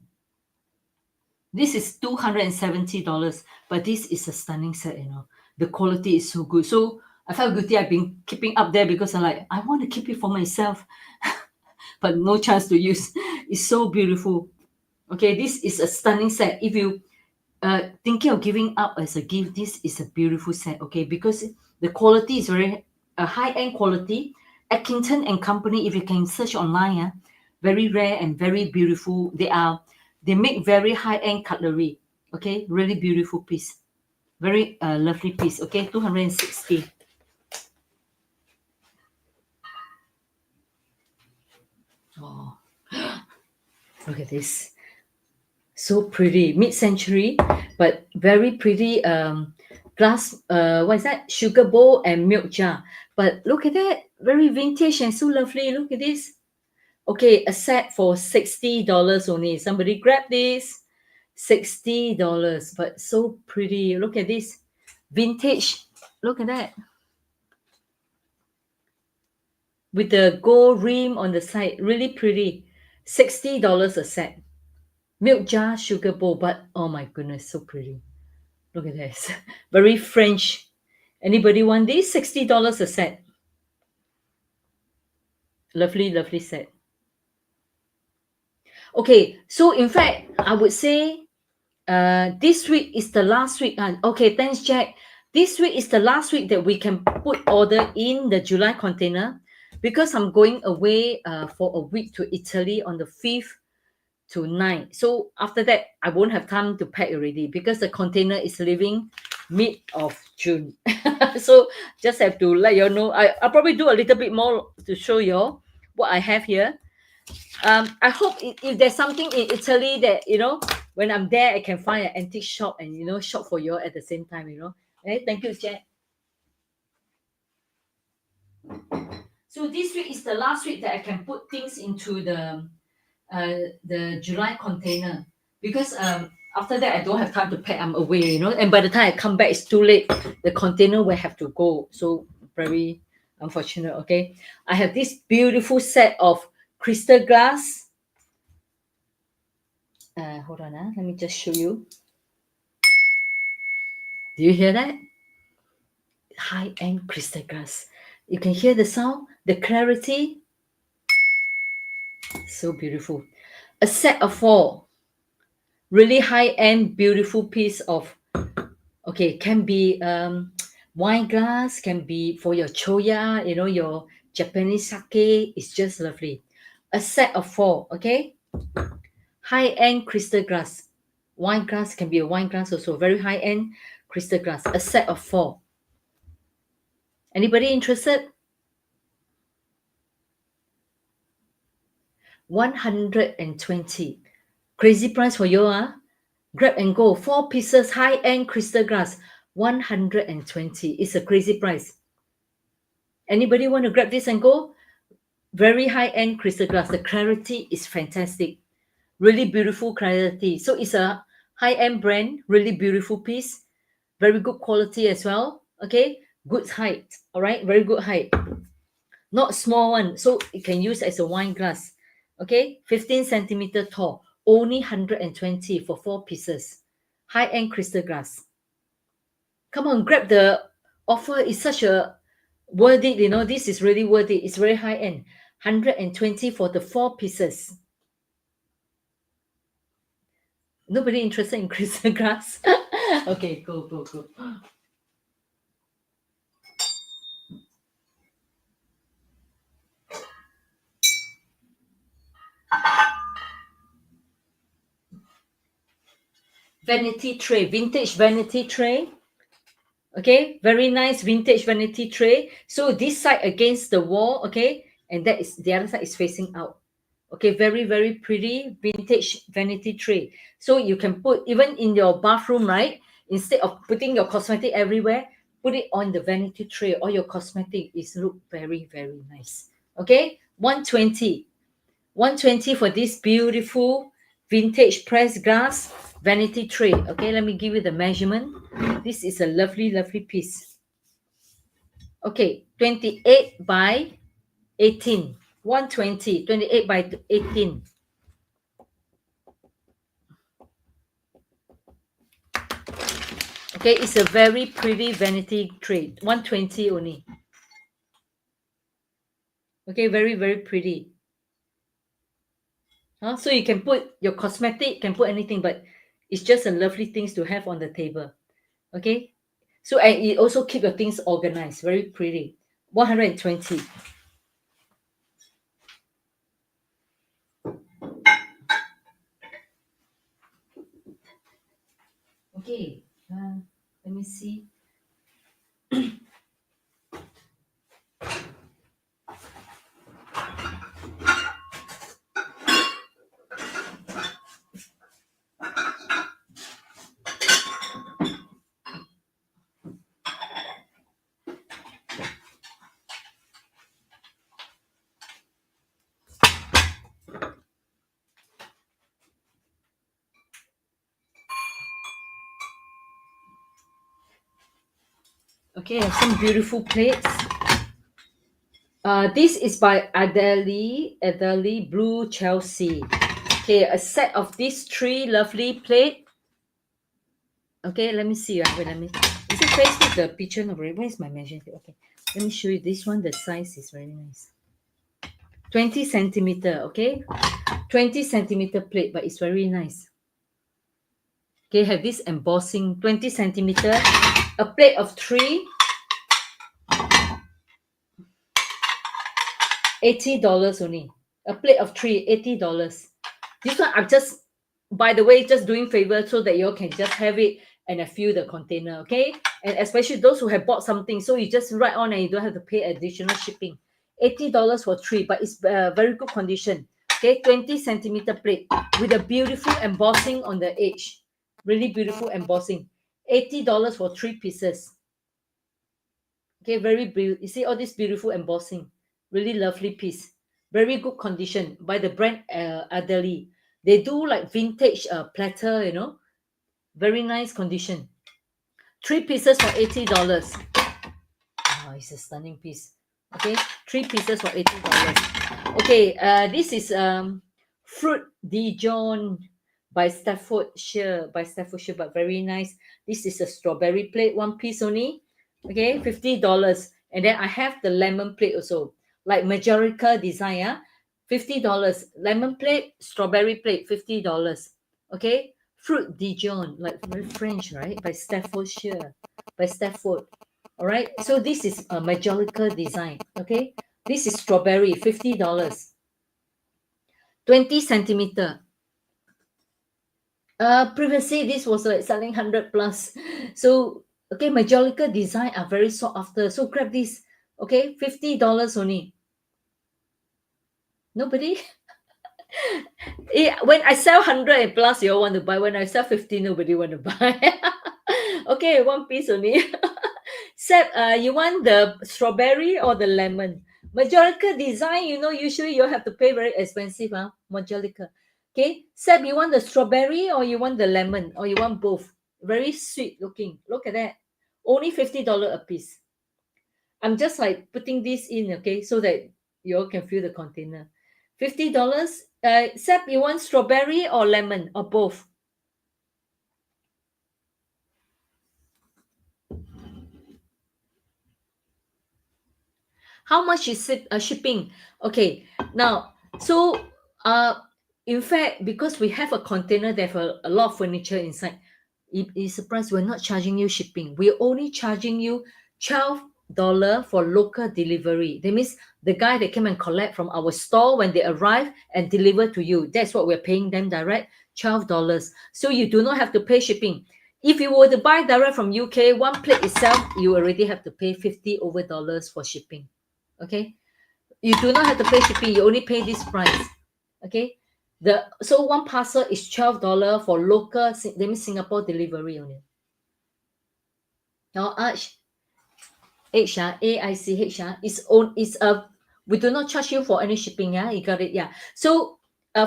This is $270, but this is a stunning set, you know. The quality is so good. So I felt guilty. I've been keeping up there because I want to keep it for myself, but no chance to use. It's so beautiful. Okay, this is a stunning set. If you thinking of giving up as a gift, this is a beautiful set, okay? Because the quality is very high-end quality. Ackington and Company, if you can search online, very rare and very beautiful. They make very high-end cutlery, okay? Really beautiful piece. Very lovely piece, okay? 260. Oh, look at this. So pretty, mid-century, but very pretty glass, what is that? Sugar bowl and milk jar. But look at that, very vintage and so lovely. Look at this. Okay, a set for $60 only. Somebody grab this. $60, but so pretty. Look at this. Vintage. Look at that. With the gold rim on the side. Really pretty. $60 a set. Milk jar, sugar bowl, but oh my goodness, so pretty. Look at this. Very French. Anybody want this? $60 a set. Lovely, lovely set. Okay, so in fact, I would say this week is the last week. Okay, thanks, Jack. This week is the last week that we can put order in the July container because I'm going away for a week to Italy on the 5th to 9th. So after that, I won't have time to pack already because the container is leaving mid of June. So just have to let you know. I'll probably do a little bit more to show you what I have here. I hope if there's something in Italy that, when I'm there, I can find an antique shop and, shop for you at the same time, Okay, thank you, Jack. So this week is the last week that I can put things into the July container because after that I don't have time to pack. I'm away, and by the time I come back, it's too late. The container will have to go. So very unfortunate. Okay, I have this beautiful set of crystal glass Hold on, let me just show you. Do you hear that? High-end crystal glass. You can hear the sound, the clarity. So beautiful. A set of 4. Really high-end, beautiful piece of, okay, can be wine glass, can be for your choya, your Japanese sake. It's just lovely. A set of 4, okay? High-end crystal glass. Wine glass can be a wine glass also. Very high-end crystal glass. A set of 4. Anybody interested? 120. Crazy price for you, Grab and go. 4 pieces high-end crystal glass. 120. It's a crazy price. Anybody want to grab this and go? Very high-end crystal glass. The clarity is fantastic. Really beautiful clarity. So it's a high-end brand. Really beautiful piece. Very good quality as well. Okay. Good height. All right. Very good height. Not small one. So it can use as a wine glass. Okay. 15 centimeter tall. Only 120 for 4 pieces. High-end crystal glass. Come on, grab the offer. It's such a worth it. This is really worth it. It's very high-end. 120 for the 4 pieces. Nobody interested in crystal glass? Okay, go, go, go. Vanity tray, vintage vanity tray. Okay, very nice vintage vanity tray. So this side against the wall, okay, and that is the other side is facing out. Okay, very, very pretty vintage vanity tray. So you can put even in your bathroom, right? Instead of putting your cosmetic everywhere, put it on the vanity tray. All your cosmetic is look very, very nice. Okay, 120. 120 for this beautiful vintage pressed glass vanity tray. Okay, let me give you the measurement. This is a lovely, lovely piece. Okay, 28 by 18. 120, 28 by 18. Okay, it's a very pretty vanity tray. 120 only. Okay, very, very pretty. So you can put your cosmetic, can put anything, but it's just a lovely things to have on the table. Okay, so and it also keep your things organized. Very pretty. 120. Okay, let me see. Okay, I have some beautiful plates. This is by Adele Blue Chelsea. Okay, a set of these 3 lovely plate. Okay, let me see. Wait, is it Facebook the picture? No, where is my measuring tape? Okay, let me show you this one. The size is very nice. 20 centimeter, okay? 20 centimeter plate, but it's very nice. Okay, have this embossing 20 centimeter, a plate of 3, $80 only. A plate of 3, $80. This one I'm just, by the way, just doing favor so that you all can just have it and fill the container, okay? And especially those who have bought something, so you just write on and you don't have to pay additional shipping. $80 for 3, but it's very good condition. Okay, 20 centimeter plate with a beautiful embossing on the edge. Really beautiful embossing. $80 for 3 pieces. Okay, very beautiful. You see all this beautiful embossing. Really lovely piece. Very good condition by the brand Adele. They do like vintage platter, Very nice condition. 3 pieces for $80. Oh, it's a stunning piece. Okay, 3 pieces for $80. Okay, this is fruit Dijon by Staffordshire, but very nice. This is a strawberry plate, one piece only. Okay, $50. And then I have the lemon plate also, like Majorica design, yeah? $50. Lemon plate, strawberry plate, $50. Okay, fruit Dijon, like very French, right? By Staffordshire, by Stafford. All right, so this is a Majorica design. Okay, this is strawberry, $50. 20 centimeter. Previously this was like selling 100 plus. So okay, Majolica design are very sought after. So grab this. Okay, $50 only. Nobody. When I sell 100 and plus, you all want to buy. When I sell 50, nobody want to buy. Okay, one piece only. Seb, you want the strawberry or the lemon? Majolica design, usually you have to pay very expensive, huh? Majolica. Okay, Seb, you want the strawberry or you want the lemon or you want both? Very sweet looking. Look at that. Only $50 a piece. I'm just like putting this in, okay, so that you all can fill the container. $50. Seb, you want strawberry or lemon or both? How much is it shipping? Okay, now, so in fact, because we have a container that have a lot of furniture inside, it is surprised we're not charging you shipping. We're only charging you $12 for local delivery. That means the guy that came and collect from our store when they arrive and deliver to you. That's what we're paying them direct, $12. So you do not have to pay shipping. If you were to buy direct from UK, one plate itself, you already have to pay $50 over for shipping. Okay, you do not have to pay shipping, you only pay this price. Okay, so one parcel is $12 for local, that means Singapore delivery only. Now Arch, AICH is a, we do not charge you for any shipping. Yeah, you got it. Yeah, so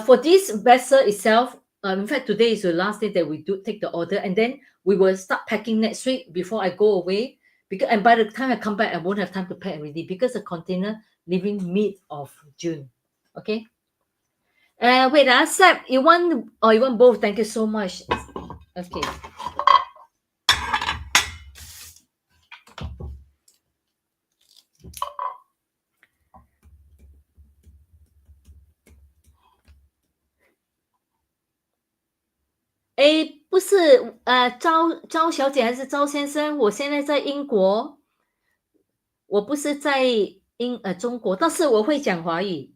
for this vessel itself, in fact today is the last day that we do take the order, and then we will start packing next week before I go away. Because, and by the time I come back, I won't have time to pack already because the container leaving mid of June. Okay. Wait, Seb, you want both? Thank you so much. Okay.不是，赵小姐还是赵先生？我现在在英国，我不是在中国，但是我会讲华语。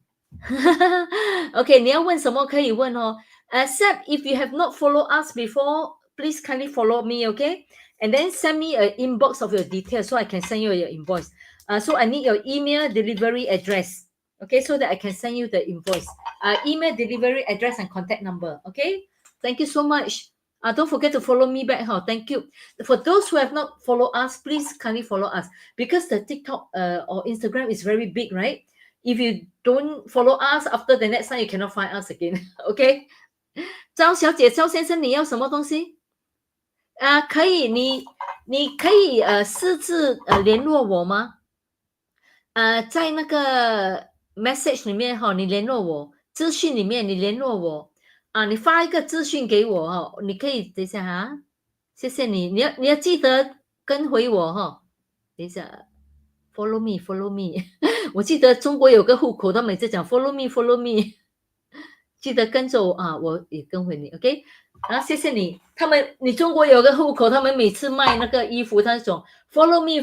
OK， 你要问什么可以问哦。Seb, if you have not followed us before, please kindly follow me, okay? And then send me an inbox of your details so I can send you your invoice. So I need your email, delivery address, okay, so that I can send you the invoice. Email, delivery address, and contact number, okay? Thank you so much. Don't forget to follow me back. Thank you. For those who have not followed us, please kindly follow us because the TikTok or Instagram is very big, right? If you don't follow us, after the next time you cannot find us again. Okay? 赵小姐、赵先生，你要什么东西？可以，你可以私自联络我吗？在那个 message 里面你联络我，资讯里面你联络我你发一个资讯给我你可以等一下谢谢你，你要记得跟回我等一下 follow me 我记得中国有个户口，他每次讲 follow me 记得跟着我我也跟回你 OK 谢谢你。你中国有个户口，他们每次卖那个衣服，他说 follow me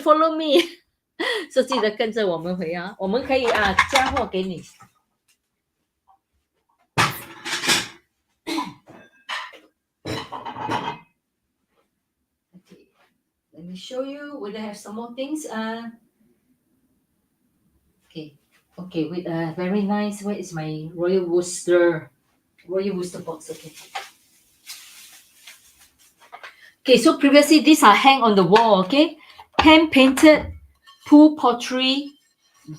所以记得跟着我们回我们可以加货给你。Okay, let me show you whether I have some more things. Okay, with very nice. Where is my Royal Worcester box? Okay, so previously these are hang on the wall. Okay, hand painted pool pottery,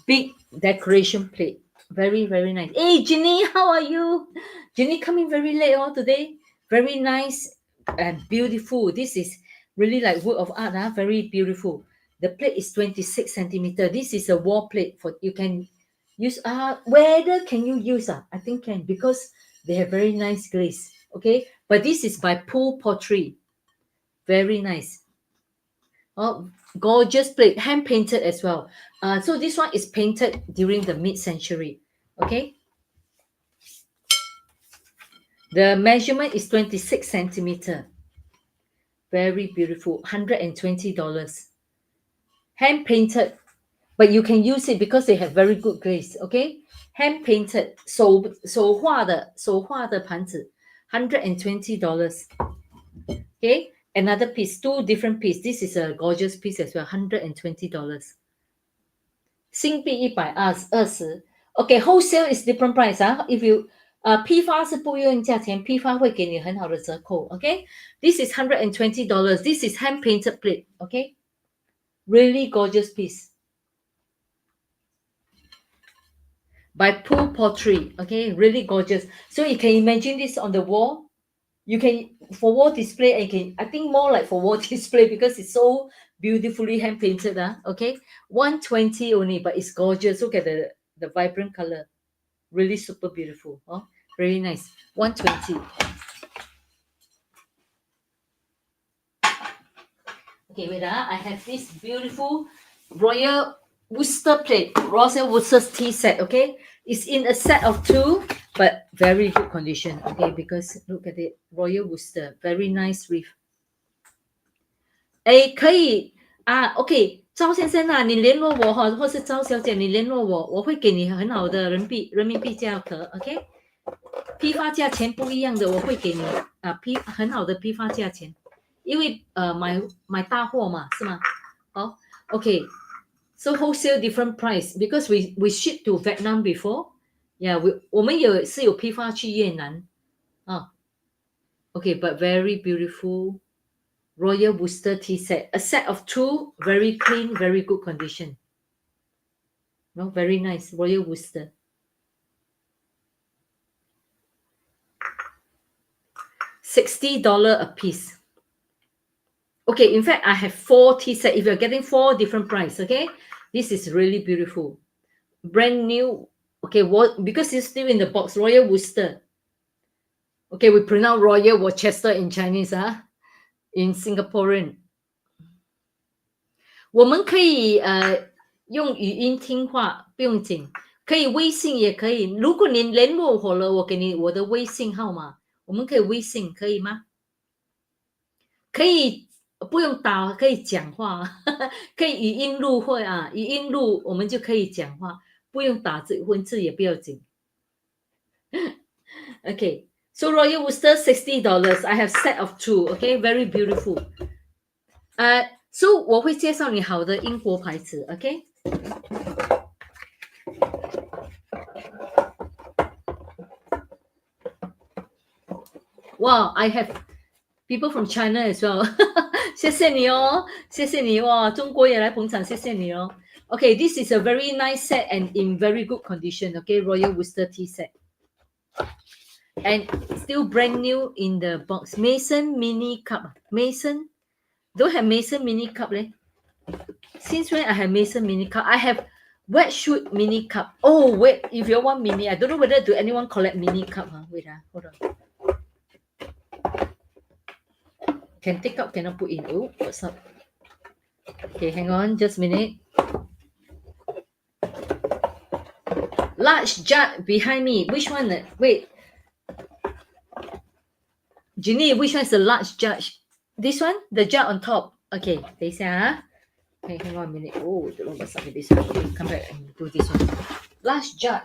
big decoration plate. Very, very nice. Hey, Ginny, how are you? Ginny coming very late today. Very nice and beautiful. This is really like work of art. Very beautiful. The plate is 26 centimeter. This is a wall plate for you can use. Whether can you use? I think can because they have very nice glaze. Okay, But this is by Pool Pottery. Very nice. Oh, gorgeous plate, hand painted as well. So this one is painted during the mid-century. Okay. The measurement is 26 centimeter. Very beautiful. $120. Hand painted, but you can use it because they have very good glaze. Okay. Hand painted 手画的盘子 $120. Okay. Another piece, two different piece. This is a gorgeous piece as well. $120. 新币120 OK, wholesale is different price If you 批发是不用价钱，批发会给你很好的折扣。OK, this is $120. This is hand painted plate. OK, really gorgeous piece by Pool Pottery. OK, really gorgeous. So you can imagine this on the wall. You can for wall display. And can I think more like for wall display because it's so beautifully hand painted. OK, $120 only, but it's gorgeous. Look at the vibrant color. Really super beautiful. Oh, very nice. $120. Okay, wait. I have this beautiful Royal Worcester plate. Royal Worcester tea set. Okay, it's in a set of two, but very good condition. Okay, because look at it. Royal Worcester. Very nice reef. 哎，可以啊，OK，赵先生啊，你联络我哈，或是赵小姐，你联络我，我会给你很好的人民币价格，OK？批发价钱不一样的，我会给你很好的批发价钱，因为买大货嘛，是吗？好，OK。So wholesale different price because we ship to Vietnam before. Yeah, 我们是有批发去越南啊。OK, but very beautiful. Royal Worcester tea set, a set of two, very clean, very good condition. No, very nice. Royal Worcester. $60 a piece. Okay, in fact, I have 4 tea set. If you're getting 4 different price, okay, this is really beautiful, brand new. Okay, what because it's still in the box. Royal Worcester. Okay, we pronounce Royal Worcester in Chinese, in Singaporean. 我们可以用语音听话，不用紧，可以微信也可以。如果你联络我了，我给你我的微信号码，我们可以微信，可以吗？可以，不用打，可以讲话，可以语音录会语音录我们就可以讲话，不用打字，文字也不要紧。Okay, so Royal Worcester $60. I have set of 2. Okay, very beautiful. So 我会介绍你好的英国牌子 ，OK？ Wow, I have people from China as well. 谢谢你哦，谢谢你哇，中国也来捧场，谢谢你哦。Okay, this is a very nice set and in very good condition. Okay, Royal Worcester tea set. And still brand new in the box. Mason mini cup. Mason. Don't have Mason mini cup leh. Since when I have Mason mini cup? I have wet shoot mini cup. Oh wait, if you want mini, I don't know whether do anyone collect mini cup. Wait, hold on. Can take out, cannot put in. Oh, what's up? Okay, hang on, just a minute. Large jug behind me. Which one? Wait. Ginny, which one is the large jug? This one? The jug on top. Okay, 等一下 Okay, hang on a minute. Oh, don't know what's up with this one. Okay, come back and do this one. Large jug.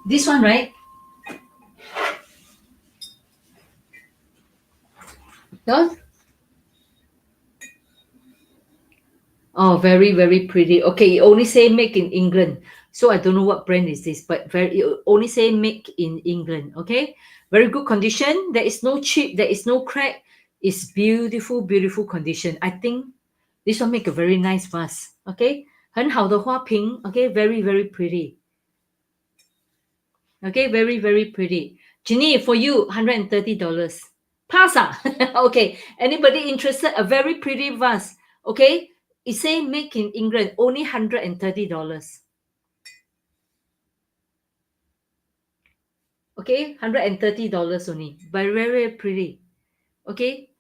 This one, right? No? Oh, very, very pretty. Okay, it only say make in England. So I don't know what brand is this, but it only say make in England. Okay, very good condition. There is no chip, there is no crack. It's beautiful, beautiful condition. I think this one make a very nice vase. Okay, 很好的花瓶. Okay, very, very pretty. Okay, very, very pretty. Ginny, for you, $130. Pass. Okay, anybody interested? A very pretty vase. Okay. it say make in England, only $130. Okay, $130 only. Very, very pretty. Okay.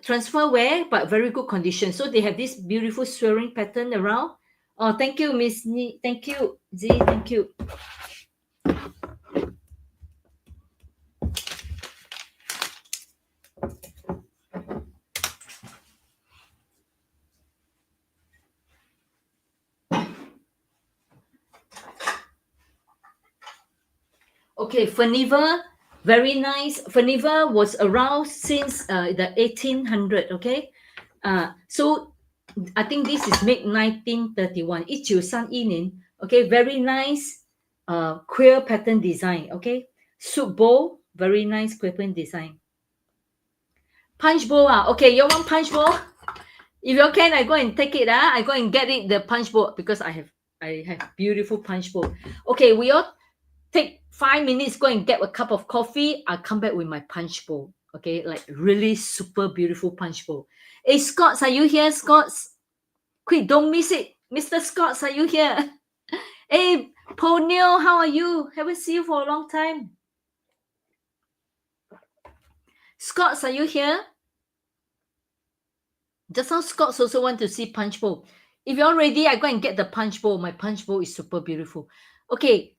Transfer wear, but very good condition. So they have this beautiful swirling pattern around. Oh, thank you, Miss Ni. Thank you, Z. Thank you. Okay, Furniver, very nice. Furniver was around since the 1800. Okay, so I think this is made 1931. 1931年. Okay, very nice. Queer pattern design. Okay, soup bowl, very nice queer pattern design. Punch bowl. Okay, you want punch bowl? If you can, I go and take it. I go and get it the punch bowl because I have beautiful punch bowl. Okay, we all take 5 minutes, go and get a cup of coffee. I'll come back with my punch bowl. Okay, like really super beautiful punch bowl. Hey, Scots, are you here, Scots? Quick, don't miss it. Mr. Scots, are you here? Hey, Ponyo, how are you? Haven't seen you for a long time. Scots, are you here? Just now Scots also want to see punch bowl. If you're ready, I go and get the punch bowl. My punch bowl is super beautiful. Okay,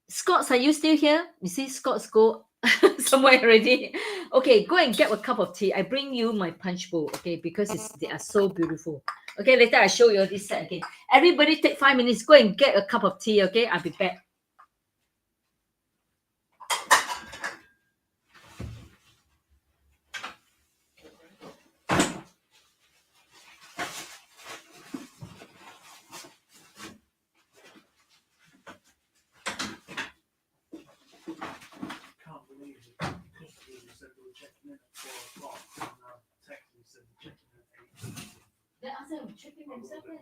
Scots, are you still here? You see, Scots go somewhere already. Okay, go and get a cup of tea. I bring you my punch bowl, okay, because they are so beautiful. Okay, later I show you this set again. Everybody take 5 minutes. Go and get a cup of tea, okay? I'll be back. Can't believe it. Chrissy said we were checking in at 4 o'clock, and now texting said we're checking in at 8. They ask them checking themselves in.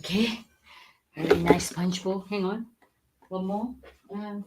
Okay, very nice punch bowl. Hang on, one more. Um,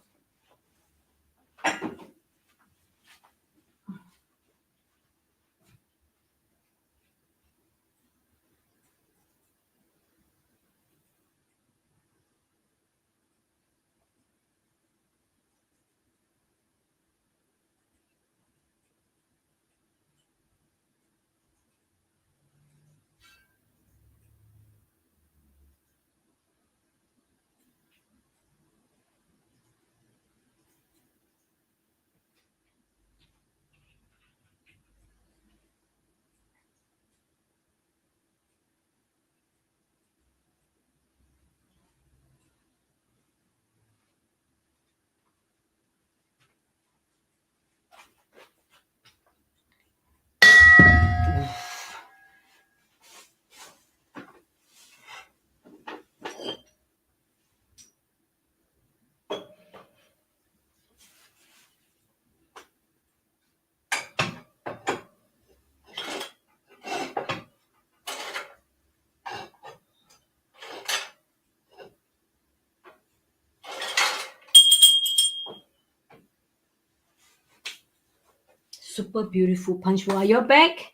super beautiful punch bowl. Are you back?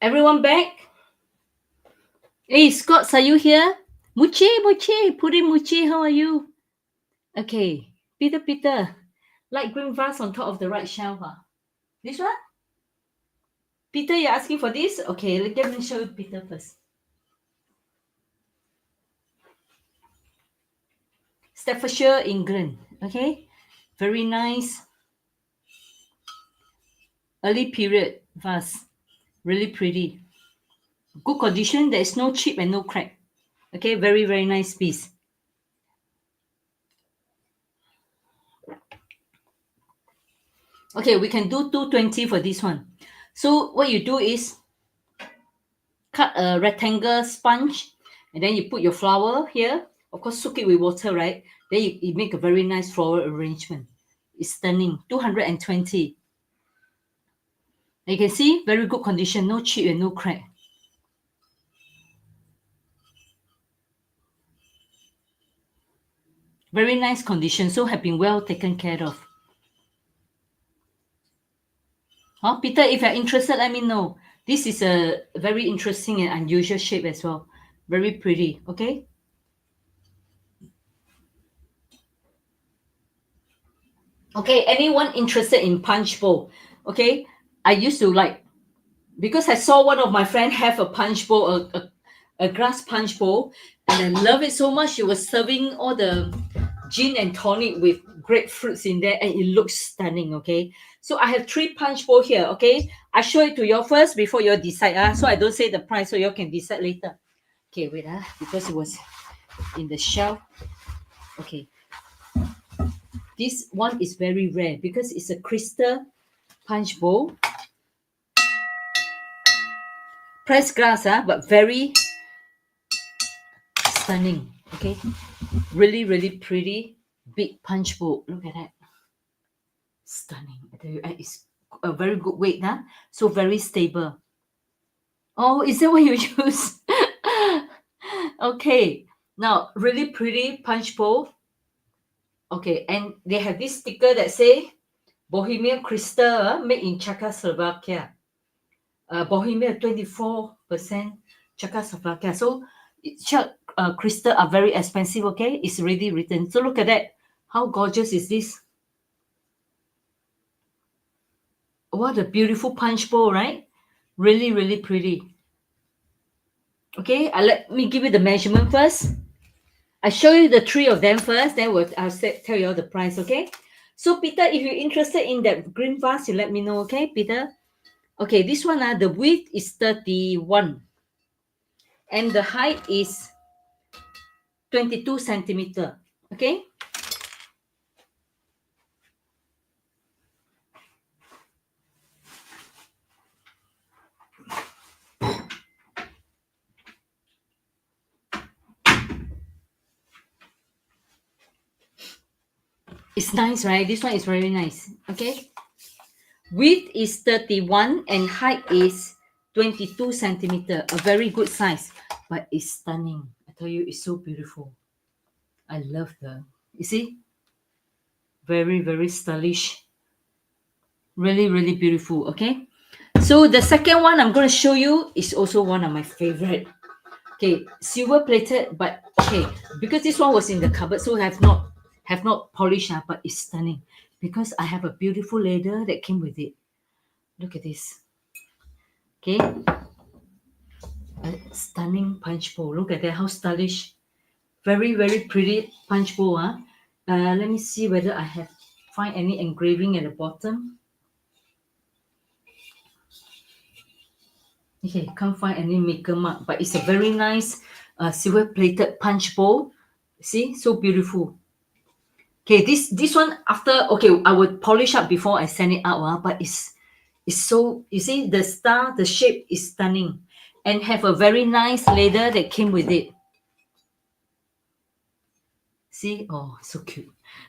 Everyone back? Hey, Scott, are you here? Muchi, Muchi, Puri Muchi, how are you? Okay, Peter, light green vase on top of the right shelf. This one? Peter, you're asking for this? Okay, let me show you Peter first. Staffordshire, England. Okay, very nice. Early period vase. Really pretty. Good condition. There is no chip and no crack. Okay, very, very nice piece. Okay, we can do 220 for this one. So what you do is cut a rectangle sponge and then you put your flower here. Of course, soak it with water, right? Then you make a very nice floral arrangement. It's stunning. 220. You can see very good condition, no chip and no crack. Very nice condition, so have been well taken care of. Huh? Peter, if you're interested, let me know. This is a very interesting and unusual shape as well. Very pretty, okay? Okay, anyone interested in punch bowl? Okay, I used to like, because I saw one of my friends have a punch bowl, a glass punch bowl, and I love it so much. She was serving all the gin and tonic with grapefruits in there, and it looks stunning. Okay, so I have 3 punch bowl here. Okay, I show it to you first before you decide. So I don't say the price, so you can decide later. Okay, wait, because it was in the shelf. Okay, this one is very rare because it's a crystal punch bowl, pressed glass, but very stunning. Okay, really, really pretty big punch bowl. Look at that, stunning. I tell you, it's a very good weight, so very stable. Oh, is that what you use? Okay, now really pretty punch bowl. Okay, and they have this sticker that say Bohemian Crystal, made in Czechoslovakia. Bohemia 24% Czechoslovakia. So Czech crystal are very expensive. Okay, it's really written. So look at that. How gorgeous is this? What a beautiful punch bowl, right? Really, really pretty. Okay, let me give you the measurement first. I show you the 3 of them first, then I'll tell you all the price. Okay. So Peter, if you're interested in that green vase, you let me know. Okay, Peter. Okay, this one, the width is 31 and the height is 22 centimeter. Okay. It's nice, right? This one is very nice. Okay. Width is 31 and height is 22 centimeter. A very good size, but it's stunning. I tell you, it's so beautiful. I love you see, very, very stylish. Really, really beautiful. Okay. So the second one I'm going to show you is also one of my favorite. Okay, silver plated, but okay, because this one was in the cupboard, so I have not polished, but it's stunning because I have a beautiful leather that came with it. Look at this. Okay, a stunning punch bowl. Look at that, how stylish. Very, very pretty punch bowl. Let me see whether I have find any engraving at the bottom. Okay, can't find any maker mark, but it's a very nice silver plated punch bowl. See, so beautiful. Okay, this one after, okay, I would polish up before I send it out, but it's so, you see the star, the shape is stunning, and have a very nice leather that came with it. See, oh, so cute.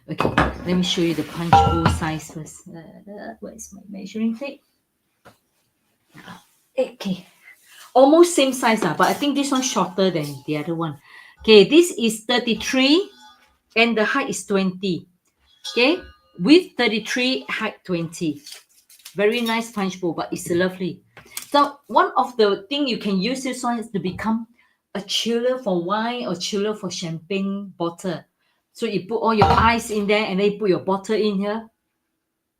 Okay, let me show you the punch bowl size first. Where's my measuring tape? Okay, almost same size, but I think this one shorter than the other one. Okay, this is 33 and the height is 20. Okay, width 33, height 20. Very nice punch bowl, but it's lovely. So one of the thing you can use this one is to become a chiller for wine or chiller for champagne bottle. So you put all your ice in there and then you put your bottle in here.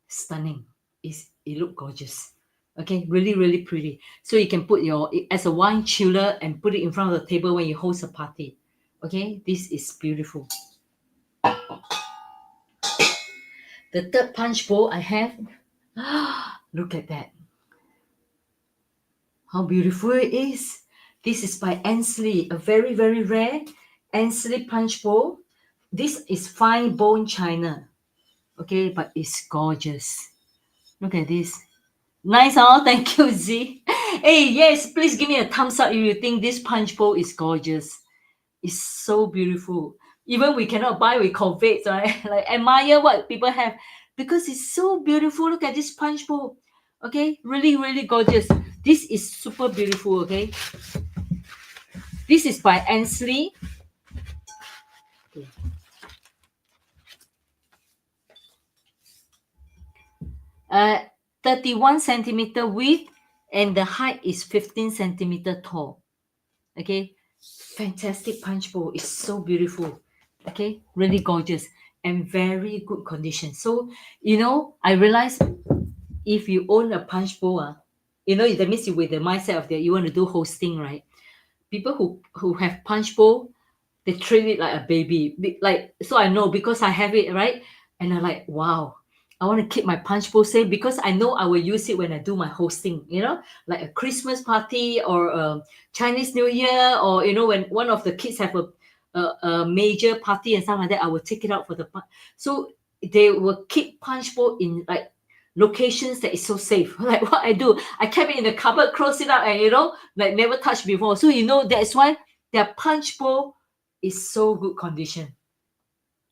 Stunning. It look gorgeous. Okay, really, really pretty. So you can put your as a wine chiller and put it in front of the table when you host a party. Okay, this is beautiful. The third punch bowl I have. Look at that. How beautiful it is. This is by Ansley, a very, very rare Ansley punch bowl. This is fine bone china. Okay, but it's gorgeous. Look at this. Nice, huh? Thank you, Z. Hey, yes, please give me a thumbs up if you think this punch bowl is gorgeous. It's so beautiful. Even we cannot buy, we convey, right? Like admire what people have because it's so beautiful. Look at this punch bowl. Okay, really, really gorgeous. This is super beautiful. Okay, this is by Ansley. Okay. 31 centimeter width and the height is 15 centimeter tall. Okay, fantastic punch bowl. It's so beautiful. Okay, really gorgeous and very good condition. So, I realized if you own a punch bowl, that means you with the mindset of that you want to do hosting, right? People who have punch bowl, they treat it like a baby. Like, so I know because I have it, right? And I'm like, wow, I want to keep my punch bowl safe because I know I will use it when I do my hosting, like a Christmas party or a Chinese New Year, or when one of the kids have a major party and stuff like that, I will take it out for the so they will keep punch bowl in like locations that is so safe. Like what I do, I kept it in the cupboard, close it up, and like never touched before. So that's why their punch bowl is so good condition.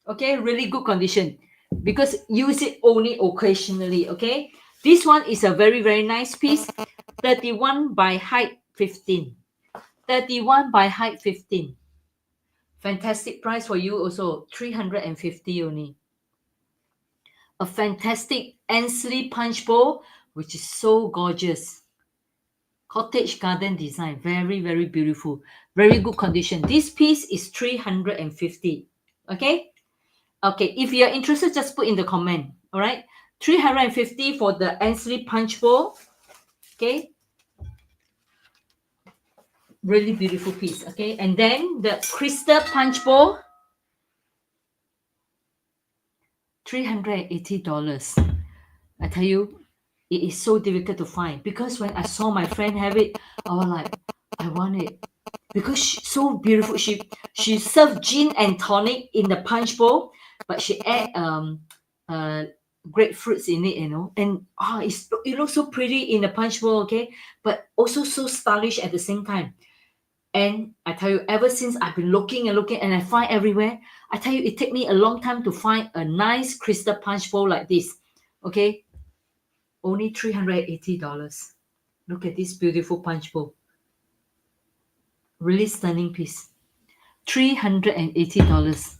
Okay, really good condition because use it only occasionally. Okay, this one is a very, very nice piece. 31 by height 15. 31 by height 15. Fantastic price for you also. 350 only. A fantastic Ansley punch bowl, which is so gorgeous. Cottage garden design. Very, very beautiful. Very good condition. This piece is 350. Okay. Okay. If you're interested, just put in the comment. All right. 350 for the Ansley punch bowl. Okay. Really beautiful piece. Okay. And then the crystal punch bowl. $380. I tell you, it is so difficult to find because when I saw my friend have it, I was like, I want it because she's so beautiful. She served gin and tonic in the punch bowl, but she add uh grapefruits in it, and it looks so pretty in the punch bowl, okay, but also so stylish at the same time. And I tell you, ever since I've been looking and looking, and I find everywhere, I tell you, it take me a long time to find a nice crystal punch bowl like this. Okay, only $380. Look at this beautiful punch bowl. Really stunning piece. $380.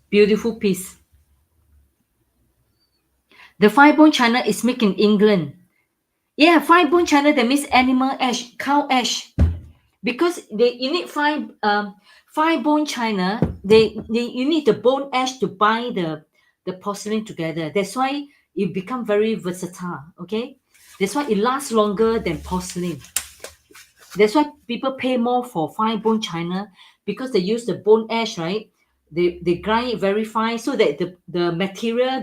Beautiful piece. The fine bone china is made in England. Yeah, fine bone china, that means animal ash, cow ash. Because you need fine bone china, you need the bone ash to bind the porcelain together. That's why it become very versatile. Okay, that's why it lasts longer than porcelain. That's why people pay more for fine bone china, because they use the bone ash, right? They grind it very fine so that the material,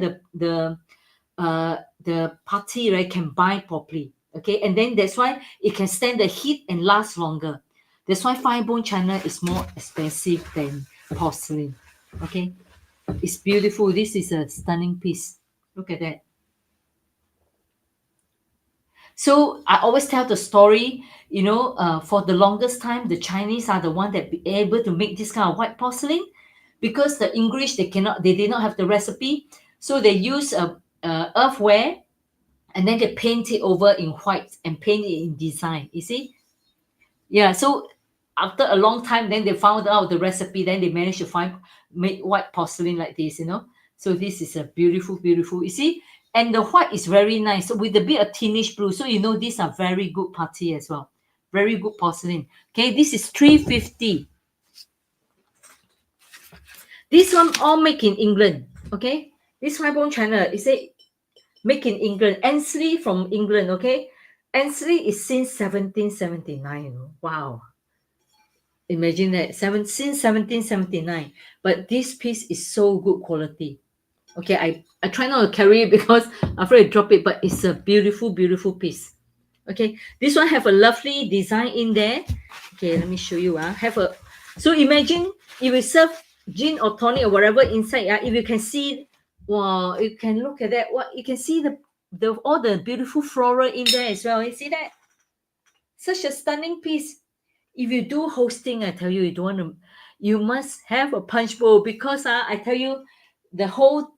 the putty, right, can bind properly. Okay, and then that's why it can stand the heat and last longer. That's why fine bone china is more expensive than porcelain. Okay, it's beautiful. This is a stunning piece. Look at that. So I always tell the story, for the longest time, the Chinese are the one that be able to make this kind of white porcelain, because the English, they did not have the recipe, so they use earthware, and then they paint it over in white and paint it in design. You see, yeah. So after a long time, then they found out the recipe. Then they managed to make white porcelain like this. So this is a beautiful, beautiful. You see, and the white is very nice, so with a bit of tinish blue. So these are very good party as well. Very good porcelain. Okay, this is 350. This one all made in England. Okay, this five bone china is a made in England. Ansley from England. Okay, Ansley is since 1779. Wow. Imagine that, since 1779. But this piece is so good quality. Okay, I try not to carry it because I'm afraid to drop it, but it's a beautiful, beautiful piece. Okay, this one have a lovely design in there. Okay, let me show you. So imagine if you serve gin or tonic or whatever inside. If you can see, wow, you can look at that. What you can see, the all the beautiful floral in there as well. You see that? Such a stunning piece. If you do hosting, I tell you, you must have a punch bowl, because I tell you, the whole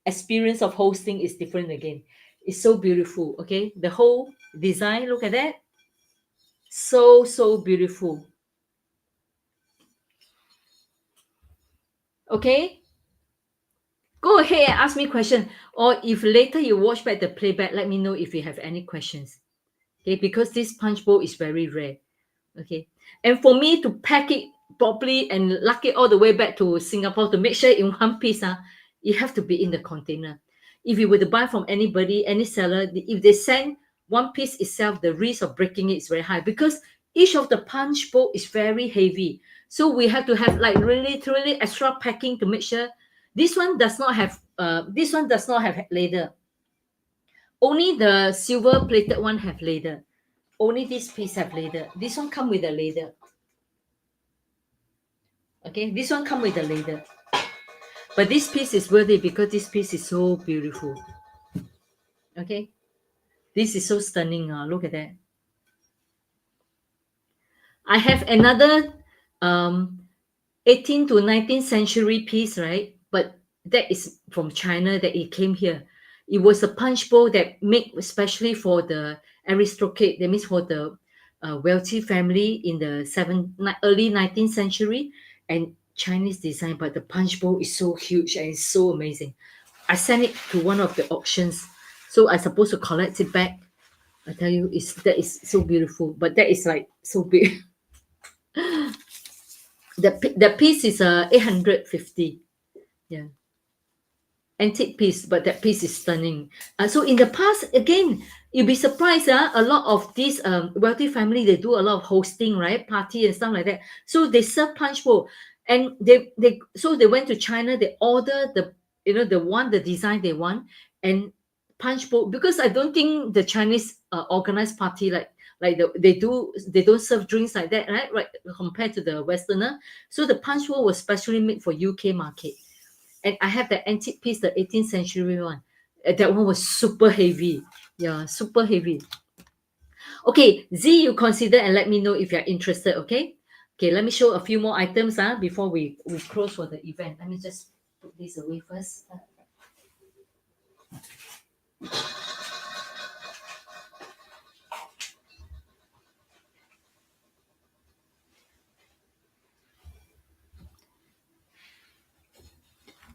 experience of hosting is different again. It's so beautiful. Okay, the whole design, look at that, so beautiful. Okay, go ahead and ask me question, or if later you watch back the playback, let me know if you have any questions. Okay, because this punch bowl is very rare. Okay, and for me to pack it properly and lug it all the way back to Singapore to make sure in one piece, it have to be in the container. If you were to buy from anybody, any seller, if they send one piece itself, the risk of breaking it is very high, because each of the punch bowl is very heavy. So we have to have like really extra packing to make sure. This one does not have leather. Only the silver plated one have leather. Only this piece have leather. This one come with the leather. Okay, this one come with the leather. But this piece is worth it because this piece is so beautiful. Okay, this is so stunning. Look at that. I have another um 18th to 19th century piece, right? But that is from China, that it came here. It was a punch bowl that made especially for the aristocrat, that means for the wealthy family in the early 19th century, and Chinese design. But the punch bowl is so huge and it's so amazing. I sent it to one of the auctions, so I supposed to collect it back. I tell you, that is so beautiful, but that is like so big. The piece is 850. Yeah, antique piece, but that piece is stunning. So in the past, again, you'll be surprised. A lot of these wealthy family, they do a lot of hosting, right, party and stuff like that. So they serve punch bowl, and they went to China. They order the design they want, and punch bowl, because I don't think the Chinese organized party they don't serve drinks like that, right, compared to the Westerner. So the punch bowl was specially made for UK market. And I have the antique piece, the 18th century one. That one was super heavy. Yeah, super heavy. Okay, Z, you consider and let me know if you're interested. Okay. Okay, let me show a few more items before we close for the event. Let me just put this away first.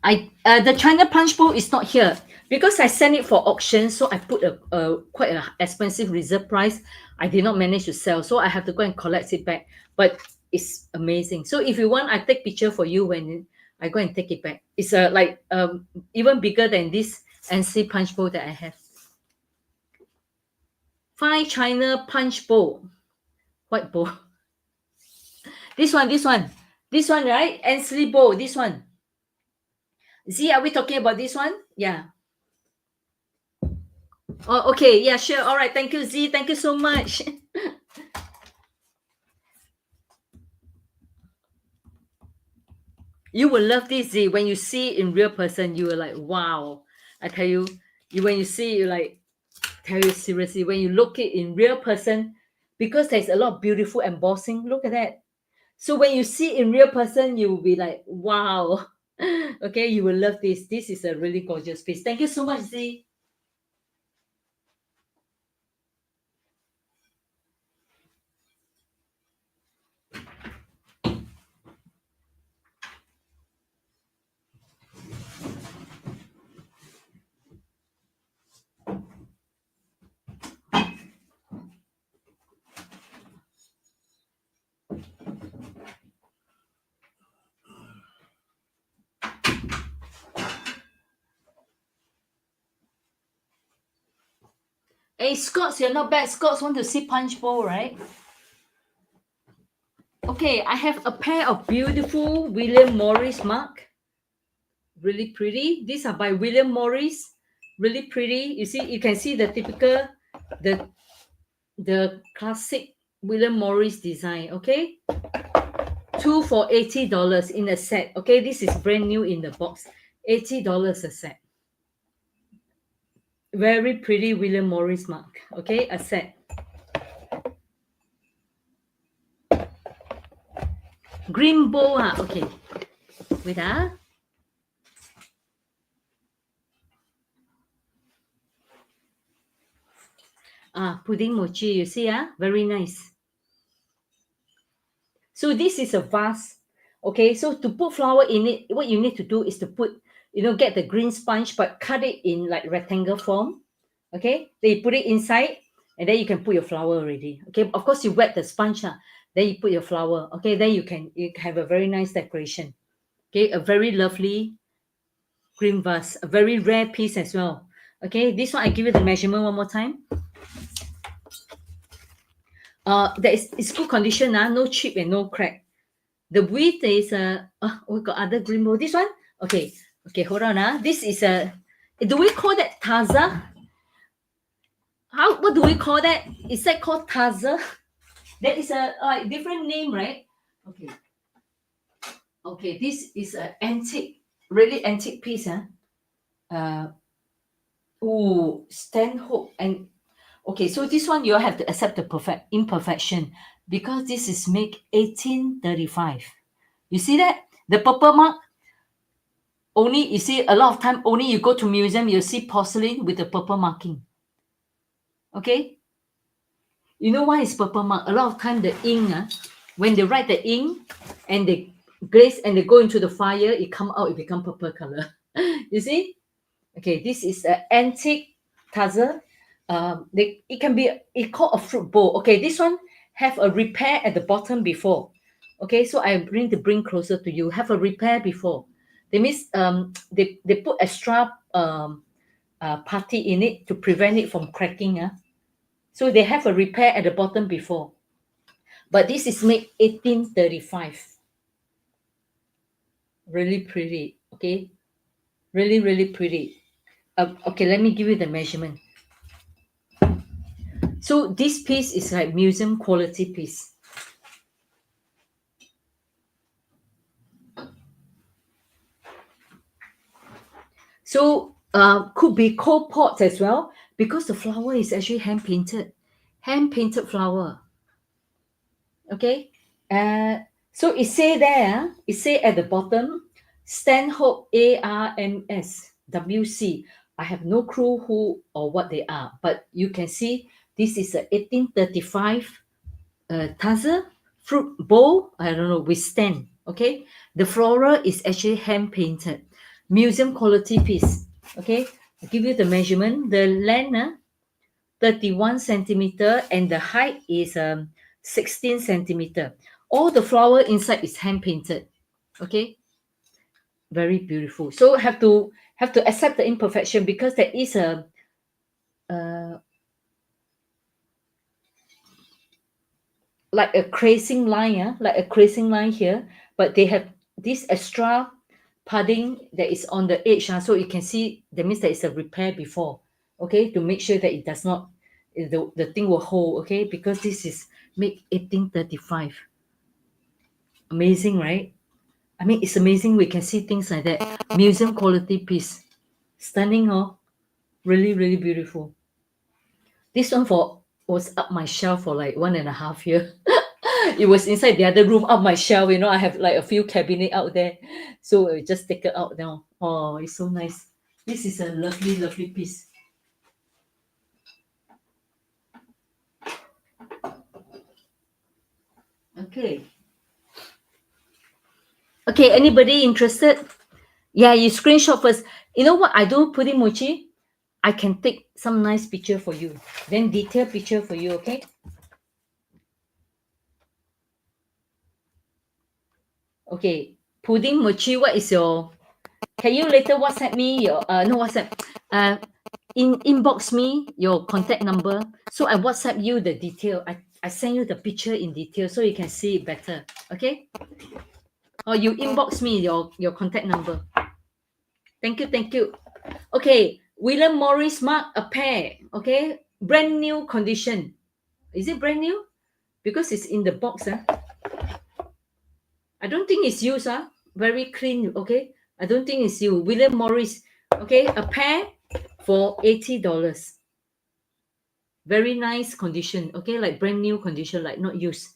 The China punch bowl is not here because I sent it for auction, so I put a quite a expensive reserve price. I did not manage to sell, so I have to go and collect it back. But it's amazing. So if you want, I take picture for you when I go and take it back. It's like even bigger than this NC punch bowl that I have. Fine China punch bowl, white bowl. This one, right? Ansley bowl, this one. Z, are we talking about this one? Yeah. Oh, okay. Yeah, sure. All right. Thank you, Z. Thank you so much. You will love this, Z. When you see it in real person, you are like, wow. I tell you, when you see it, you like, tell you seriously, when you look it in real person, because there's a lot of beautiful embossing. Look at that. So when you see in real person, you will be like, wow. Okay, you will love this. This is a really gorgeous piece. Thank you so much, Z. Hey, Scots, you're not bad. Scots want to see punch bowl, right? Okay, I have a pair of beautiful William Morris mug. Really pretty. These are by William Morris. Really pretty. You see, you can see the typical, the the classic William Morris design. Okay, two for $80 in a set. Okay, this is brand new in the box. $80 a set. Very pretty William Morris mug. Okay, a set. Green bowl. Okay. Wait. Pudding mochi. You see, very nice. So this is a vase. Okay, so to put flour in it, what you need to do is to put, get the green sponge, but cut it in like rectangle form. Okay, then you put it inside, and then you can put your flour already. Okay, of course you wet the sponge, then you put your flour. Okay, then you can have a very nice decoration. Okay, a very lovely green vase, a very rare piece as well. Okay, this one I give you the measurement one more time. It's good condition, no chip and no crack. The width is we got other green bowl. This one, okay, hold on. This is do we call that taza? What do we call that? Is that called taza? That is a different name, right? Okay. Okay, this is an antique, really antique piece, stand hook. And okay, so this one you have to accept the perfect imperfection because this is made 1835. You see that? The purple mark, only you see a lot of time, only you go to museum, you see porcelain with the purple marking. Okay, you know why it's purple mark? A lot of time the ink, when they write the ink and they glaze and they go into the fire, it come out, it become purple color. You see? Okay, this is an antique taza. It can be, it called a fruit bowl. Okay, this one have a repair at the bottom before. Okay, so I bring closer to you. Have a repair before. That means they put extra putty in it to prevent it from cracking. So they have a repair at the bottom before. But this is made 1835. Really pretty. Okay, really, really pretty. Okay, let me give you the measurement. So this piece is like museum quality piece. So could be cold pots as well because the flower is actually hand painted flower. Okay, so it say there, it say at the bottom, Stanhope ARMS WC. I have no clue who or what they are, but you can see this is a 1835 taza fruit bowl. I don't know, with stand. Okay, the floral is actually hand painted. museum quality piece. Okay, I give you the measurement. The length 31 centimeter and the height is 16 centimeter. All the flower inside is hand painted. Okay, very beautiful. So have to accept the imperfection because there is uh, like a creasing line, like a creasing line here, but they have this extra padding that is on the edge, so you can see that means there is a repair before, okay, to make sure that it does not, the thing will hold, okay, because this is made 1835. Amazing, right? I mean, it's amazing we can see things like that. Museum quality piece. Stunning, oh. Really, really beautiful. This one for was up my shelf for like 1.5 years. It was inside the other room up my shelf. I have like a few cabinet out there. So I just take it out now. Oh, it's so nice. This is a lovely, lovely piece. Okay. Okay, anybody interested? Yeah, you screenshot first. You know what I do, Pudding Mochi? I can take some nice picture for you. Then detail picture for you, okay? Okay. Pudding Mochi, what is your, can you later WhatsApp me your no WhatsApp. Inbox me your contact number. So I WhatsApp you the detail. I send you the picture in detail so you can see it better. Okay? Or you inbox me your contact number. Thank you, thank you. Okay, William Morris Mark a pair. Okay, brand new condition. Is it brand new? Because it's in the box. I don't think it's used. Very clean. Okay, I don't think it's you. William Morris. Okay, a pair for $80. Very nice condition. Okay, like brand new condition, like not used.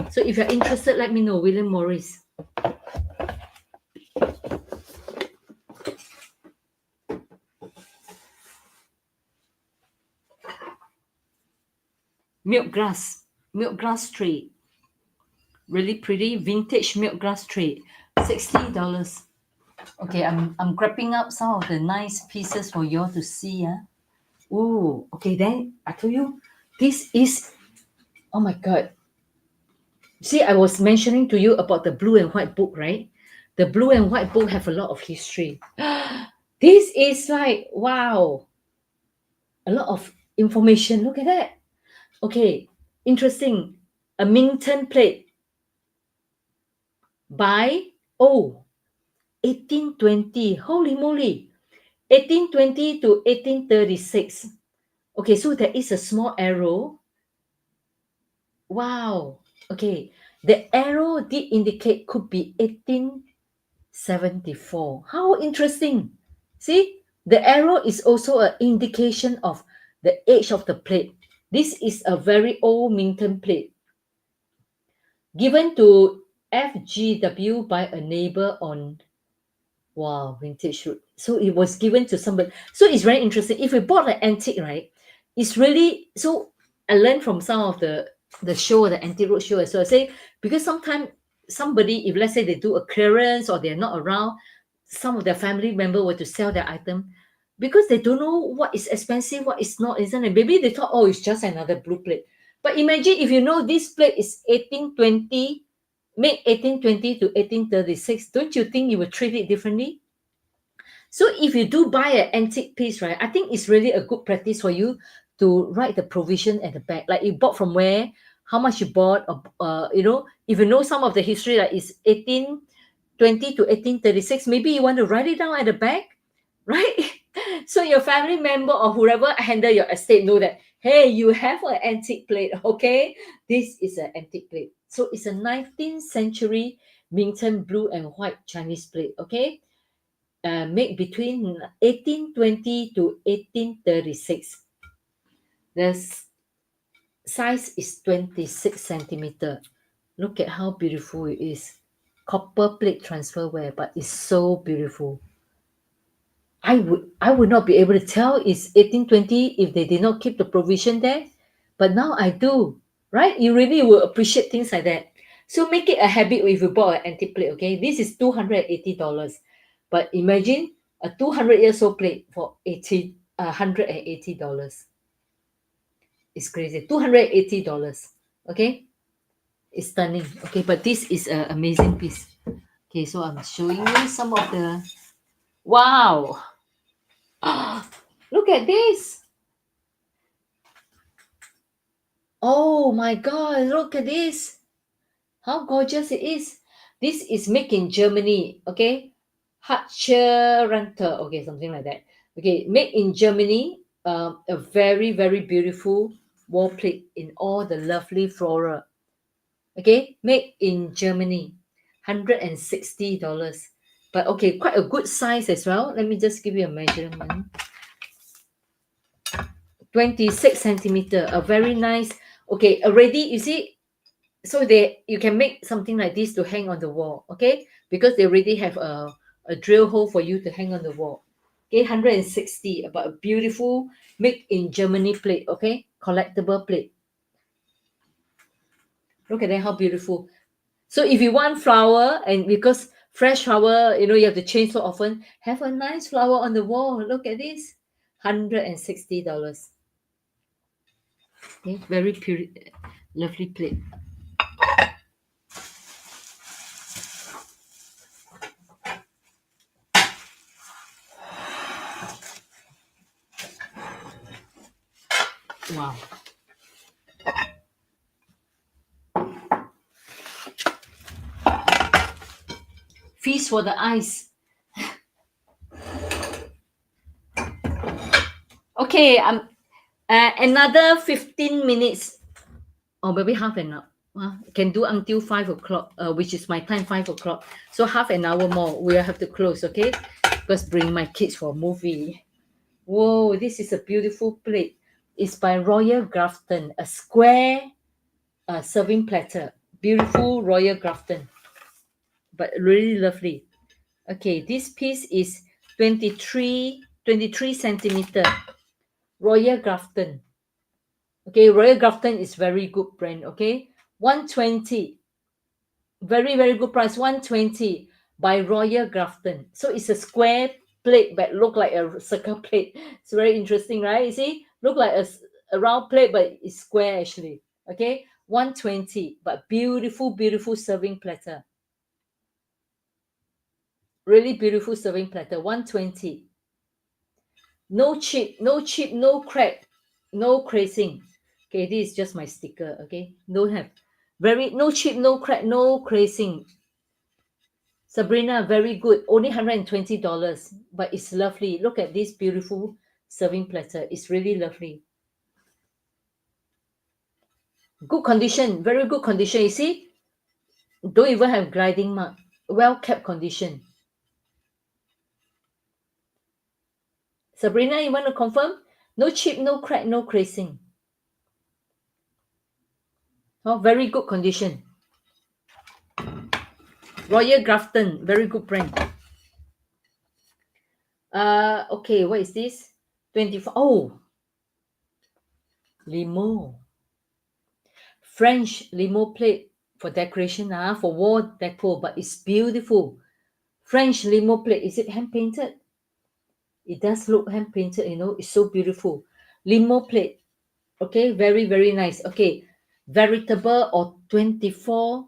So if you're interested, let me know. William Morris. Milk glass tray. Really pretty vintage milk glass tray. $60. Okay, I'm grabbing up some of the nice pieces for you all to see. Oh, okay, then I told you this is, oh my god. See, I was mentioning to you about the blue and white book, right? The blue and white book have a lot of history. This is like, wow, a lot of information. Look at that. Okay, interesting. A Minton plate by, oh, 1820. Holy moly. 1820 to 1836. Okay, so there is a small arrow. Wow. Okay, the arrow did indicate could be 1874. How interesting. See, the arrow is also an indication of the age of the plate. This is a very old Minton plate given to FGW by a neighbor on, wow, vintage shoot. So it was given to somebody. So it's very interesting. If we bought an antique, right? It's really, so I learned from some of the show, the antique road show as well. I say because sometimes somebody, if let's say they do a clearance or they're not around, some of their family member were to sell their item because they don't know what is expensive, what is not, isn't it? Maybe they thought, oh, it's just another blue plate. But imagine if you know this plate is 1820, made 1820 to 1836, don't you think you would treat it differently? So if you do buy an antique piece, right, I think it's really a good practice for you to write the provision at the back. Like you bought from where, how much you bought, or if you know some of the history, like it's 1820 to 1836, maybe you want to write it down at the back, right? So your family member or whoever handle your estate know that, hey, you have an antique plate, okay? This is an antique plate. So it's a 19th century Minton blue and white Chinese plate, okay? Made between 1820 to 1836. The size is 26 centimeter. Look at how beautiful it is. Copper plate transferware, but it's so beautiful. I would not be able to tell it's 1820 if they did not keep the provision there. But now I do, right? You really will appreciate things like that. So make it a habit if you bought an antique plate, okay? This is $280. But imagine a 200 years old plate for $180. It's crazy. $280. Okay, it's stunning. Okay, but this is an amazing piece. Okay, so I'm showing you some of the. Wow. Look at this. Oh my god, look at this. How gorgeous it is. This is made in Germany. Okay, Hatcherenter. Okay, something like that. Okay, made in Germany. A very, very beautiful wall plate in all the lovely flora. Okay, made in Germany. $160. But okay, quite a good size as well. Let me just give you a measurement. 26 centimeter. A very nice. Okay, already you see, so they you can make something like this to hang on the wall. Okay, because they already have a drill hole for you to hang on the wall. Okay, 160. But a beautiful made in Germany plate. Okay, collectible plate. Look at that, how beautiful. So if you want flower, and because fresh flower, you have to change so often, have a nice flower on the wall. Look at this. $160. Okay, very pure, lovely plate. Wow. Feast for the eyes. Okay, another 15 minutes, or maybe half an hour. Can do until 5 o'clock, which is my time, 5 o'clock. So half an hour more. We'll have to close, okay? Because bring my kids for a movie. Whoa, this is a beautiful plate. It's by Royal Grafton, a square serving platter. Beautiful Royal Grafton, but really lovely. Okay, this piece is 23 centimeter. Royal Grafton. Okay, Royal Grafton is very good brand. Okay, 120. Very, very good price. 120 by Royal Grafton. So it's a square plate but look like a circle plate. It's very interesting, right? You see, look like a round plate but it's square actually. Okay, 120, but beautiful, beautiful serving platter. Really beautiful serving platter. 120. No chip, no chip, no crack, no crazing. Okay, this is just my sticker. Okay, don't have. Very no chip, no crack, no crazing. Sabrina, very good. Only $120, but it's lovely. Look at this beautiful serving platter. It's really lovely. Good condition, very good condition. You see, don't even have gliding mark. Well kept condition. Sabrina, you want to confirm? No chip, no crack, no crazing. Oh, very good condition. Royal Grafton, very good brand. Okay, what is this? 24. Oh, limo. French limo plate for decoration, for wall decor, but it's beautiful. French limo plate. Is it hand painted? It does look hand painted, it's so beautiful. Limo plate. Okay, very, very nice. Okay, veritable or 24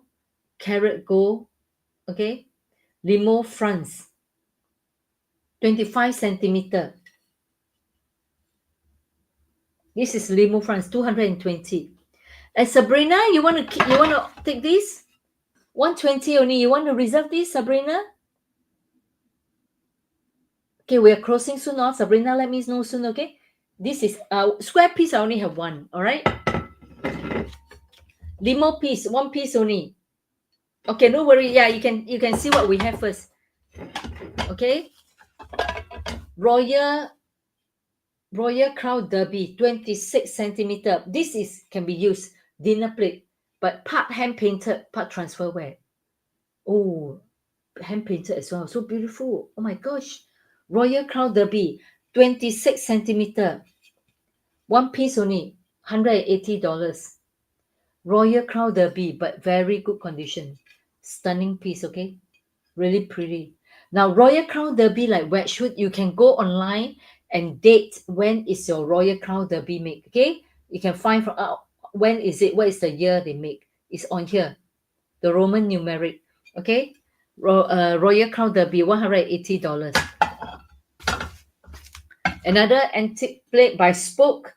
karat gold. Okay, limo France. 25 centimeter. This is limo France, 220. And Sabrina, you want to take this? 120 only. You want to reserve this, Sabrina? Okay, we are closing soon, Sabrina, let me know soon, okay? This is square piece. I only have one, all right? Limo piece, one piece only. Okay, no worry. Yeah, you can see what we have first. Okay. Royal Crown Derby, 26 centimeter. This can be used dinner plate, but part hand painted, part transfer wear. Oh, hand painted as well. So beautiful. Oh my gosh. Royal Crown Derby, 26 centimeter. One piece only, $180. Royal Crown Derby, but very good condition. Stunning piece, okay? Really pretty. Now, Royal Crown Derby, like Wedgwood, you can go online and date when is your Royal Crown Derby make. Okay, you can find from when is it, what is the year they make. It's on here, the Roman numeric. Okay, Royal Crown Derby, $180. Another antique plate by Spoke,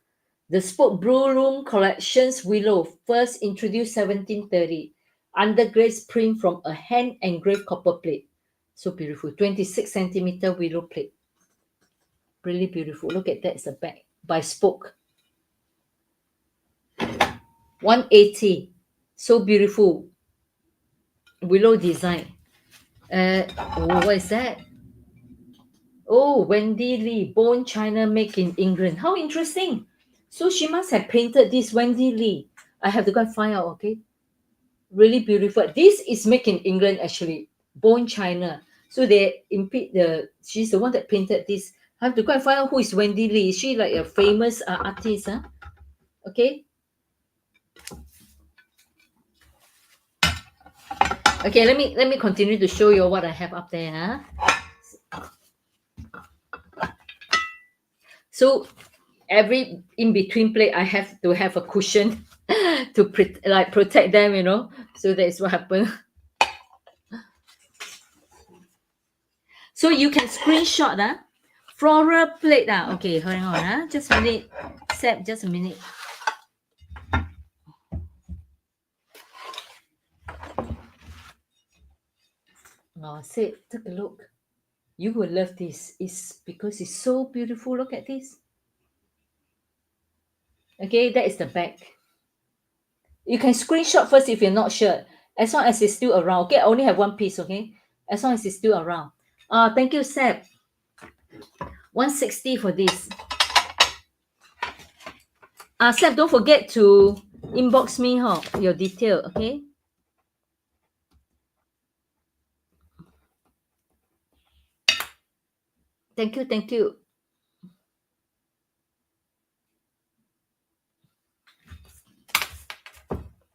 the Spoke Brew Room Collections Willow, first introduced 1730. Underglazed print from a hand engraved copper plate. So beautiful. 26 centimeter willow plate. Really beautiful. Look at that. It's a bag by Spoke. 180. So beautiful. Willow design. What is that? Oh, Wendy Lee, bone china made in England. How interesting. So she must have painted this Wendy Lee. I have to go and find out, okay? Really beautiful. This is made in England actually. Bone china. So they impede she's the one that painted this. I have to go and find out who is Wendy Lee. Is she like a famous artist? Huh? Okay. Okay, let me continue to show you what I have up there. Huh? So every in between plate I have to have a cushion to protect them, so that is what happened. So you can screenshot floral plate okay, hang on just a minute, Seb, just a minute. Say, take a look. You will love this. It's because it's so beautiful. Look at this. Okay, that is the back. You can screenshot first if you're not sure. As long as it's still around. Okay, I only have one piece, okay? As long as it's still around. Thank you, Seb. 160 for this. Seb, don't forget to inbox me your detail, okay? Thank you, thank you.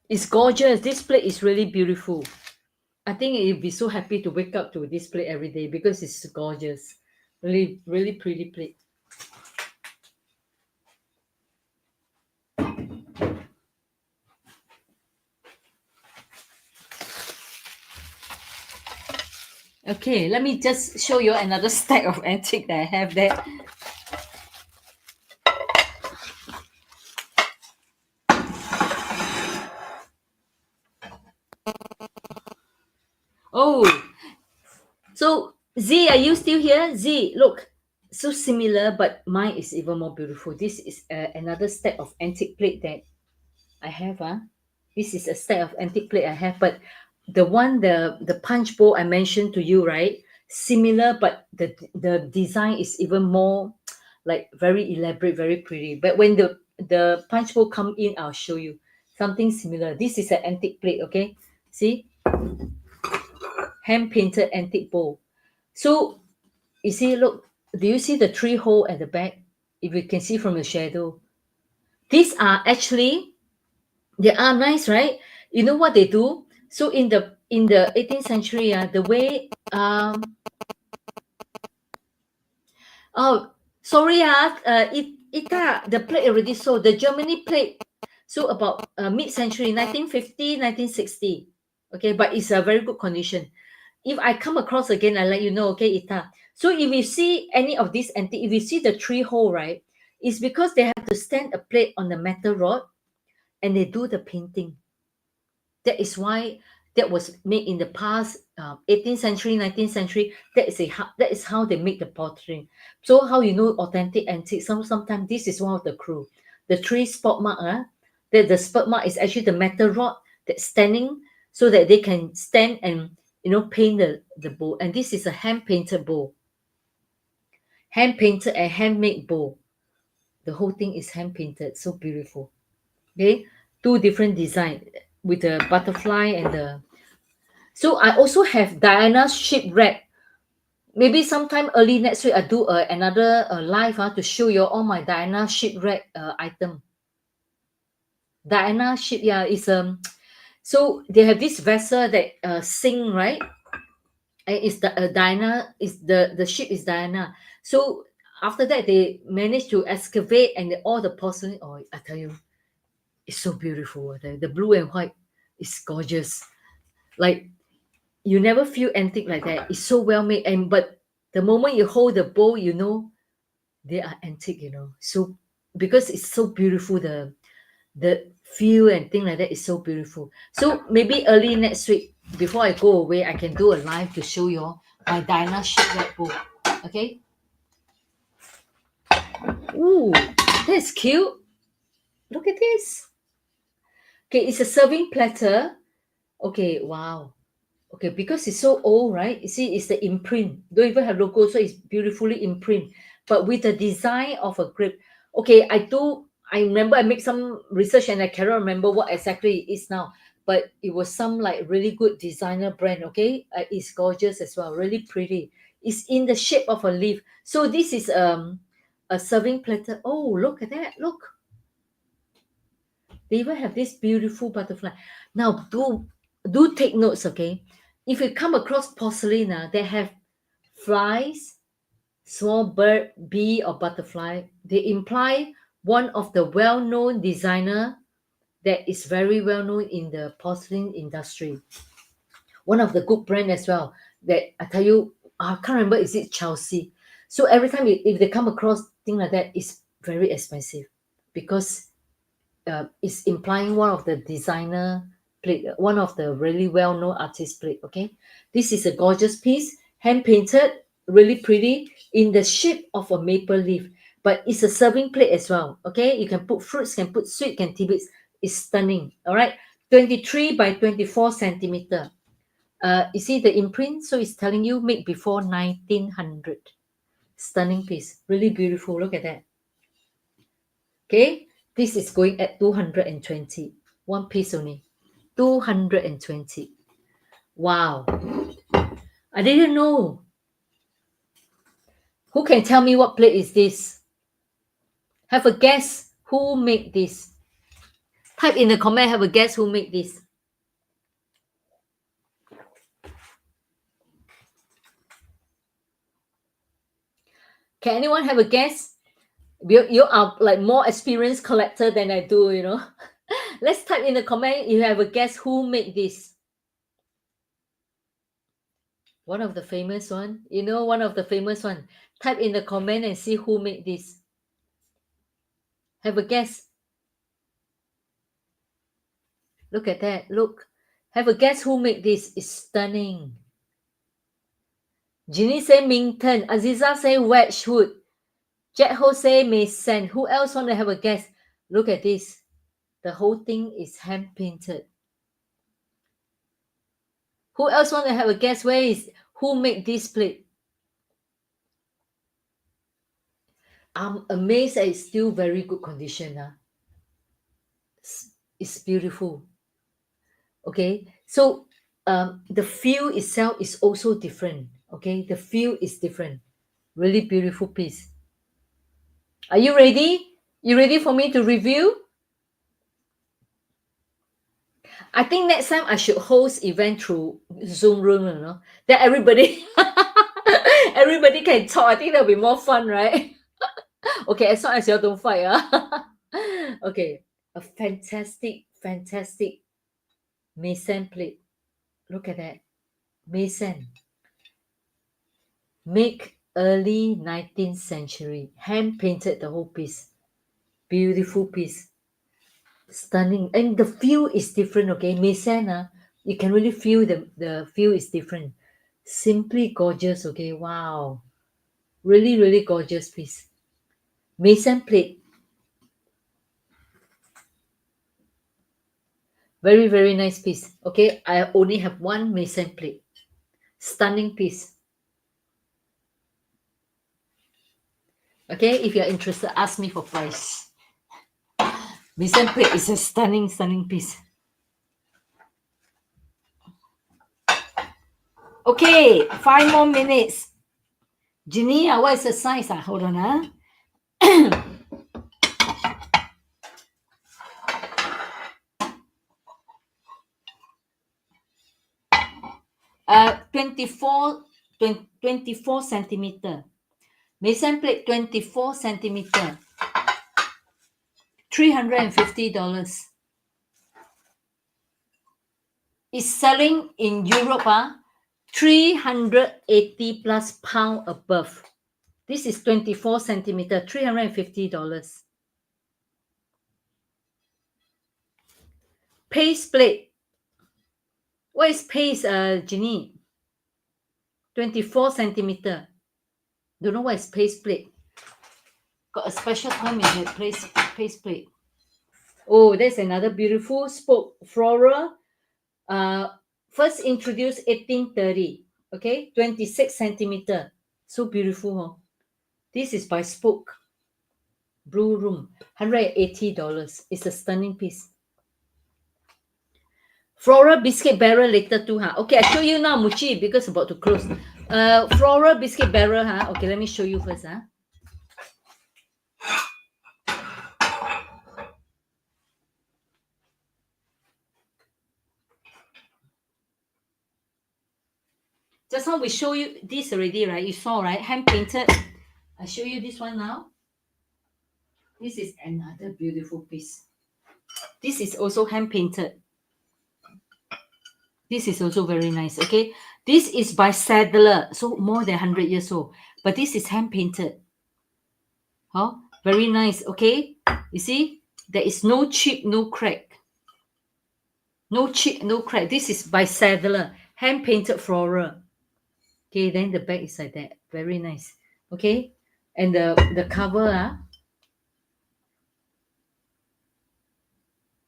It's gorgeous. This plate is really beautiful. I think you'll be so happy to wake up to this plate every day because it's gorgeous. Really, really pretty plate. Okay, let me just show you another stack of antique that I have there. Oh, so Z, are you still here? Z, look, so similar, but mine is even more beautiful. This is another stack of antique plate that I have. This is a stack of antique plate I have, but the punch bowl I mentioned to you, right? Similar, but the design is even more like very elaborate, very pretty. But when the punch bowl come in, I'll show you something similar. This is an antique plate, okay? See, hand painted antique bowl. So you see, look, do you see the three hole at the back? If you can see from the shadow, these are actually, they are nice, right? You know what they do? So in the 18th century, the way oh, sorry, the plate already sold. The Germany plate, so about mid-century, 1950, 1960. Okay, but it's a very good condition. If I come across again, I'll let you know, okay, Ita. So if you see any of these antique, if you see the three hole, right, it's because they have to stand a plate on the metal rod and they do the painting. That is why that was made in the past, 18th century, 19th century. That is how they make the pottery. So how you know authentic antique? Sometimes this is one of the clue. The three spot mark, that the spot mark is actually the metal rod that's standing, so that they can stand and paint the bowl. And this is a hand painted bowl, hand painted and handmade bowl. The whole thing is hand painted, so beautiful. Okay, two different design with the butterfly and the. So I also have Diana's shipwreck. Maybe sometime early next week I do another live to show you all my Diana shipwreck item. Diana ship, yeah, is so they have this vessel that sink, right? and it's the Diana is the ship is Diana. So after that they managed to excavate and all the porcelain. Oh, I tell you, it's so beautiful. The blue and white is gorgeous. Like you never feel antique like that. It's so well made, and but the moment you hold the bowl, you know they are antique. You know, so because it's so beautiful, the feel and thing like that is so beautiful. So maybe early next week, before I go away, I can do a live to show you all my Diana shipwreck bowl. Okay. Ooh, that's cute. Look at this. Okay, it's a serving platter. Okay, wow. Okay, because it's so old, right? You see, it's the imprint. Don't even have logo, so it's beautifully imprint. But with the design of a grape. Okay, I remember I make some research and I cannot remember what exactly it is now. But it was some like really good designer brand, okay? It's gorgeous as well, really pretty. It's in the shape of a leaf. So this is a serving platter. Oh, look at that. Look. They even have this beautiful butterfly. Now, do take notes, okay? If you come across porcelain, they have flies, small bird, bee, or butterfly. They imply one of the well-known designer that is very well known in the porcelain industry. One of the good brand as well. That I tell you, I can't remember. Is it Chelsea? So every time if they come across thing like that, it's very expensive because is implying one of the designer plate, one of the really well-known artist plate. Okay, this is a gorgeous piece, hand painted, really pretty, in the shape of a maple leaf. But it's a serving plate as well. Okay, you can put fruits, can put sweet, can tidbits. It's stunning. All right, 23 by 24 centimeter. You see the imprint, so it's telling you made before 1900. Stunning piece, really beautiful. Look at that. Okay, this is going at 220. One piece only. 220. Wow. I didn't know. Who can tell me what plate is this? Have a guess who made this. Type in the comment, have a guess who made this. Can anyone have a guess? You are like more experienced collector than I do, you know. Let's type in the comment you have a guess who made this. One of the famous one. You know, one of the famous one. Type in the comment and see who made this. Have a guess. Look at that. Look. Have a guess who made this. It's stunning. Ginny say Minton. Aziza say Wedgwood. Jack Ho say Mason. Who else want to have a guess? Look at this. The whole thing is hand painted. Who else want to have a guess? Who made this plate? I'm amazed that it's still very good condition. It's beautiful. Okay, so the feel itself is also different. Okay, the feel is different. Really beautiful piece. Are you ready? You ready for me to review? I think next time I should host event through Zoom room, you know, that everybody everybody can talk. I think that'll be more fun, right? Okay, as long as you don't fight. Okay, a fantastic mason plate. Look at that. Mason. Make early 19th century. Hand painted the whole piece. Beautiful piece. Stunning. And the feel is different, okay? Mason, you can really feel the feel is different. Simply gorgeous, okay? Wow. Really, really gorgeous piece. Mason plate. Very, very nice piece. Okay, I only have one mason plate. Stunning piece. Okay, if you're interested, ask me for price. Mason plate is a stunning piece. Okay, 5 more minutes. Ginny, what is the size? Hold on. 24, 24 centimeter. Mason plate 24 centimeter. $350. It's selling in Europe, 380 plus pound above. This is 24 centimeter, $350. Paste plate. What is paste, Jenny? 24 centimeter. Don't know what is paste plate. Got a special term in that paste plate. Oh, there's another beautiful spoke floral. First introduced 1830. Okay, 26 centimeter. So beautiful, huh? This is by Spoke Blue Room, $180. It's a stunning piece. Floral biscuit barrel later too, huh? Okay, I show you now, Muchi, because about to close. Floral biscuit barrel, huh? Okay, let me show you first, huh? Just now we show you this already, right? You saw, right? Hand painted. I show you this one now. This is another beautiful piece. This is also hand painted. This is also very nice. Okay, this is by Sadler, so more than 100 years old. But this is hand painted. Huh? Very nice. Okay, you see, there is no chip, no crack. No chip, no crack. This is by Sadler, hand painted floral. Okay, then the back is like that. Very nice. Okay, and the cover,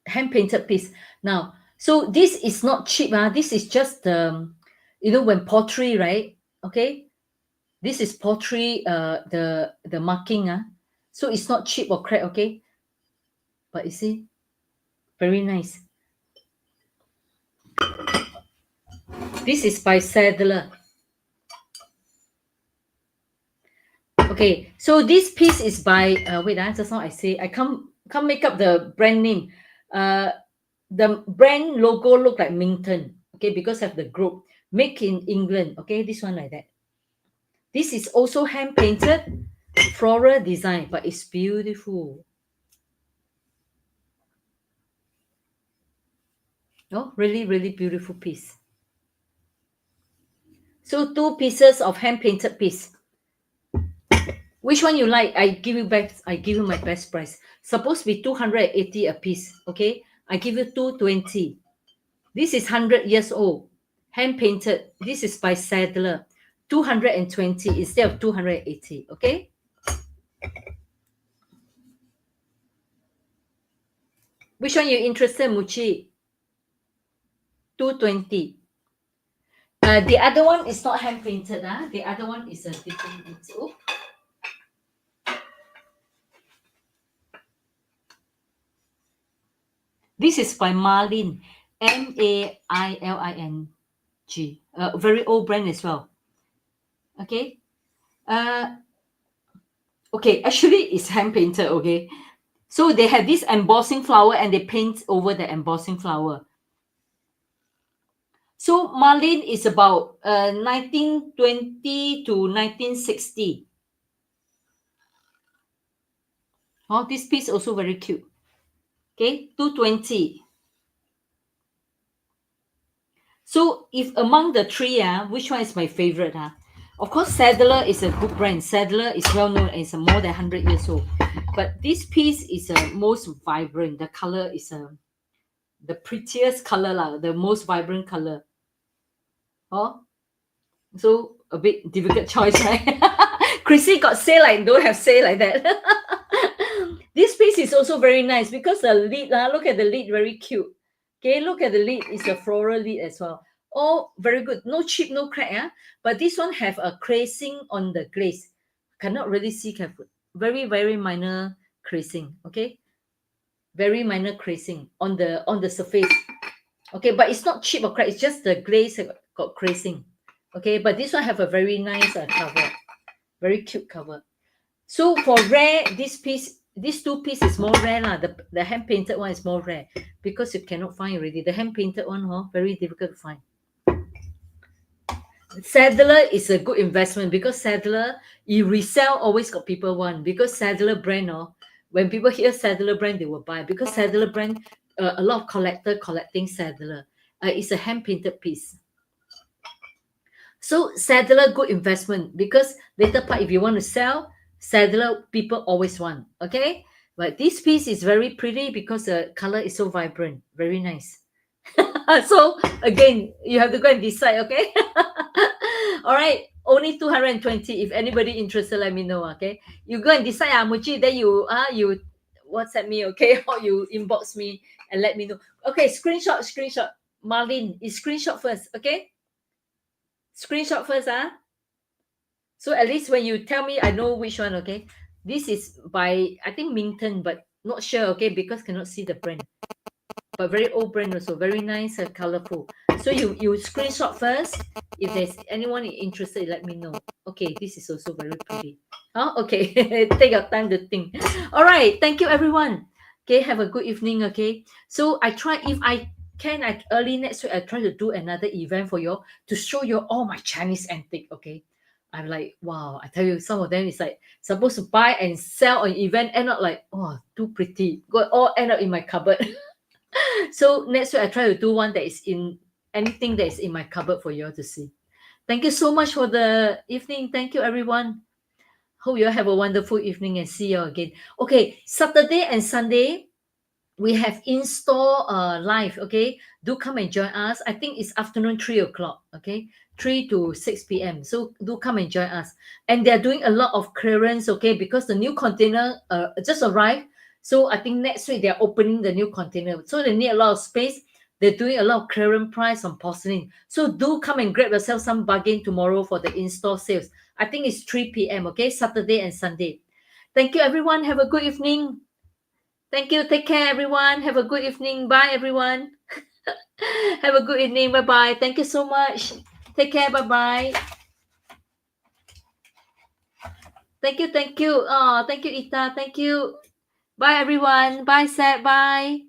hand painted piece. Now, so this is not cheap. This is just when pottery, right? Okay, this is pottery. The marking. So it's not cheap or crack. Okay, but you see, very nice. This is by Sadler. Okay, so this piece is by wait, just now I say I can't make up the brand name. The brand logo look like Minton, okay, because of the group. Make in England, okay, this one like that. This is also hand painted floral design, but it's beautiful. Oh, really, really beautiful piece. So 2 pieces of hand painted piece. Which one you like? I give you my best price. Supposed to be 280 a piece, okay? I give you 220. This is 100 years old, hand painted. This is by Sadler, 220 instead of 280. Okay. Which one you interested, Muchi? 220. The other one is not hand painted. The other one is a different detail. This is by Marlin, Mailling. Very old brand as well. Okay. Okay, actually it's hand painted. Okay, so they have this embossing flower and they paint over the embossing flower. So Marlin is about 1920 to 1960. Oh, this piece also very cute. Okay, 220. So if among the three, which one is my favorite? Of course, Sadler is a good brand. Sadler is well known and it's more than 100 years old. But this piece is most vibrant. The color is the prettiest color, the most vibrant color. Oh, so a bit difficult choice, right? Chrissy got say like don't have say like that. This piece is also very nice because the lid, look at the lid, very cute. Okay, look at the lid, it's a floral lid as well. Oh, very good. No chip, no crack. But this one have a creasing on the glaze. Cannot really see carefully. Very, very minor creasing. Okay, very minor creasing on the surface. Okay, but it's not chip or crack. It's just the glaze got creasing. Okay, but this one have a very nice cover, very cute cover. So for rare, these 2 pieces is more rare lah. The hand painted one is more rare because you cannot find already. The hand painted one, very difficult to find. Saddler is a good investment because Saddler, you resell always got people want because Saddler brand, oh, when people hear Saddler brand, they will buy because Saddler brand, a lot of collector collecting Saddler. It's a hand painted piece. So Saddler good investment because later part if you want to sell, Saddler people always want. Okay, but this piece is very pretty because the color is so vibrant, very nice. So again, you have to go and decide. Okay. All right, only 220. If anybody interested, let me know. Okay, you go and decide, Muchi. Then you WhatsApp me, okay, or you inbox me and let me know. Okay, screenshot. Marlene, is screenshot first. Okay, screenshot first. So at least when you tell me, I know which one. Okay, this is by I think Minton, but not sure. Okay, because cannot see the brand. But very old brand also, very nice and colorful. So you screenshot first. If there's anyone interested, let me know. Okay, this is also very pretty. Oh, okay. Take your time to think. All right. Thank you, everyone. Okay, have a good evening. Okay. So I try if I can I early next week I try to do another event for you to show you all my Chinese antique. Okay. I'm like, wow, I tell you, some of them is like supposed to buy and sell on event, end up like, oh, too pretty. Go all end up in my cupboard. So next week I try to do one that is in anything that is in my cupboard for you all to see. Thank you so much for the evening. Thank you, everyone. Hope you all have a wonderful evening and see you again. Okay, Saturday and Sunday we have in-store live. Okay, do come and join us. I think it's afternoon 3 o'clock. Okay, 3 to 6 p.m. So do come and join us. And they're doing a lot of clearance. Okay, because the new container just arrived. So I think next week they're opening the new container. So they need a lot of space. They're doing a lot of clearance price on porcelain. So do come and grab yourself some bargain tomorrow for the in-store sales. I think it's 3 p.m. Okay, Saturday and Sunday. Thank you, everyone. Have a good evening. Thank you. Take care, everyone. Have a good evening. Bye, everyone. Have a good evening. Bye bye. Thank you so much. Take care. Bye bye. Thank you. Thank you. Oh, thank you, Ita. Thank you. Bye, everyone. Bye, Seth. Bye.